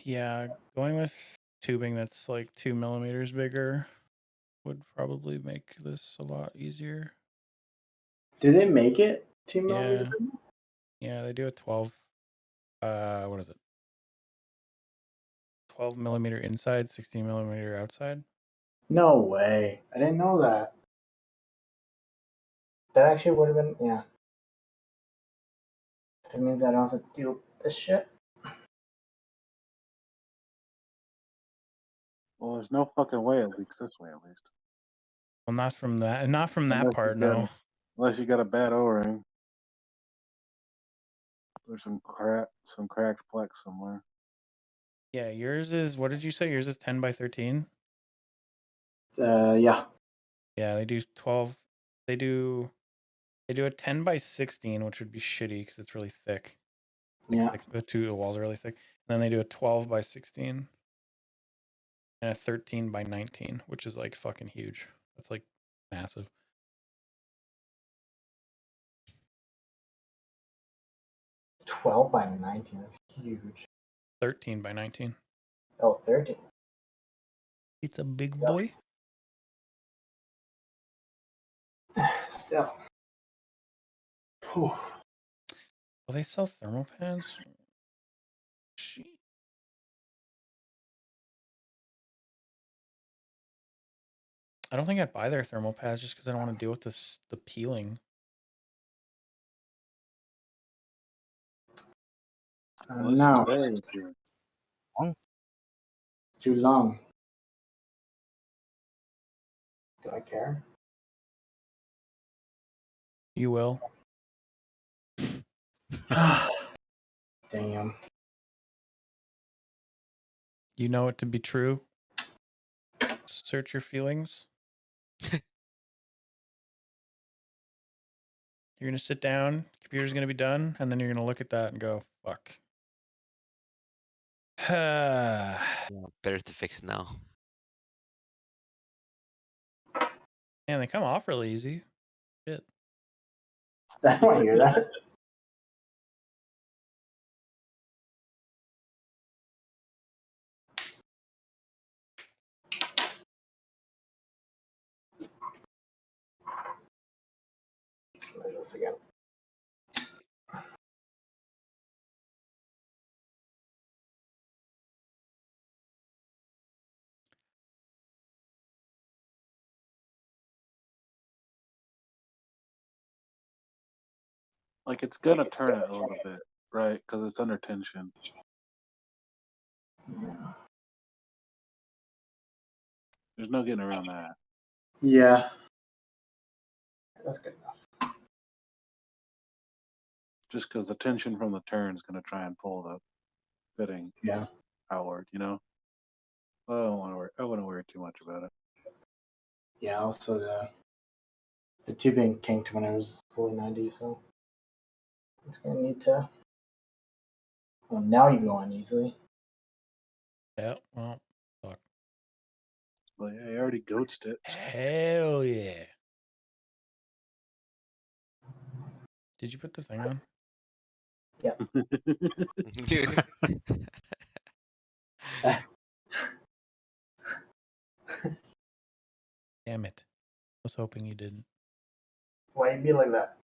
Yeah, going with tubing that's like 2 millimeters bigger would probably make this a lot easier. do they make it 2 Yeah. millimeters? Yeah, they do a 12. What is it? 12 millimeter inside, 16 millimeter outside. No way. I didn't know that. That actually would have been, yeah. That means I don't have to deal with this shit. Well, there's no fucking way it leaks this way, at least. Well, not from that Unless you part, got- no. Unless you got a bad O-ring. There's some cracked plex somewhere. Yeah, yours is, what did you say? Yours is 10 by 13? Yeah. Yeah, they do 12. They do a 10 by 16, which would be shitty because it's really thick. Yeah. The walls are really thick. And then they do a 12 by 16 and a 13 by 19, which is like fucking huge. That's like massive. — 12 by 19 is huge. 13 by 19. Oh, 13. It's a big Yeah. boy. Still. Whew. Will they sell thermal pads? Shit. I don't think I'd buy their thermal pads just because I don't want to deal with the peeling. Unless No, it's very pure. it's too long. Do I care? You will. Damn. You know it to be true. Search your feelings. You're going to sit down, computer's going to be done, and then you're going to look at that and go, fuck. Yeah, better to fix it now. Man, they come off really easy. Shit. I don't want to hear that. Let's try this again. Like, it's gonna turn it a little bit, right? Because it's under tension. There's no getting around that. Yeah. That's good enough. Just because the tension from the turn is gonna try and pull the fitting Yeah. outward, you know? I don't want to worry. I wouldn't worry too much about it. Yeah, also the tubing kinked when it was fully 90, so it's gonna need to. Well, now you go on easily. Yeah, well, fuck. Well, yeah, I already ghosted it. Hell yeah. Did you put the thing on? Damn it. I was hoping you didn't. Why you be like that?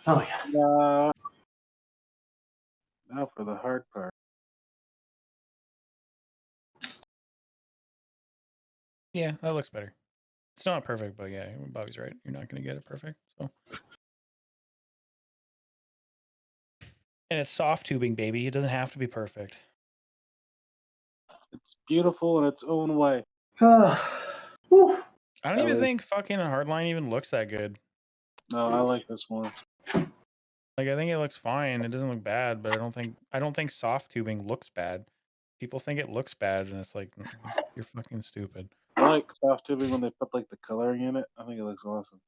Oh yeah. Now for the hard part. Yeah, that looks better. It's not perfect, but yeah, Bobby's right. You're not going to get it perfect. So, and it's soft tubing, baby. It doesn't have to be perfect. It's beautiful in its own way. Whew. I don't even think fucking Hardline even looks that good. No, I like this more. Like I think it looks fine. It doesn't look bad, but I don't think soft tubing looks bad. People think it looks bad, and it's like you're fucking stupid. I like soft tubing when they put like the coloring in it. I think it looks awesome.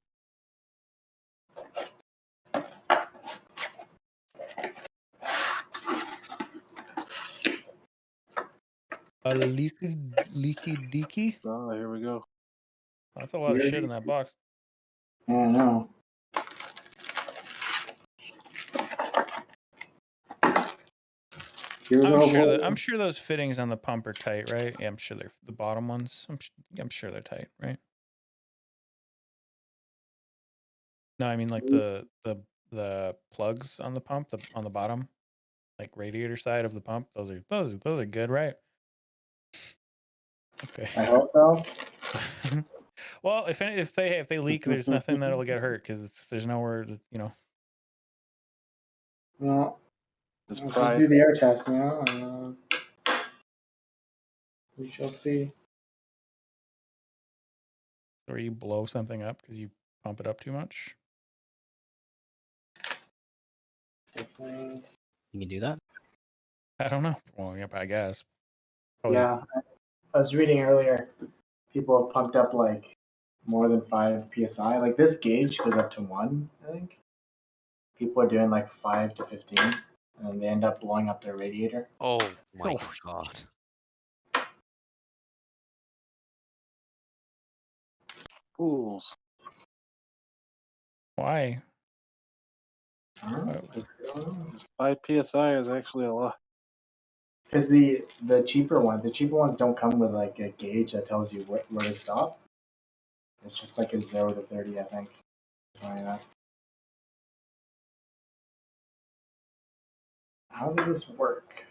A leaky deaky. Oh, here we go. That's a lot of shit in that box. I don't know. Here's our I'm sure those fittings on the pump are tight, right? Yeah, I'm sure they're the bottom ones. I'm sure they're tight, right? No, I mean like the plugs on the pump, on the bottom, like radiator side of the pump. Those are good, right? Okay. I hope so. Well, if they leak, there's nothing that'll get hurt because there's nowhere to, you know. Well, Just let's pry do it. the air test now. We shall see. Or you blow something up because you pump it up too much. Definitely. You can do that. I don't know. Well, yep, I guess. Probably. Yeah, I was reading earlier. People have pumped up like more than 5 psi. Like this gauge goes up to 1, I think. People are doing like 5 to 15, and they end up blowing up their radiator. Oh my Oh. god. Fools. Why? I don't know. 5 psi is actually a lot. Because the cheaper ones don't come with like a gauge that tells you where to stop. It's just like a 0 to 30, I think. Something like that. How does this work?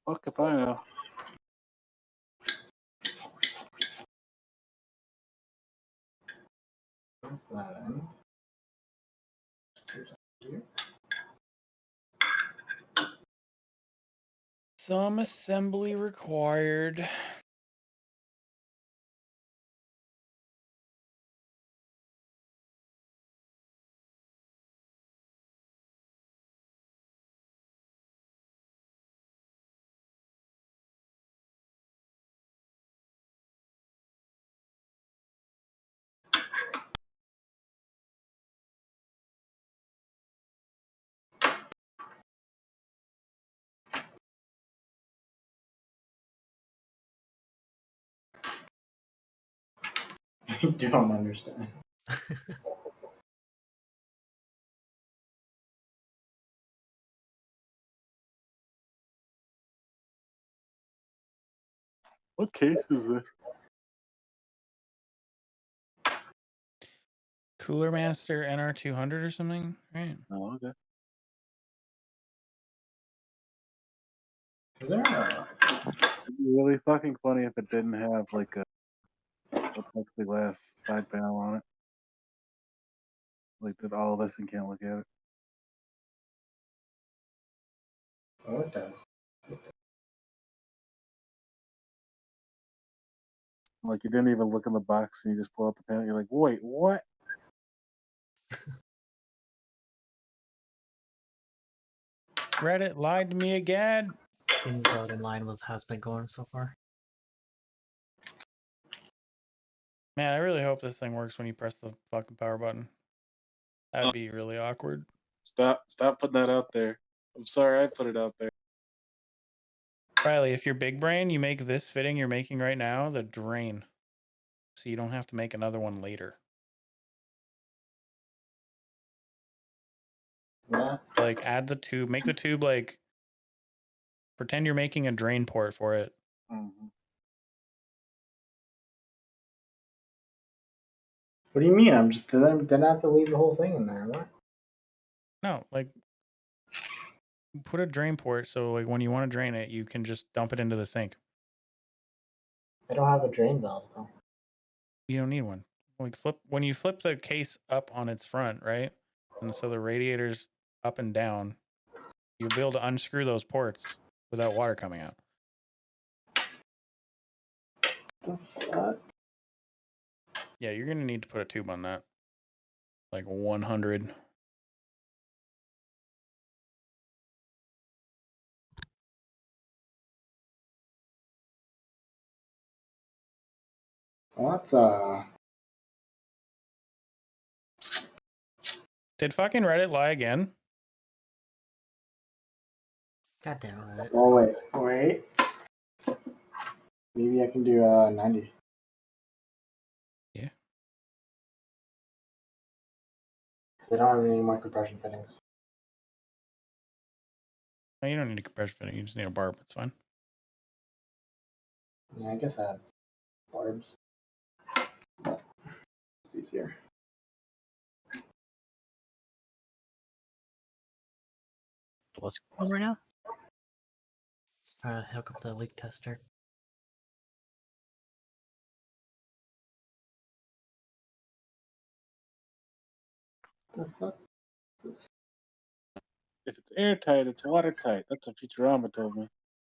Fuck if I know. What's that in? Some assembly required. I don't understand. What case is this? Cooler Master NR200 or something, right? Oh, okay. Is there a... It'd be really fucking funny if it didn't have like a plexiglass side panel on it. Like did all this and can't look at it. Oh, it does. Like you didn't even look in the box and you just pull out the panel. You're like, wait, what? Reddit lied to me again. Seems about in line with how it's been going so far. Man, I really hope this thing works when you press the fucking power button. That'd be really awkward. Stop putting that out there. I'm sorry I put it out there. Riley, if you're big brain, you make this fitting you're making right now the drain. So you don't have to make another one later. Yeah. Like add the tube, make the tube like pretend you're making a drain port for it. Mm-hmm. What do you mean? I'm just then I have to leave the whole thing in there. What? No, like put a drain port so like when you want to drain it, you can just dump it into the sink. I don't have a drain valve though. You don't need one. Like when you flip the case up on its front, right? And so the radiator's up and down, you'll be able to unscrew those ports without water coming out. The fuck? Yeah, you're gonna need to put a tube on that. Like 100. Well, that's Did fucking Reddit lie again? God damn it. Oh wait. Maybe I can do 90. Yeah. They don't have any more compression fittings. No, you don't need a compression fitting. You just need a barb. It's fine. Yeah, I guess I have barbs. But it's easier. What's going on right now? Let's try to hook up the leak tester. The fuck? If it's airtight, it's watertight. That's what Futurama told me.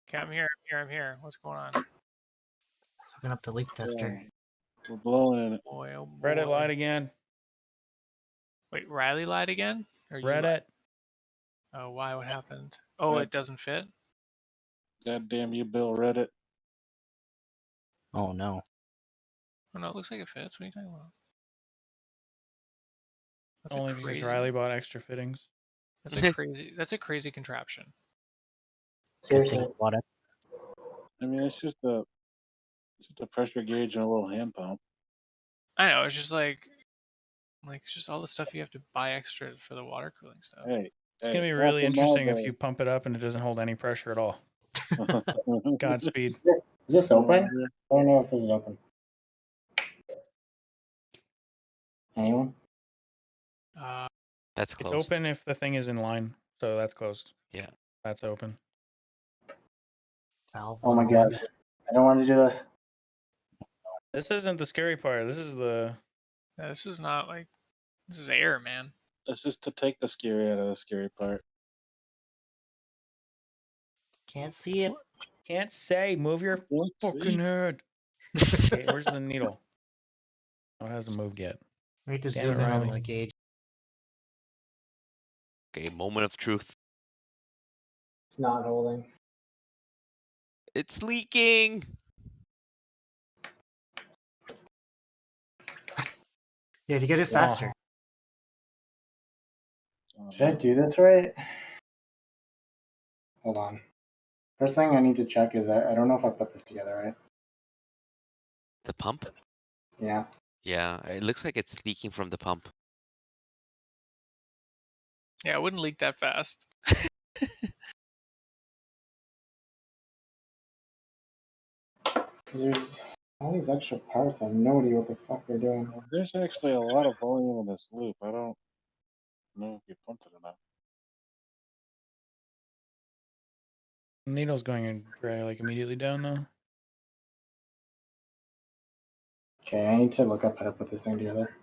Okay, I'm here. What's going on? It's hooking up the leak tester. We're blowing in it. Boy, oh boy. Reddit lied again. Wait, Riley lied again? Or you Reddit. lied? Oh, why? What happened? Oh, Right. it doesn't fit? God damn you, Bill Reddit. Oh no. Oh, no, it looks like it fits. What are you talking about? That's Only a because crazy. Riley bought extra fittings. That's a crazy contraption. Good Seriously. thing I bought it. I mean, it's just a pressure gauge and a little hand pump. I know. It's just like it's just all the stuff you have to buy extra for the water cooling stuff. Hey, It's gonna be really interesting if you pump it up and it doesn't hold any pressure at all. Godspeed. Is this open? I don't know if this is open. Anyone? That's It's closed. open if the thing is in line, so that's closed. Yeah. That's open. Valve. Oh my 101. god. I don't want to do this. This isn't the scary part. This is the. Yeah, this is not like this is air, man. It's just to take the scary out of the scary part. Can't see it. Can't say. Move your Let's fucking see. head. Okay, where's the needle? Oh, it hasn't moved yet. We need to Damn zoom it, in on Riley. the gauge. Okay, moment of truth. It's not holding. It's leaking. Yeah, you gotta do it faster. Should I do this right? Hold on. First thing I need to check is I don't know if I put this together right. The pump? Yeah. Yeah, it looks like it's leaking from the pump. Yeah, it wouldn't leak that fast. Because there's all these extra parts. I have no idea what the fuck they're doing. There's actually a lot of volume in this loop. I don't know if you pumped it enough. The needle's going in dry like immediately down though. Okay, I need to look up how to put this thing together.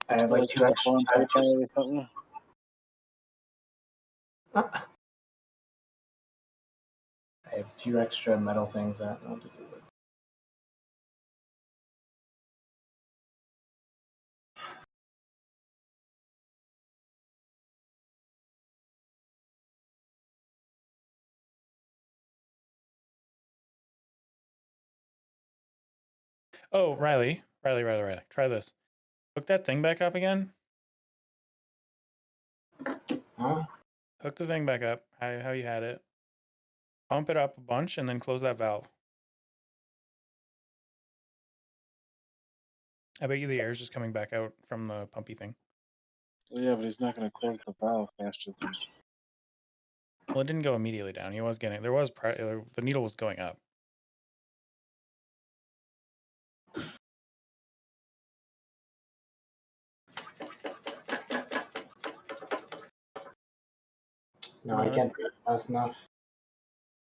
I have like two extra. I have two, I have two extra metal things that I don't know what to do with. Oh, Riley. Try this. Hook that thing back up again. Huh? Hook the thing back up. How you had it. Pump it up a bunch and then close that valve. I bet you the air's just coming back out from the pumpy thing. Well, yeah, but he's not going to close the valve faster than. Well, it didn't go immediately down. He was getting. There was the needle was going up. No, I can't do it fast enough.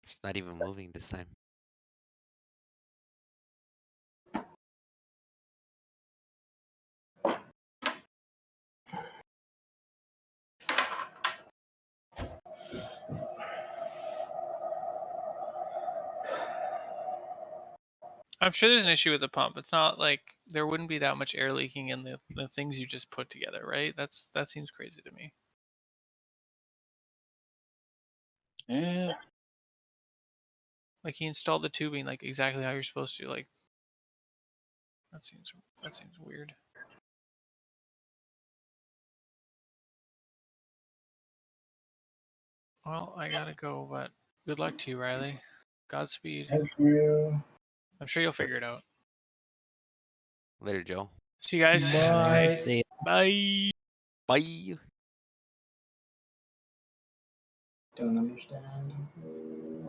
It's not even moving this time. I'm sure there's an issue with the pump. It's not like there wouldn't be that much air leaking in the things you just put together, right? That seems crazy to me. Yeah. Like he installed the tubing like exactly how you're supposed to. Like that seems weird. Well, I gotta go, but good luck to you, Riley. Godspeed. Thank you. I'm sure you'll figure it out. Later, Joe. See you guys. Bye. See ya. Bye. Bye. Don't understand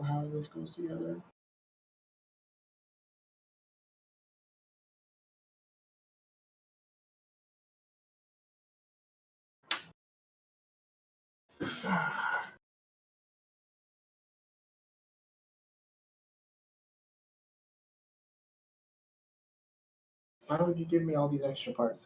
how this goes together. Why would you give me all these extra parts?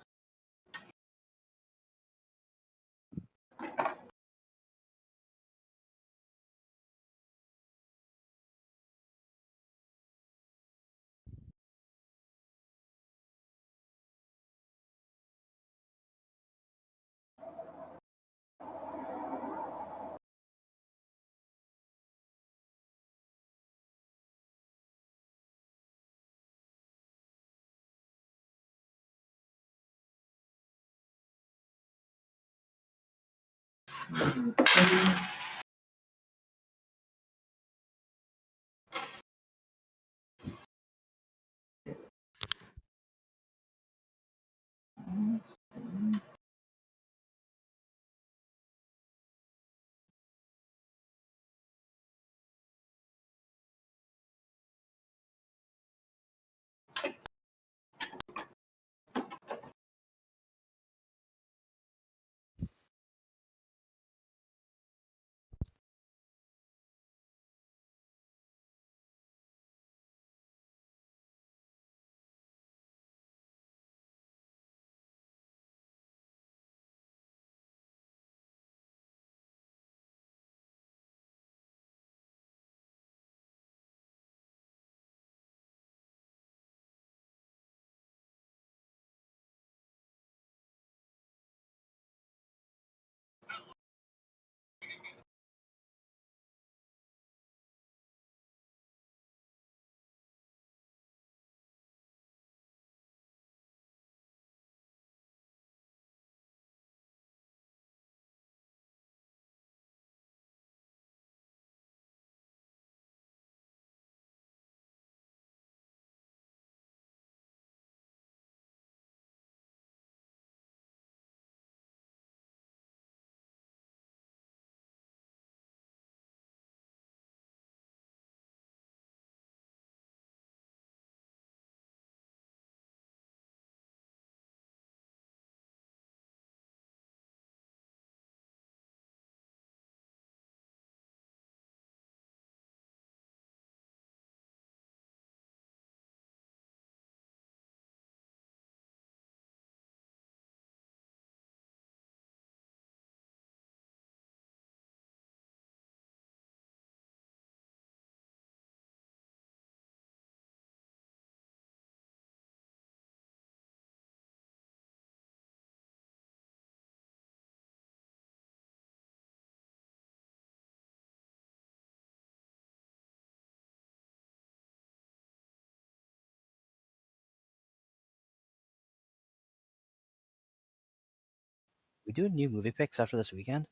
We do new movie picks after this weekend.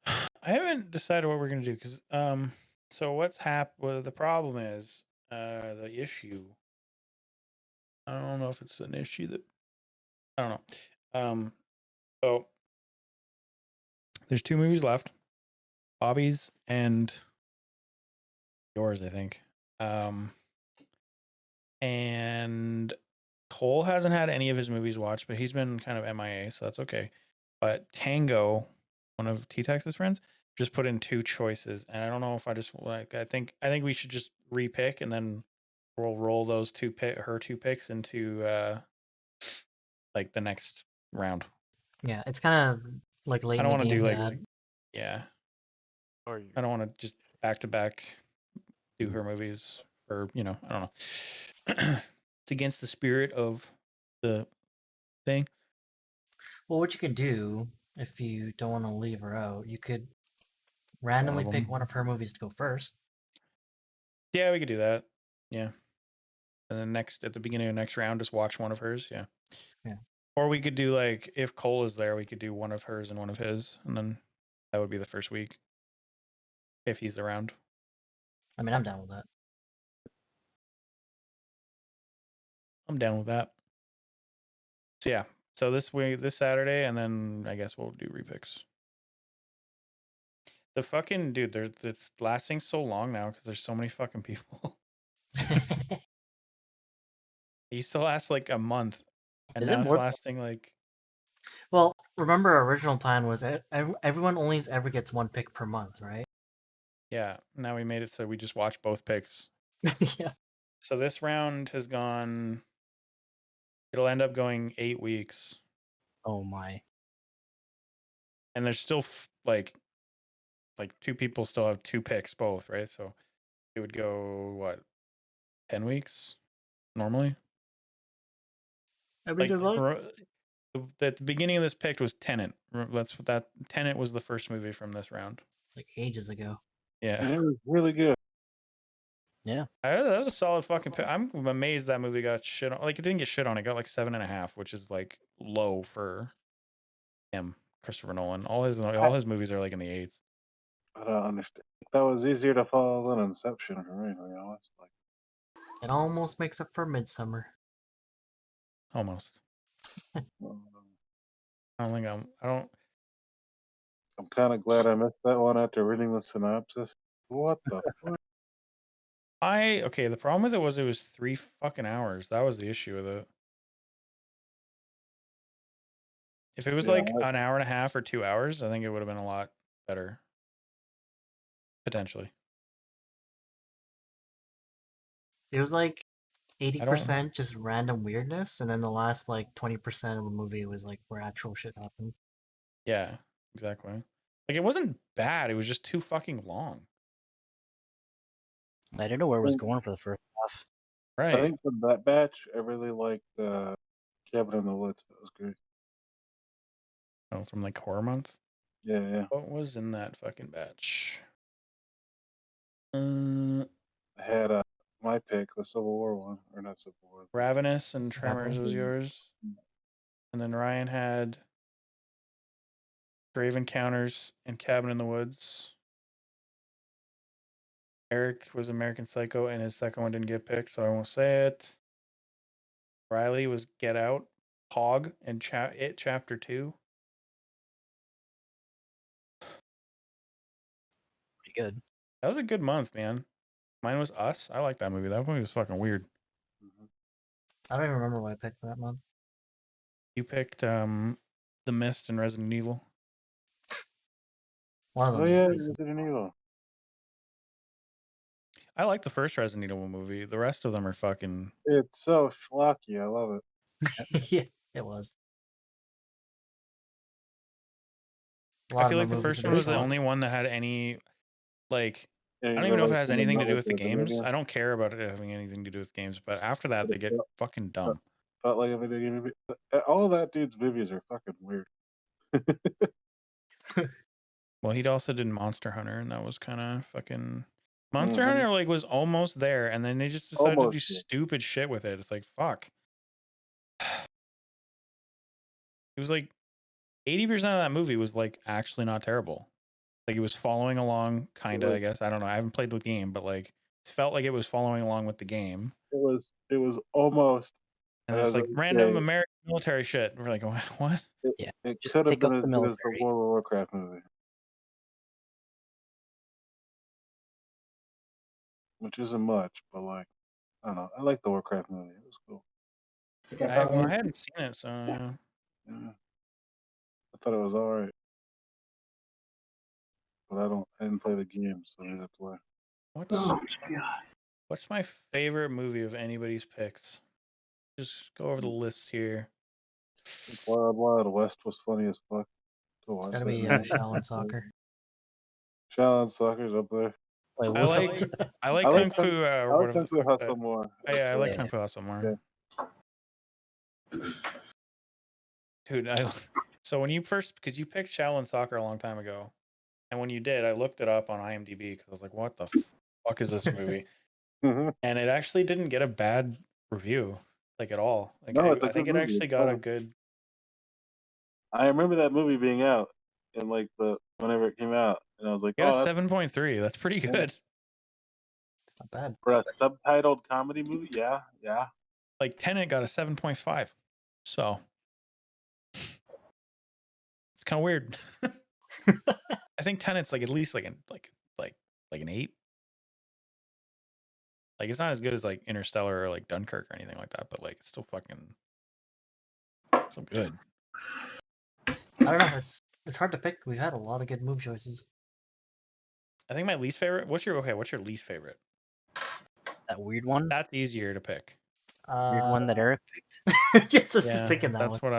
I haven't decided what we're gonna do because so what's well, the problem is the issue. I don't know if it's an issue that I don't know. So there's 2 movies left. Bobby's and yours, I think. And Cole hasn't had any of his movies watched, but he's been kind of MIA, so that's okay. But Tango, one of T-Tex's friends, just put in 2 choices, and I don't know if I just like. I think we should just repick, and then we'll roll those her 2 picks into like the next round. Yeah, it's kind of like late I in don't the want to game. do to like add. yeah. Or you- I don't want to just back to back do her movies or I don't know. It's against the spirit of the thing. Well, what you could do if you don't want to leave her out, you could randomly pick them. one of her movies to go first. Yeah, we could do that. Yeah. And then at the beginning of next round, just watch one of hers. Yeah. Yeah. Or we could do like, if Cole is there, we could do one of hers and one of his, and then that would be the first week if he's around. I mean, I'm down with that. I'm down with that. So yeah. So this Saturday, and then I guess we'll do repicks. The fucking dude, it's lasting so long now because there's so many fucking people. It used to last like a month, and Is it now it's more- lasting like. Well, remember our original plan was everyone only ever gets one pick per month, right? Yeah, now we made it so we just watch both picks. Yeah. So this round has gone. It'll end up going 8 weeks, Oh my. and there's still like two people still have 2 picks both, right? So it would go what 10 weeks normally. I mean, as long- At the beginning of this pick was Tenet. That's what that Tenet was the first movie from this round. like ages ago. Yeah, And it was really good. that was a solid fucking pick. I'm amazed that movie got shit on. Like it didn't get shit on. It got like 7.5, which is like low for him, Christopher Nolan. All his movies are like in the 8s. I don't understand. That was easier to follow than Inception for me, to be honest. Like, It almost makes up for Midsummer. Almost. um, I don't think I don't. I'm kind of glad I missed that one after reading the synopsis. What the fuck? Okay, the problem with it was 3 fucking hours. That was the issue with it. If it was Yeah, like an hour and a half or 2 hours, I think it would have been a lot better. Potentially. It was like don't- 80% just random weirdness, and then the last like 20% of the movie was like where actual shit happened. Yeah, exactly. Like it wasn't bad. It was just too fucking long. I didn't know where it was going for the first half. Right. I think from that batch, I really liked Cabin in the Woods. That was great. Oh, from like horror month. Yeah, yeah. What was in that fucking batch? I had my pick, the Civil War one, or not Civil War. Ravenous and Tremors was Ravenous. yours, and then Ryan had Grave Encounters and Cabin in the Woods. Eric was American Psycho, and his second one didn't get picked, so I won't say it. Riley was Get Out, Pog, and It Chapter 2. Pretty good. That was a good month, man. Mine was Us. I like that movie. That movie was fucking weird. I don't even remember what I picked for that month. You picked The Mist and Resident Evil. One of Oh them yeah, was decent. Resident Evil. I like the first Resident Evil movie. The rest of them are fucking. It's so schlocky. I love it. Yeah, it was. A I lot feel of like the movies first are one was the short. only one that had any, like, Yeah, I don't you even know if it relate has to the anything to do novel with the to games. video. I don't care about it having anything to do with games, but after that, they get fucking dumb. Felt like a video game movie. All that dude's movies are fucking weird. Well, he also did Monster Hunter, and that was kind of fucking. Monster Mhm. Hunter like was almost there, and then they just decided to do Almost, yeah. stupid shit with it. It's like fuck. It was like 80% of that movie was like actually not terrible. Like it was following along, kind of. I guess I don't know. I haven't played the game, but like it felt like it was following along with the game. It was almost. And it's as like I random say, American military shit. We're like, what? Yeah, It just could have take been up as the good as the military. World of Warcraft movie, which isn't much, but like I don't know. I like the Warcraft movie. It was cool. I hadn't seen it, so yeah. Yeah. I thought it was all right, but I didn't play the game, so neither play. What's my favorite movie of anybody's picks? Just go over the list here. Wild Wild West was funny as fuck to It's watch. gotta that be movie. Shaolin Soccer. Shaolin Soccer's up there. Wait, I what's up? like I like I Kung like Kung- Fu. I like Whatever Kung the Fu fuck Hustle that. more. Oh, yeah, I like Yeah. Kung Fu Hustle more. Yeah. Dude, so when you first, because you picked Shaolin Soccer a long time ago, and when you did, I looked it up on IMDb because I was like, what the fuck is this movie? Mhm. And it actually didn't get a bad review, like at all. Like No, it's a I think good it movie. actually It's got a fun. good. I remember that movie being out and like whenever it came out, and I was like, Got oh, a that's 7.3. That's pretty Yeah. good. It's not bad. for a subtitled comedy movie. Yeah, yeah. Like Tenet got a 7.5. So it's kind of weird. I think Tenet's like at least like an 8. Like it's not as good as like Interstellar or like Dunkirk or anything like that, but like it's still good. I don't know. It's hard to pick. We've had a lot of good movie choices. I think my least favorite. What's your least favorite? That weird one. That's easier to pick. Weird one that Eric picked. yes, I was just Yeah, thinking that that's one. what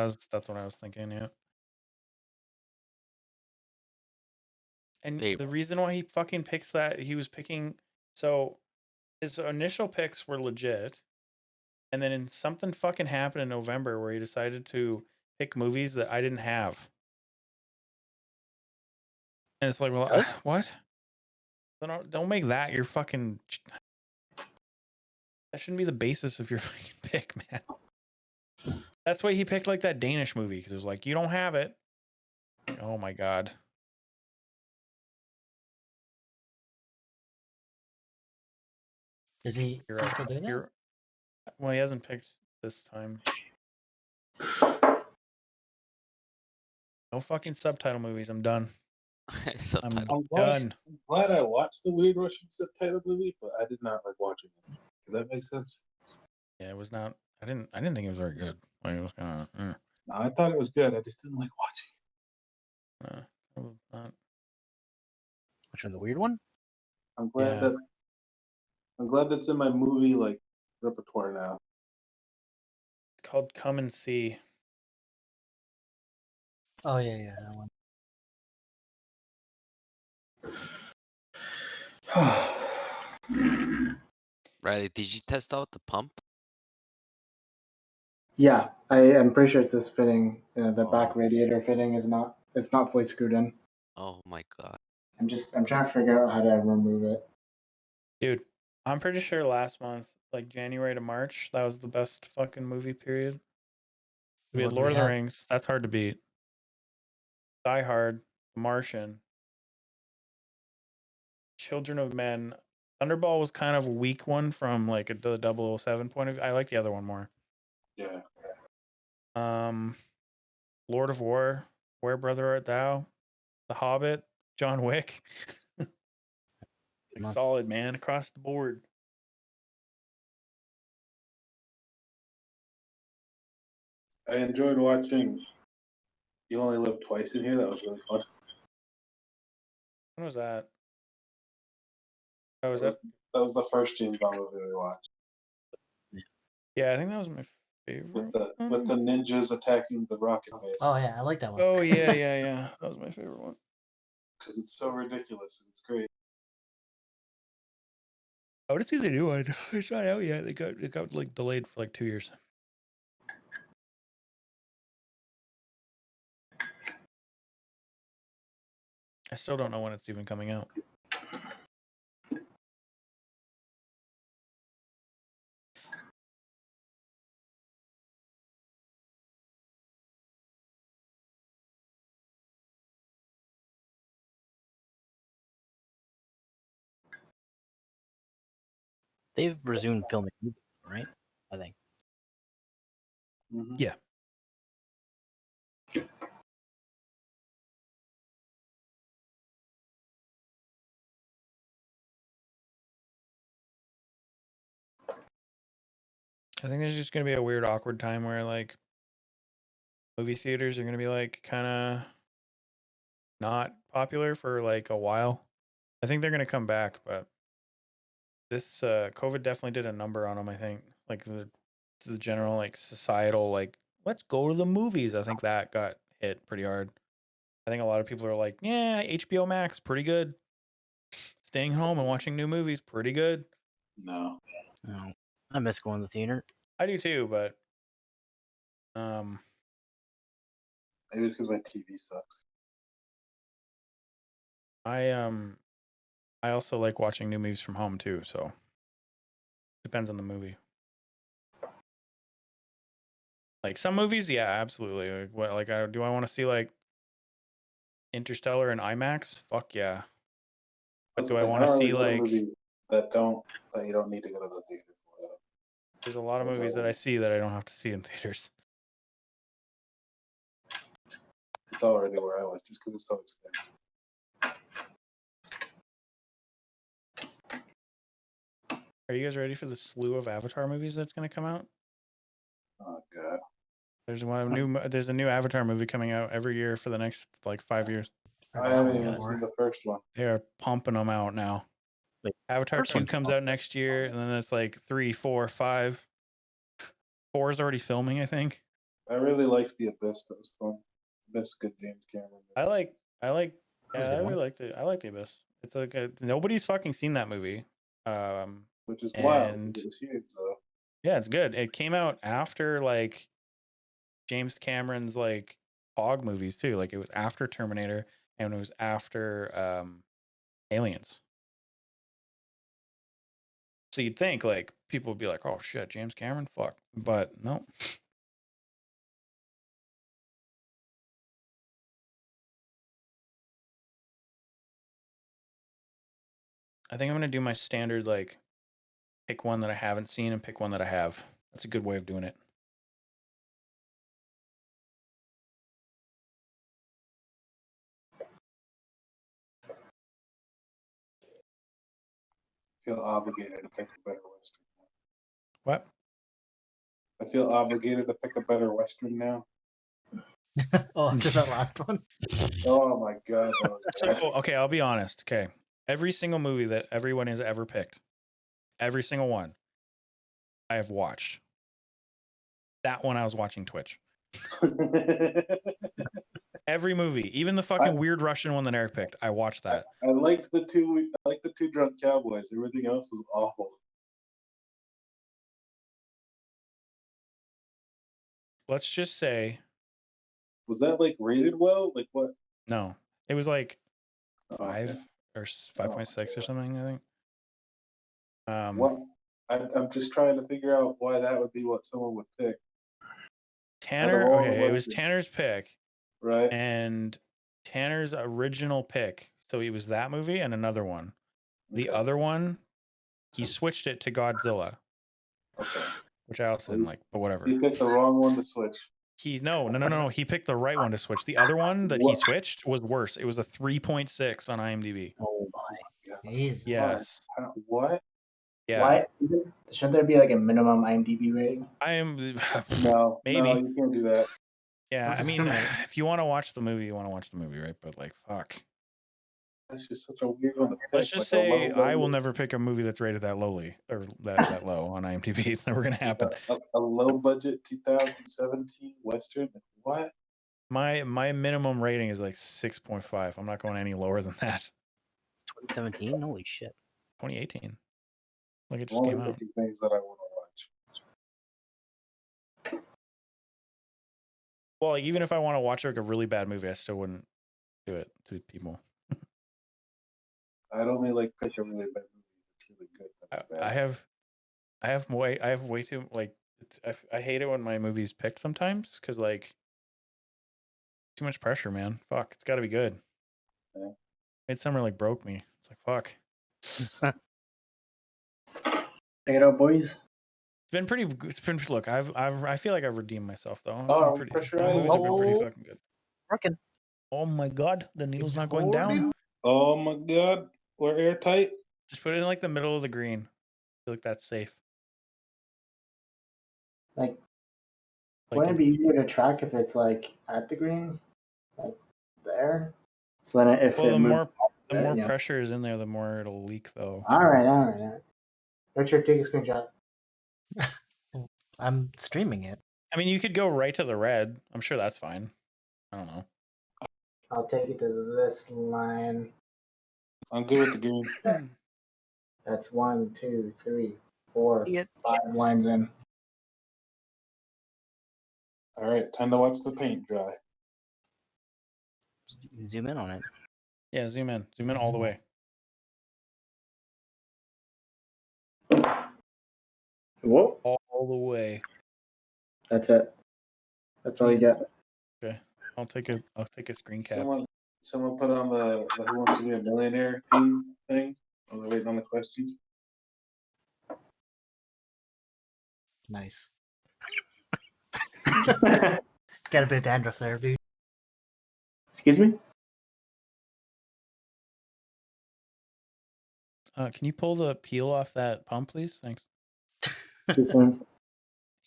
I was thinking. Yeah. And Hey. the reason why he fucking picks that, he was picking. So his initial picks were legit, and then something fucking happened in November where he decided to pick movies that I didn't have. And it's like, well, Does? what? Don't make that your fucking. That shouldn't be the basis of your fucking pick, man. That's why he picked like that Danish movie because it was like, you don't have it. Oh my god. Is he still doing that? Well, he hasn't picked this time. No fucking subtitle movies. I'm done. Subtitle. I'm done. I'm glad I watched the weird Russian subtitle movie, but I did not like watching it. Does that make sense? Yeah, it was not. I didn't think it was very good. Like it was kind of. No, I thought it was good. I just didn't like watching It was not. Which one? The weird one? it. I'm glad Yeah. that's in my movie like repertoire now. It's called Come and See. Oh yeah, that one. Riley, did you test out the pump? Yeah, I am pretty sure it's this fitting. The back Oh. radiator fitting is not. It's not fully screwed in. Oh my god. I'm trying to figure out how to remove it. Dude, I'm pretty sure last month, like January to March, that was the best fucking movie period. We had What do Lord we of the have? Rings. That's hard to beat. Die Hard, The Martian, Children of Men. Thunderball was kind of a weak one from like the 007 point of view. I like the other one more. Yeah. Lord of War, Where Brother Art Thou, The Hobbit, John Wick. Like Month. solid, man, across the board. I enjoyed watching You Only Live Twice in here. That was really fun. When was that? Oh, was That was, that? that was the first James Bond movie we watched. Yeah, I think that was my favorite. With the ninjas attacking the rocket base. Oh yeah, I like that one. Oh yeah. That was my favorite one. Because it's so ridiculous and it's great. I want to see the new one. It's not out yet. It got like delayed for like 2 years. I still don't know when it's even coming out. They've resumed filming movies, right? I think. Mm-hmm. Yeah. I think there's just gonna be a weird, awkward time where like movie theaters are gonna be like kind of not popular for like a while. I think they're gonna come back, but this COVID definitely did a number on them. I think like the general like societal like let's go to the movies. I think that got hit pretty hard. I think a lot of people are like, yeah, HBO Max, pretty good. Staying home and watching new movies, pretty good. No. No, I miss going to the theater. I do too, but Maybe it's because my TV sucks. I also like watching new movies from home too, so depends on the movie. Like some movies, yeah, absolutely. Like what like do I want to see like Interstellar in IMAX? Fuck yeah. But That's do the I thing, want to don't see really go to like movies that you don't need to go to the theater for that. there's a lot of Those movies are- that I see that I don't have to see in theaters. It's already where I was just because it's so expensive. Are you guys ready for the slew of Avatar movies that's going to come out? Oh god. There's a new Avatar movie coming out every year for the next like 5 years. I haven't even seen the first one. They are pumping them out now. Wait, Avatar first 2 one's comes awesome. out next year, and then it's like 3, 4, 5. 4 is already filming, I think. I really liked The Abyss. That was fun. Abyss, good James Cameron. I like That was a yeah, I good really one. liked it. I like The Abyss. It's like nobody's fucking seen that movie. Which is wild. And It was huge though. yeah, it's good. It came out after like James Cameron's like Hog movies too. Like it was after Terminator and it was after Aliens. So you'd think like people would be like, "Oh shit, James Cameron, fuck," but no. I think I'm gonna do my standard like pick one that I haven't seen and pick one that I have. That's a good way of doing it. I feel obligated to pick a better Western. What? I feel obligated to pick a better Western now. Oh, after that last one. Oh my god, that was bad. So okay, I'll be honest. Okay, every single movie that everyone has ever picked, every single one, I have watched. That one I was watching Twitch. Every movie, even the fucking weird Russian one that Eric picked, I watched that. I liked the two drunk cowboys. Everything else was awful. Let's just say Was that like rated well? Like what? no. It was like Oh, 5 okay. or 5.6 or something, I think. What? I'm just trying to figure out why that would be what someone would pick. Tanner, all the okay, it was Westerns. Tanner's pick. Right. And Tanner's original pick. So it was that movie and another one. The other one, he switched it to Godzilla. Okay. Which I also didn't like, but whatever. You picked the wrong one to switch. No. He picked the right one to switch. The other one that he switched was worse. It was a 3.6 on IMDb. Oh my. Jesus. Yes. What? Yeah. Why? Shouldn't there be like a minimum IMDb rating? I am No, maybe. no, you can't do that. Yeah, Don't I mean, discriminate. if you want to watch the movie, you want to watch the movie, right? But like, fuck. That's just such a weird one to pick. Let's just like a say low I will budget- never pick a movie that's rated that lowly or that low on IMDb. It's never gonna happen. a low budget 2017 Western. Like, what? My minimum rating is like 6.5. I'm not going any lower than that. It's 2017. Holy shit. 2018. Like it I'm just only came out. picking things that I want to watch. Well, like, even if I want to watch like a really bad movie, I still wouldn't do it to people. I'd only like pick a really bad movie that's really good. That's bad. I have way too like I hate it when my movies picked sometimes because like too much pressure, man. Fuck, it's got to be good. Yeah. Midsummer like broke me. It's like fuck. Check it out, boys. It's been pretty. It's been look. I feel like I've redeemed myself though. It's Oh, been pretty, pressure my eyes. movies have been pretty Oh. fucking good. Working. Oh my god, the needle's It's not going down. holding. Oh my god, we're airtight. Just put it in like the middle of the green. I feel like that's safe. Like, Like wouldn't it be easier to track if it's like at the green, like there? So then, if well, it the moves, more yeah. pressure is in there, the more it'll leak though. All right. Richard, take a screenshot. I'm streaming it. I mean, you could go right to the red. I'm sure that's fine. I don't know. I'll take it to this line. I'm good with the green. That's 1, 2, 3, 4, See it? 5 lines in. All right, time to watch the paint dry. Zoom in on it. Yeah, zoom in. Zoom in all the way. Whoa, All the way. that's it. That's all you get. Okay. I'll take a screen cap. Someone put on the Who Wants to Be a Millionaire theme thing while they're waiting on the questions. Nice. Got a bit of dandruff there, dude. Excuse me? Can you pull the peel off that pump, please? Thanks. Too soon.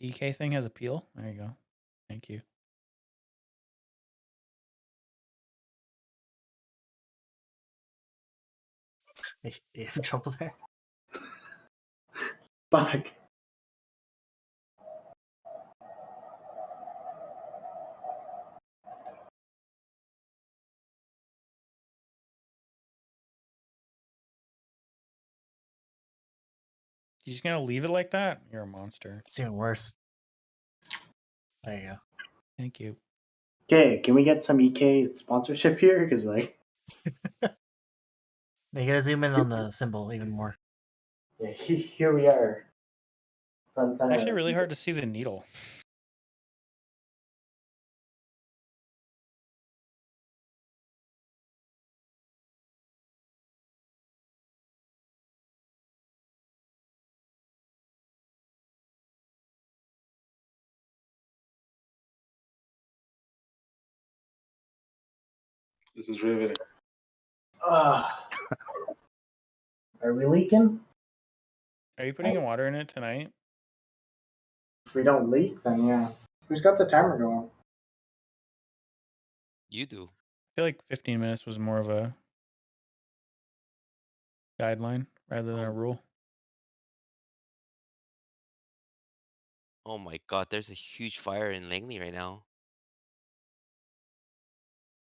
EK thing has a peel. There you go. Thank you. You have trouble there? Fuck. You just gonna leave it like that? You're a monster. It's even worse. There you go. Thank you. Okay, can we get some EK sponsorship here? Because, like, You gotta zoom in on the symbol even more. yeah, here we are. Front center. Actually, really hard to see the needle. This is riveting. Are we leaking? Are you putting water in it tonight? If we don't leak, then yeah. Who's got the timer going? You do. I feel like 15 minutes was more of a guideline rather than a rule. Oh my god, there's a huge fire in Langley right now.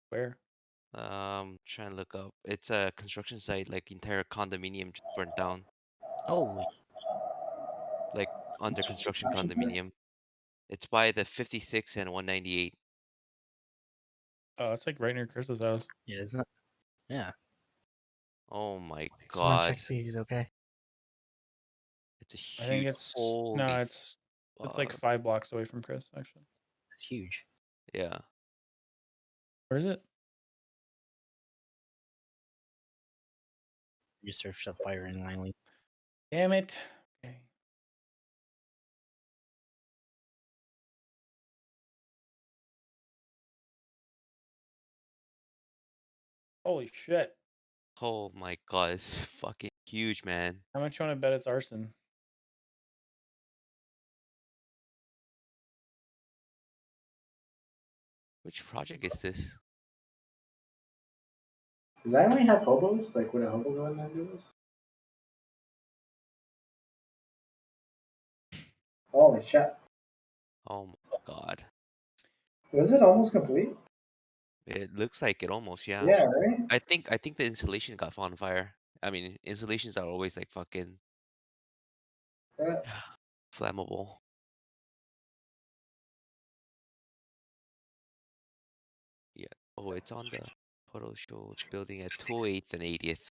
Where? Trying to look up. It's a construction site, like entire condominium just burnt down. Holy. Like under construction condominium. It's by the 56 and 198. Oh, it's like right near Chris's house. Yeah, isn't it? Yeah. Oh my Just want to god. check to see if he's okay. It's a I think huge it's holy no, it's like fuck. 5 blocks away from Chris, actually. It's huge. Yeah. Where is it? You just searched up fire in Langley. Damn it. Okay. Holy shit. Oh my god, it's fucking huge, man. How much you want to bet it's arson? Which project is this? Does that only have hobos? Like, would a hobo go in there and do this? Holy shit. Oh my god. Was it almost complete? It looks like it almost, yeah. Yeah, right? I think the insulation got on fire. I mean, insulations are always like fucking Yeah. flammable. Yeah. Oh, it's on the photo show. It's building at 208th and 80th.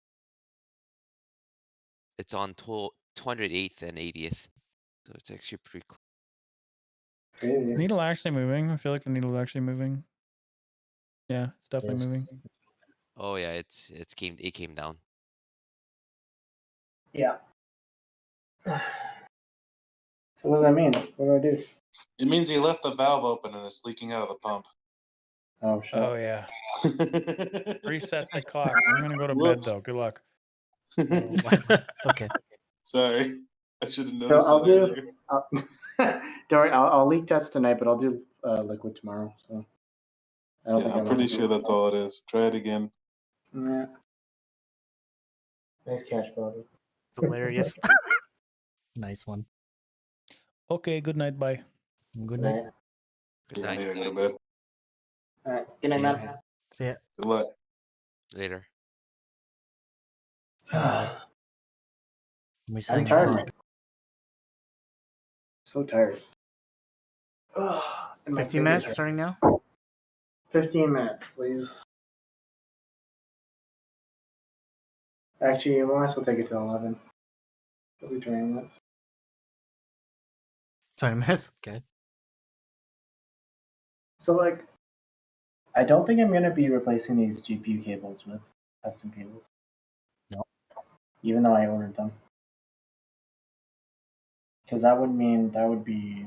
It's on 208th and 80th. So it's actually pretty close. Is the Crazy. needle actually moving? I feel like the needle's actually moving. Yeah, it's definitely Yes. moving. Oh yeah, it came down. Yeah. So what does that mean? What do I do? It means you left the valve open and it's leaking out of the pump. Oh, shit. Oh yeah. Reset the clock. I'm gonna go to bed Whoops. though. Good luck. Okay. Sorry, I should have So noticed I'll that do. earlier. Don't worry, I'll leak test tonight, but I'll do liquid tomorrow. So I don't Yeah, think I'm pretty sure that's all it is. Try it again. Yeah. Nice catch, Bobby. Hilarious. Nice one. Okay, good night, bye. Good night. Good Yeah, I night. need to go to bed. All right. Good See night, ya. man. See ya. Good luck. Later. Alright. I'm I'm resetting the tired. clock. So tired. And my 15 fingers minutes hurt. starting now? 15 minutes, please. Actually, we might as well take it to 11. It'll be 20 minutes. 20 minutes? Okay. So, like, I don't think I'm going to be replacing these GPU cables with custom cables. No. Even though I ordered them. Because that would mean that would be,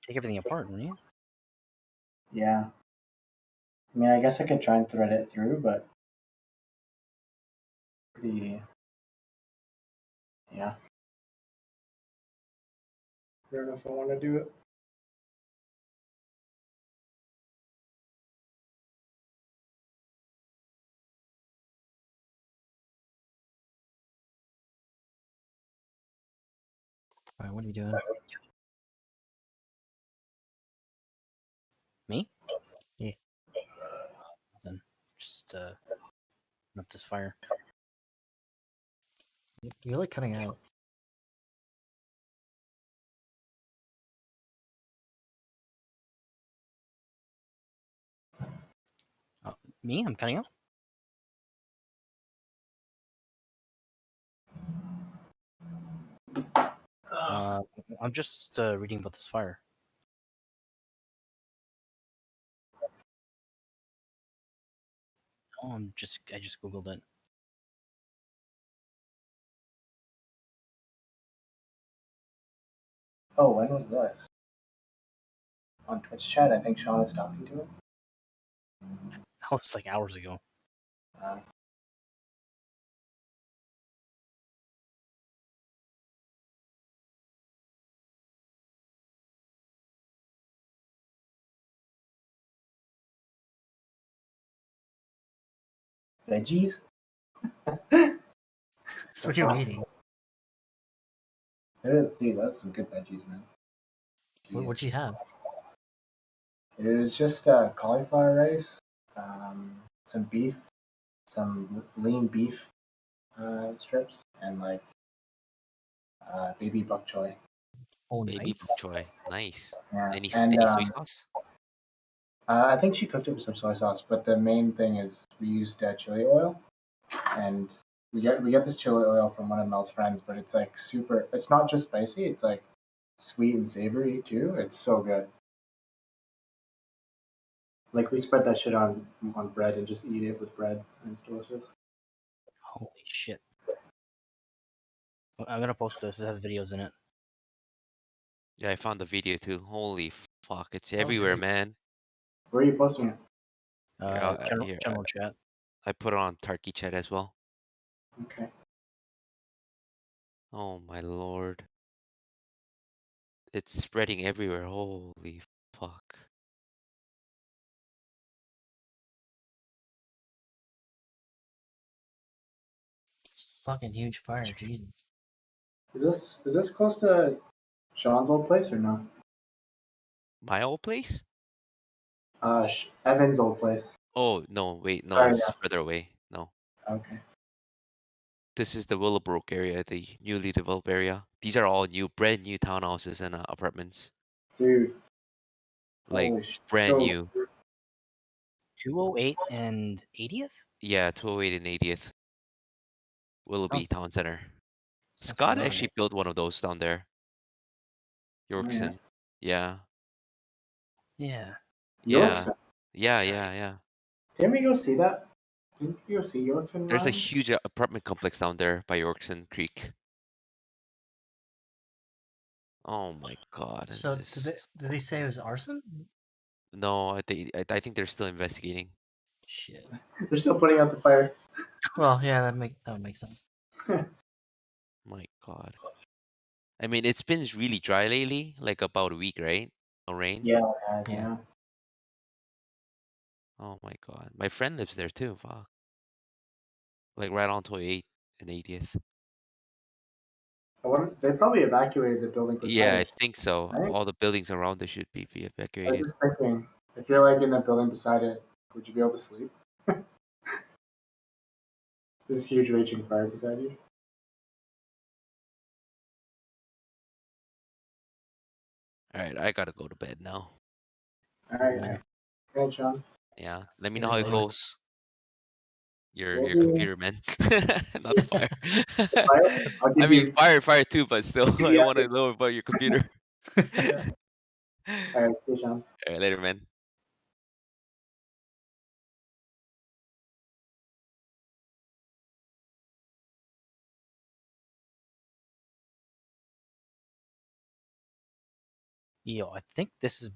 Take everything apart, wouldn't you? yeah. I mean, I guess I could try and thread it through, but yeah. I don't know if I want to do it. Alright, what are you doing? Me? Yeah. Nothing. Just up this fire. You're like cutting out. Me? I'm cutting out. I'm just reading about this fire. Oh, I just googled it. Oh, when was this? On Twitch chat, I think Sean is talking to him. That was like hours ago. Veggies? That's what you're eating. Dude, that's some good veggies, man. What'd you have? It was just cauliflower rice, some beef, some lean beef strips, and like baby bok choy. Oh, Baby nice. bok choy. Nice. Yeah. Any And soy sauce? I think she cooked it with some soy sauce, but the main thing is we used chili oil, and we get this chili oil from one of Mel's friends, but it's like super. It's not just spicy; it's like sweet and savory too. It's so good. Like we spread that shit on bread and just eat it with bread, and it's delicious. Holy shit. I'm gonna post this. It has videos in it. Yeah, I found the video too. Holy fuck, it's was everywhere, it? man. Where are you posting it? General chat. I put it on Turkey chat as well. Okay. Oh my lord. It's spreading everywhere. Holy fuck. It's a fucking huge fire, Jesus. Is this close to Sean's old place or no? My old place? Evan's old place. Oh, no, wait, no, Sorry, it's yeah. further away. No. Okay. This is the Willowbrook area, the newly developed area. These are all brand new townhouses and apartments. Dude. Like, Holy shit. brand new. 208 and 80th? Yeah, 208 and 80th. Willoughby Town Center. Scott familiar. actually built one of those down there. Yorkson. Yeah. Yeah. Yeah. Yorkson. Yeah. Didn't we go see that? Didn't we go see Yorkson? There's a Ryan? huge apartment complex down there by Yorkson Creek. Oh my god. So this- did they say it was arson? No, I think they're still investigating. Shit. They're still putting out the fire. Well, yeah, that would make sense. My god. I mean, it's been really dry lately, like about a week, right? No rain. Yeah, it has, Yeah. yeah. Oh my god. My friend lives there too. Fuck. Like right on 28 and 80th. They probably evacuated the building beside Yeah, I it. think so. right? All the buildings around it should be I was evacuated. just thinking, if you're like in the building beside it, would you be able to sleep? This huge raging fire beside you. All right, I gotta go to bed now. All right. Yeah. Go ahead, Sean. Yeah, let me Yeah, know how it same. goes. We'll Your do- computer, man. Not the fire. Fire? I'll I give mean, you. fire too, but still, give I you want to know about your computer. All right, see you, Sean. All right, later, man. Yo, I think this is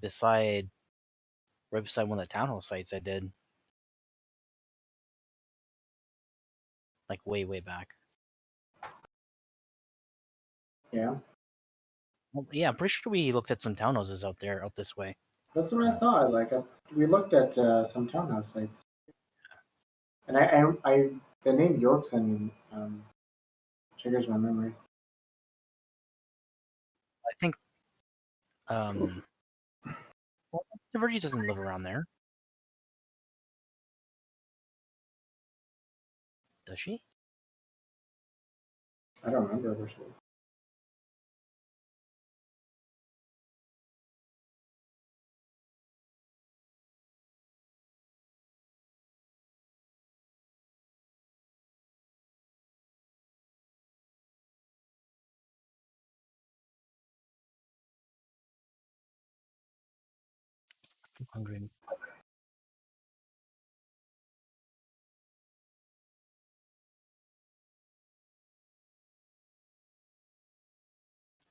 right beside one of the townhall sites I did. Like way, way back. Yeah, Well, yeah, I'm pretty sure we looked at some townhouses out this way. that's what I thought. Like, we looked at some townhouse sites, and the name Yorkson triggers my memory. I think, well, Divergy doesn't live around there. Does she? I don't remember for sure. I'm hungry.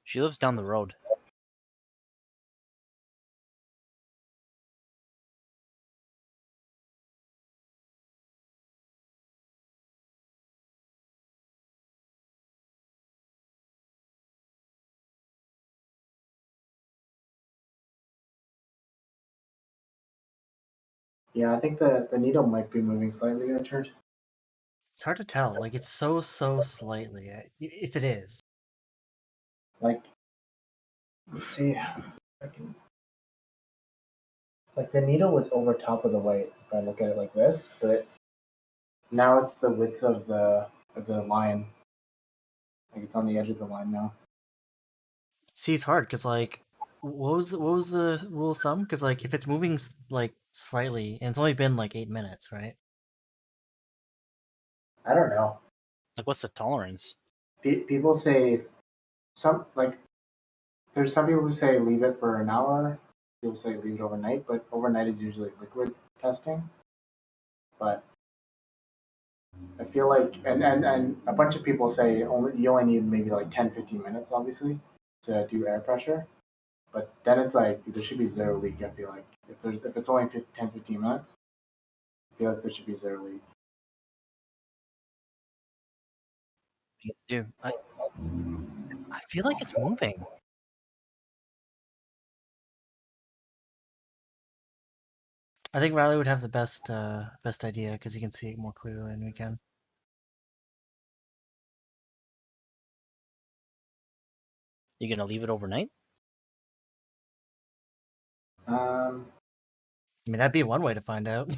She lives down the road. Yeah, I think the needle might be moving slightly, Richard. It's hard to tell. Like it's so slightly. If it is. Like, let's see. I can... Like the needle was over top of the white if I look at it like this, but now it's the width of the line. Like it's on the edge of the line now. See, it's hard because like, what was the rule of thumb? Because like, if it's moving like slightly, and it's only been like 8 minutes, right? I don't know. Like, what's the tolerance? People say there's some people who say leave it for an hour. People say leave it overnight, but overnight is usually liquid testing. But I feel like, and a bunch of people say you only need maybe like 10, 15 minutes, obviously, to do air pressure. But then it's like there should be zero leak. I feel like if it's only 10, 15 minutes, I feel like there should be zero leak. Dude, I feel like it's moving. I think Riley would have the best idea because he can see it more clearly than we can. You gonna leave it overnight? I mean, that'd be one way to find out.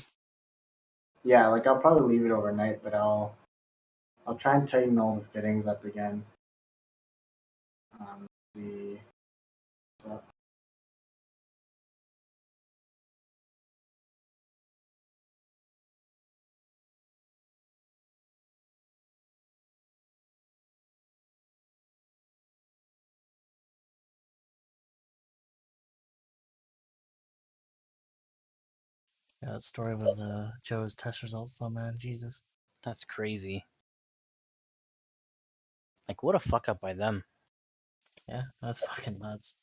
Yeah, like I'll probably leave it overnight, but I'll try and tighten all the fittings up again. The so Yeah, that story with Joe's test results, though, man, Jesus. That's crazy. Like, what a fuck up by them. Yeah, that's fucking nuts.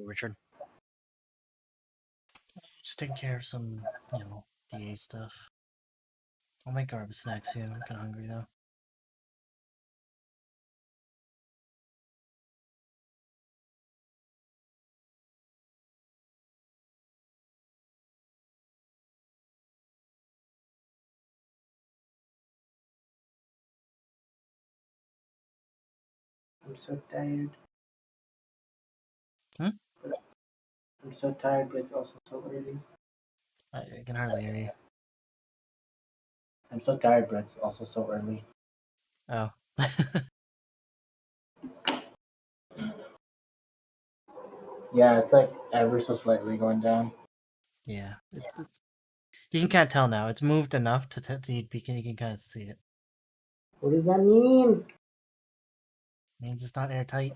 Richard? Just taking care of some, DA stuff. I'll make garbage snacks soon. I'm kind of hungry though. I'm so tired. Hmm? I'm so tired, but it's also so early. I can hardly hear you. I'm so tired, but it's also so early. Oh. Yeah, it's like ever so slightly going down. Yeah. You can kind of tell now. It's moved enough you can kind of see it. What does that mean? Means it's not airtight.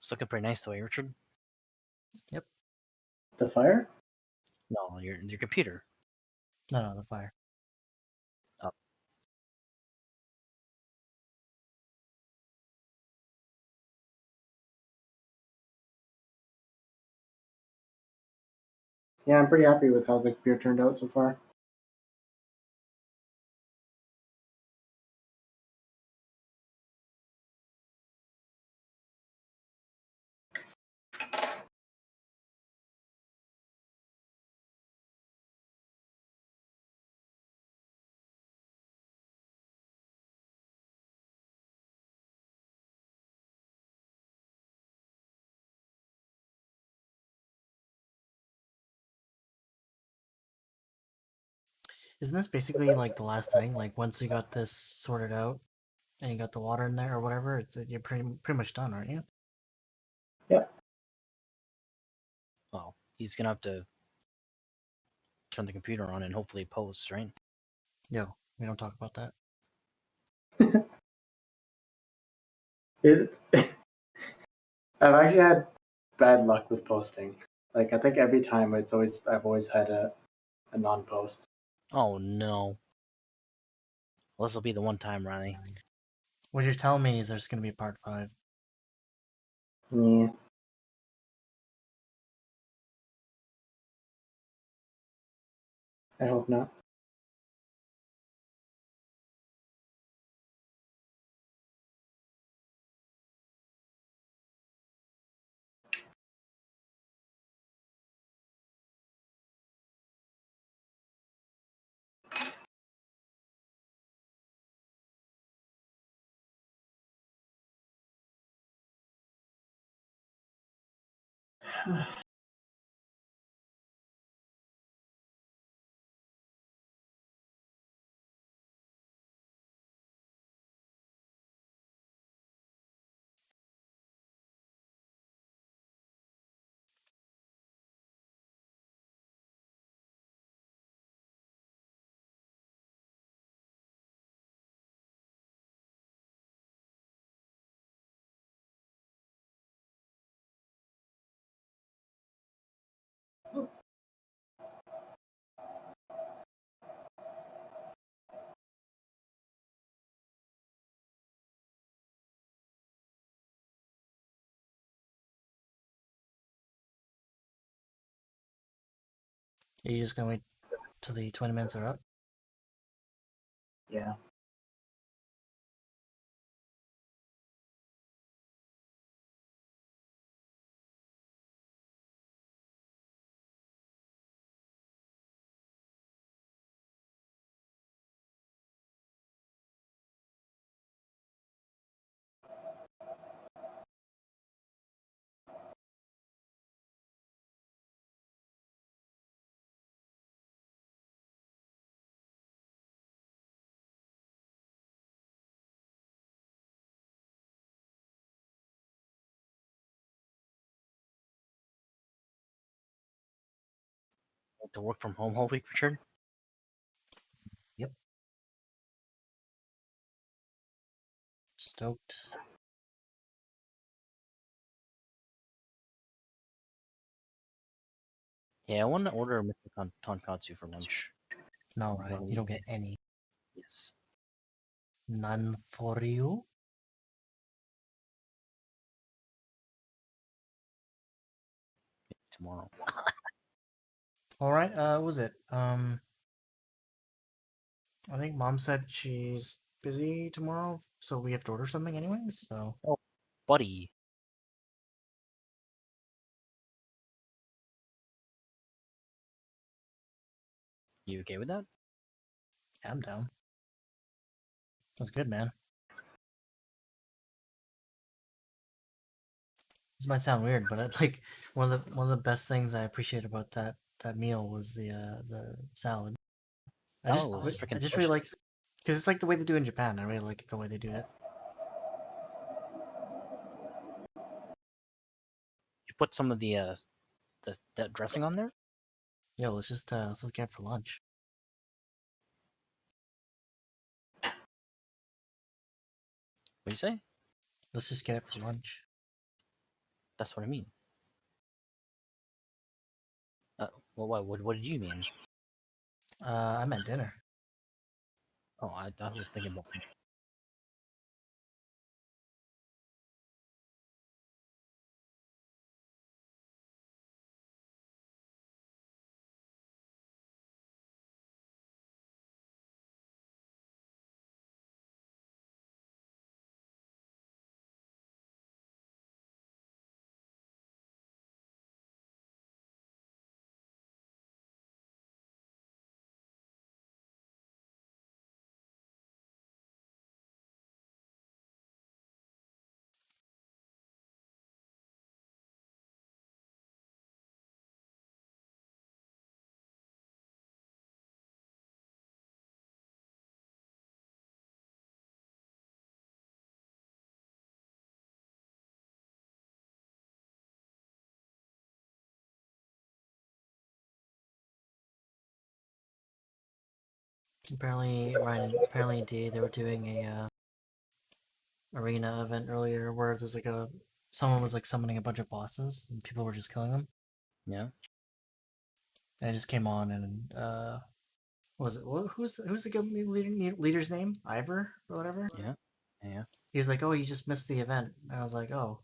It's looking pretty nice the way, Richard. Yep. The fire? No, your computer. No, the fire. Oh. Yeah, I'm pretty happy with how the beer turned out so far. Isn't this basically like the last thing? Like once you got this sorted out and you got the water in there or whatever, you're pretty much done, aren't you? Yep. Well, he's gonna have to turn the computer on and hopefully post, right? Yo, we don't talk about that. It's I've actually had bad luck with posting. Like I think every time I've always had a non-post. Oh no. Well, this will be the one time, Riley. What you're telling me is there's going to be part 5. Yes. I hope not. Are you just gonna wait till the 20 minutes are up? Yeah. To work from home all week, Richard? Yep. Stoked. Yeah, I want to order Mr. Tonkatsu for lunch. No, One right? of You don't these get days. any. Yes. None for you. Tomorrow. All right. What was it? I think Mom said she's busy tomorrow, so we have to order something anyways. So Oh, buddy. You okay with that? yeah, I'm down. That's good, man. This might sound weird, but like one of the best things I appreciate about that meal was the salad. I That was I freaking just really like delicious. because it's like the way they do it in Japan. I really like the way they do it. You put some of the that dressing on there? Yo, let's just get it for lunch. What do you say? Let's just get it for lunch. That's what I mean. Well, what did you mean? I meant dinner. Oh, I was thinking about. Apparently, apparently, indeed, they were doing a arena event earlier where there's like someone was like summoning a bunch of bosses and people were just killing them. Yeah. And I just came on and what was it? Who's the good leader's name? Ivor or whatever. Yeah. Yeah. He was like, "Oh, you just missed the event." I was like, "Oh."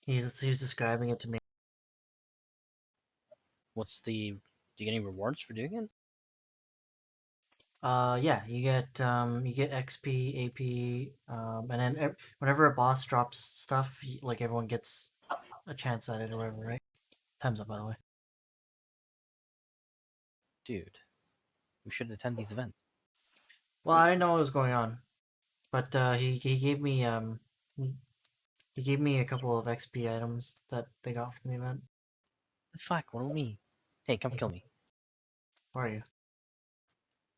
He was describing it to me. What's the? Do you get any rewards for doing it? Yeah, you get XP, AP, and then whenever a boss drops stuff, like everyone gets a chance at it or whatever, right? Time's up, by the way. Dude, we should attend these events. Well, I didn't know what was going on, but he gave me he gave me a couple of XP items that they got from the event. Fuck, what about me? Hey, come kill me. Where are you?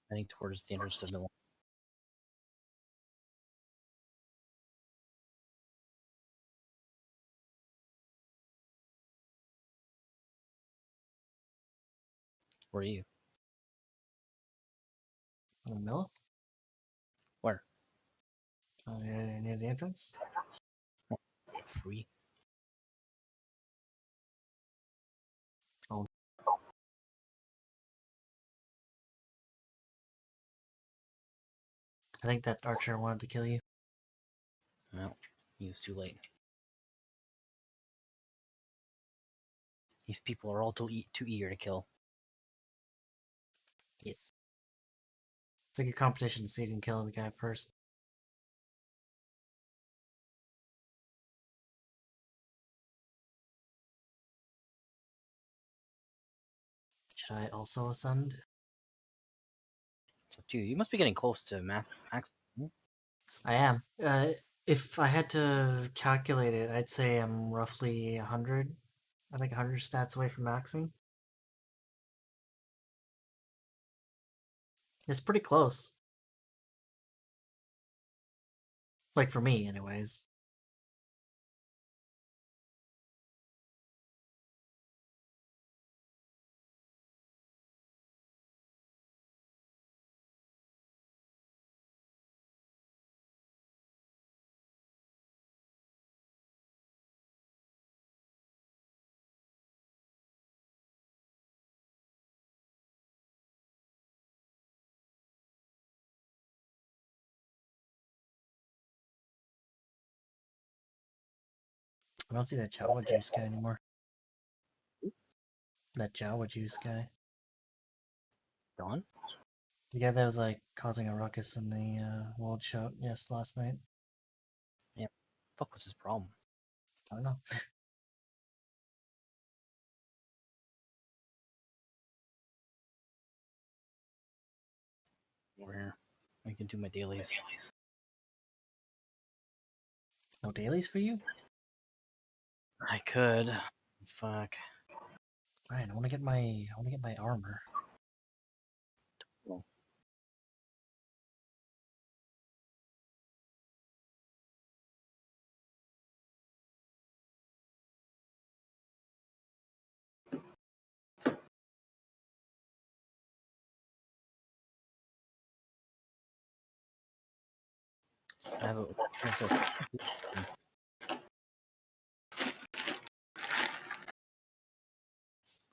Heading towards the entrance of the. Where are you? On Millith? Where? Near the entrance? Free. Oh. I think that archer wanted to kill you. No, he was too late. These people are all too eager to kill. Yes. It's like a competition to see who can kill the guy first. Should I also ascend? So, dude, you must be getting close to max. I am. If I had to calculate it, I'd say I'm roughly 100. I think 100 stats away from maxing. It's pretty close. Like for me, anyways. I don't see that Jawa juice guy anymore. That Jawa juice guy. Gone? The guy that was like causing a ruckus in the world show last night. Yeah. Fuck was his problem? I don't know. Over here. I can do my dailies. No dailies for you? I could. Fuck. Alright, I wanna get my armor. Well, I have a. what's that?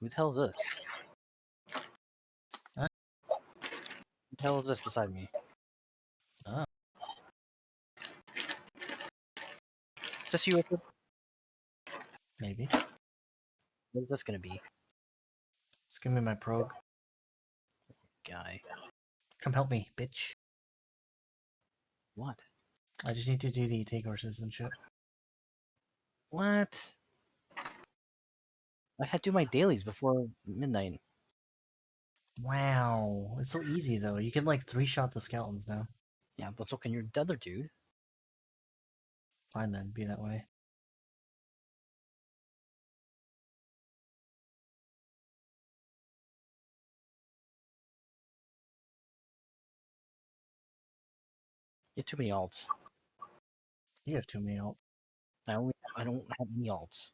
Who the hell is this? Huh? Who the hell is this beside me? Oh. Is this you, Richard? Maybe. What is this gonna be? Just give me my prog. Guy. Come help me, bitch. What? I just need to do the take horses and shit. What? I had to do my dailies before midnight. Wow. It's so easy though. You can like 3-shot the skeletons now. Yeah, but so can your other dude. Fine then, be that way. You have too many alts. You have too many alt. I don't have any alts.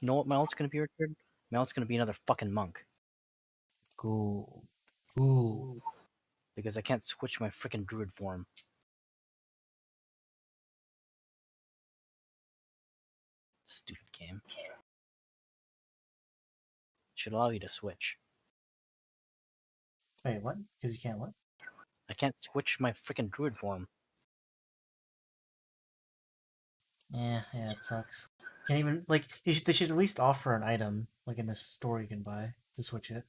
You know what my alt's gonna be, Richard? My alt's gonna be another fucking monk. Cool. Ooh. Because I can't switch my freaking druid form. Stupid game. Should allow you to switch. Wait, what? Because you can't what? I can't switch my freaking druid form. Yeah, it sucks. Can't even like they should at least offer an item like in the store you can buy to switch it.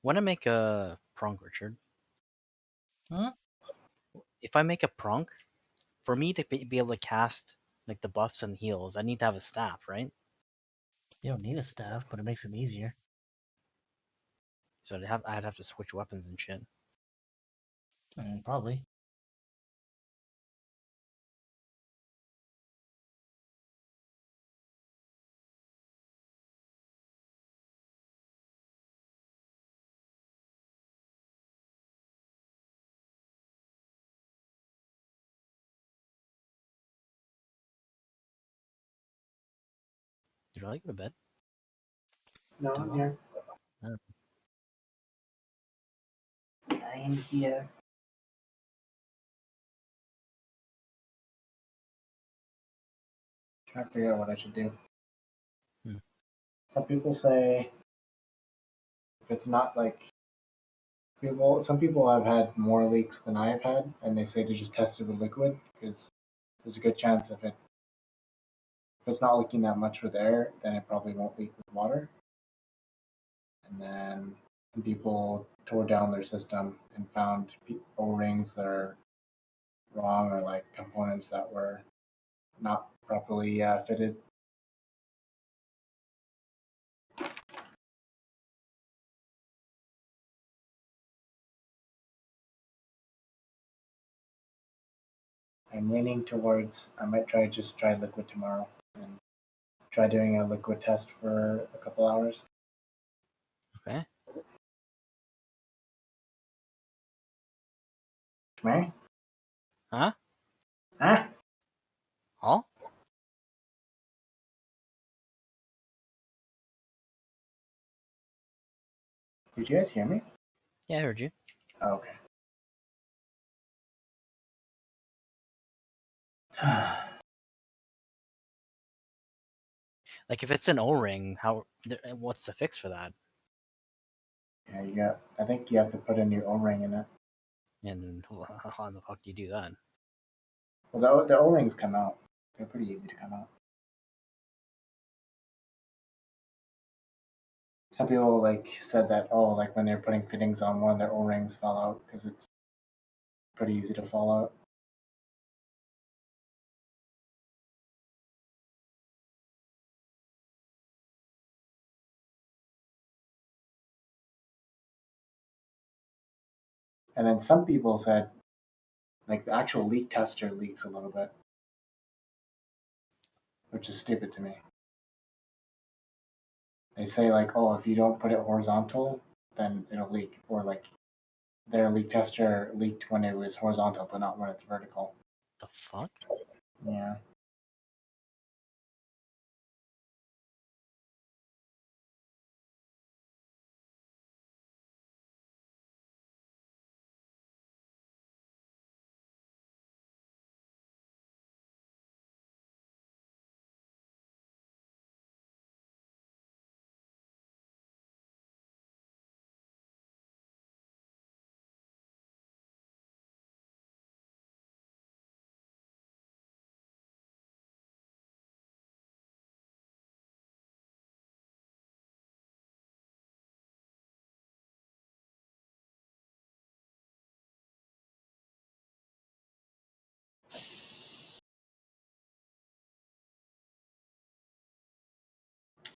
When I make a pronk, Richard, Huh? if I make a pronk, for me to be able to cast like the buffs and heals, I need to have a staff, right? You don't need a staff, but it makes it easier. So I'd have to switch weapons and shit. Probably. Did I go to bed? No, I'm here. Oh. I am here. Trying to figure out what I should do. Hmm. Some people say if it's not like some people have had more leaks than I have had, and they say to just test it with liquid because there's a good chance if it's not leaking that much with air, then it probably won't leak with water. And then some people tore down their system and found O-rings that are wrong or like components that were not properly fitted. I'm leaning towards I might just try liquid tomorrow and try doing a liquid test for a couple hours. Okay. Come here. Huh? Huh? Huh? Did you guys hear me? Yeah, I heard you. Oh, okay. Like if it's an O-ring, what's the fix for that? Yeah, I think you have to put a new O-ring in it. And how the fuck do you do that? Well, the O-rings come out. They're pretty easy to come out. Some people said that like when they're putting fittings on one of their O-rings fell out because it's pretty easy to fall out. And then some people said like the actual leak tester leaks a little bit, which is stupid to me. They say like, oh, if you don't put it horizontal, then it'll leak, or like their leak tester leaked when it was horizontal, but not when it's vertical. The fuck? Yeah.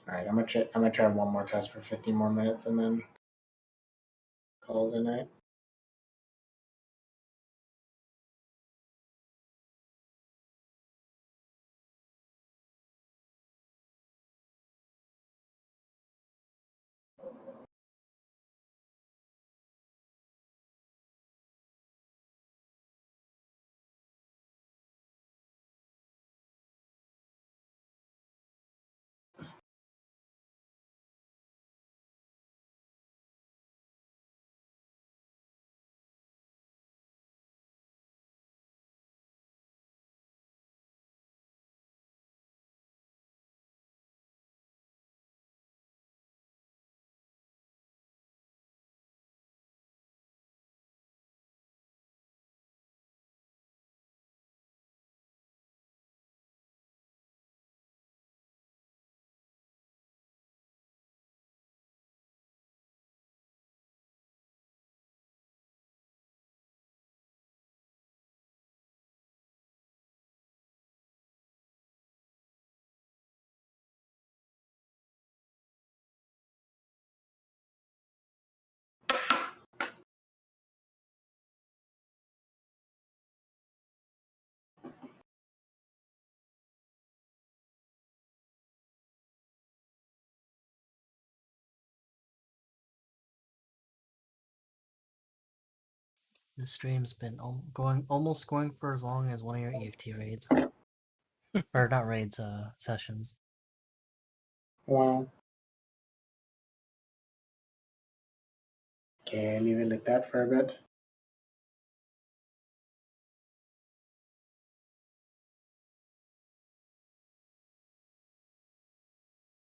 All right, I'm gonna try one more test for 15 more minutes and then call it a night. This stream's been almost going for as long as one of your EFT raids, or not raids, sessions. Wow. Okay, leave it like that for a bit.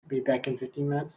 Be back in 15 minutes.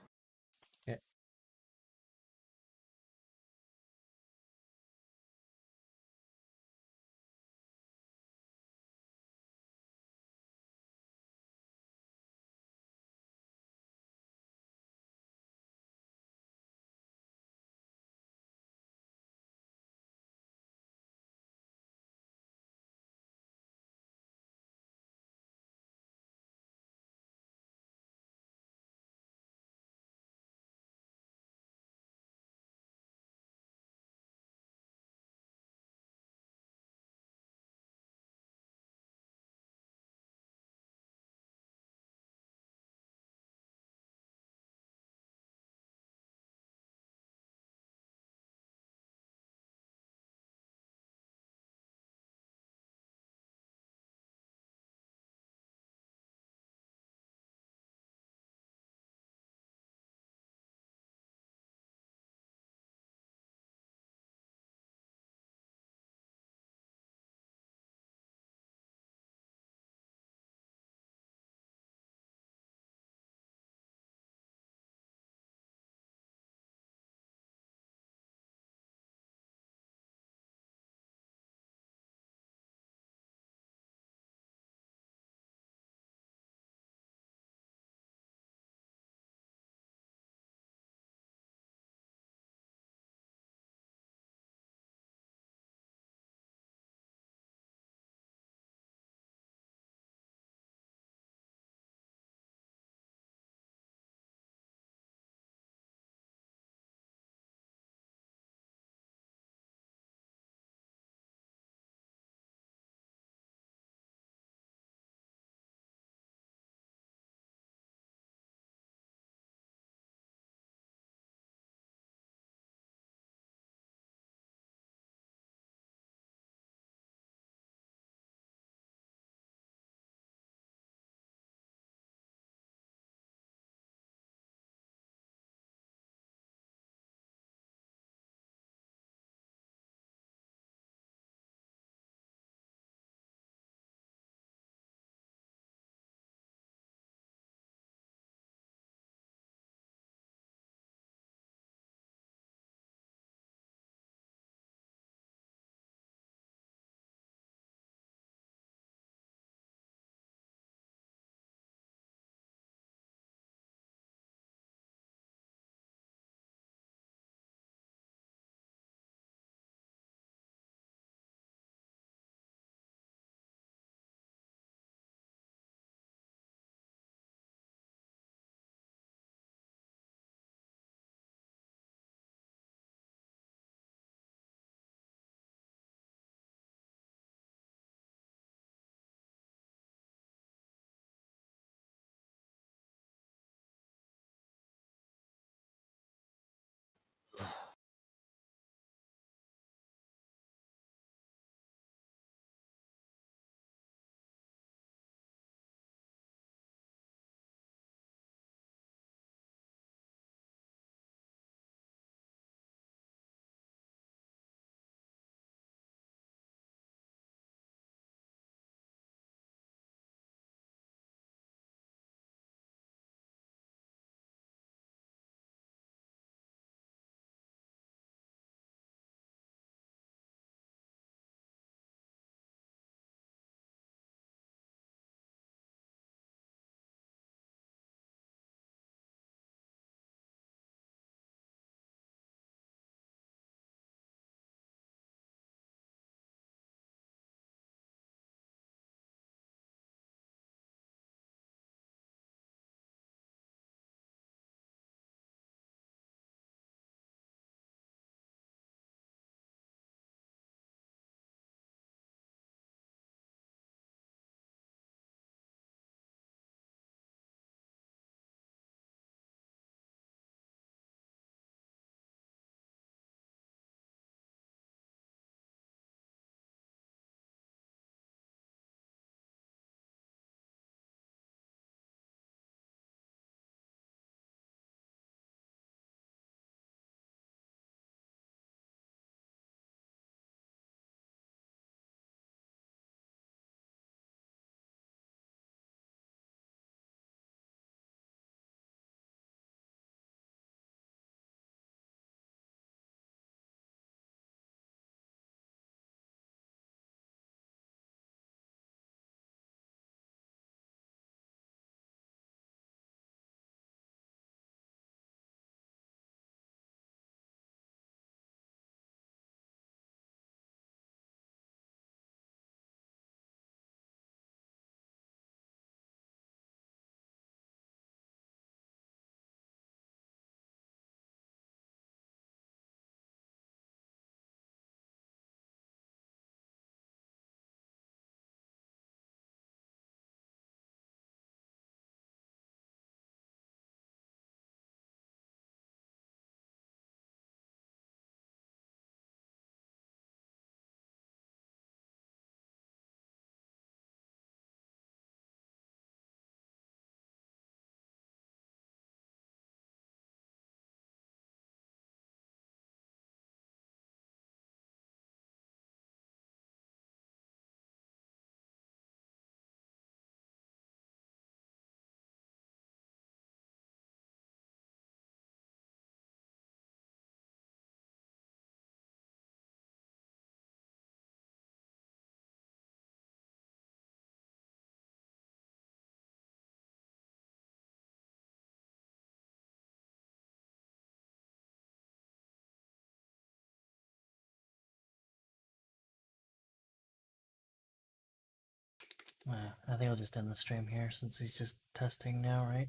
I think I'll just end the stream here since he's just testing now, right?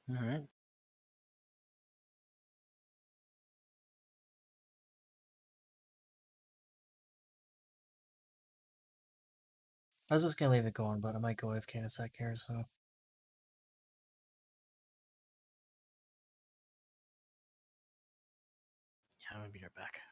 All right. I was just gonna leave it going, but I might go AFK in a sec here, so. Yeah, I'm gonna be right back.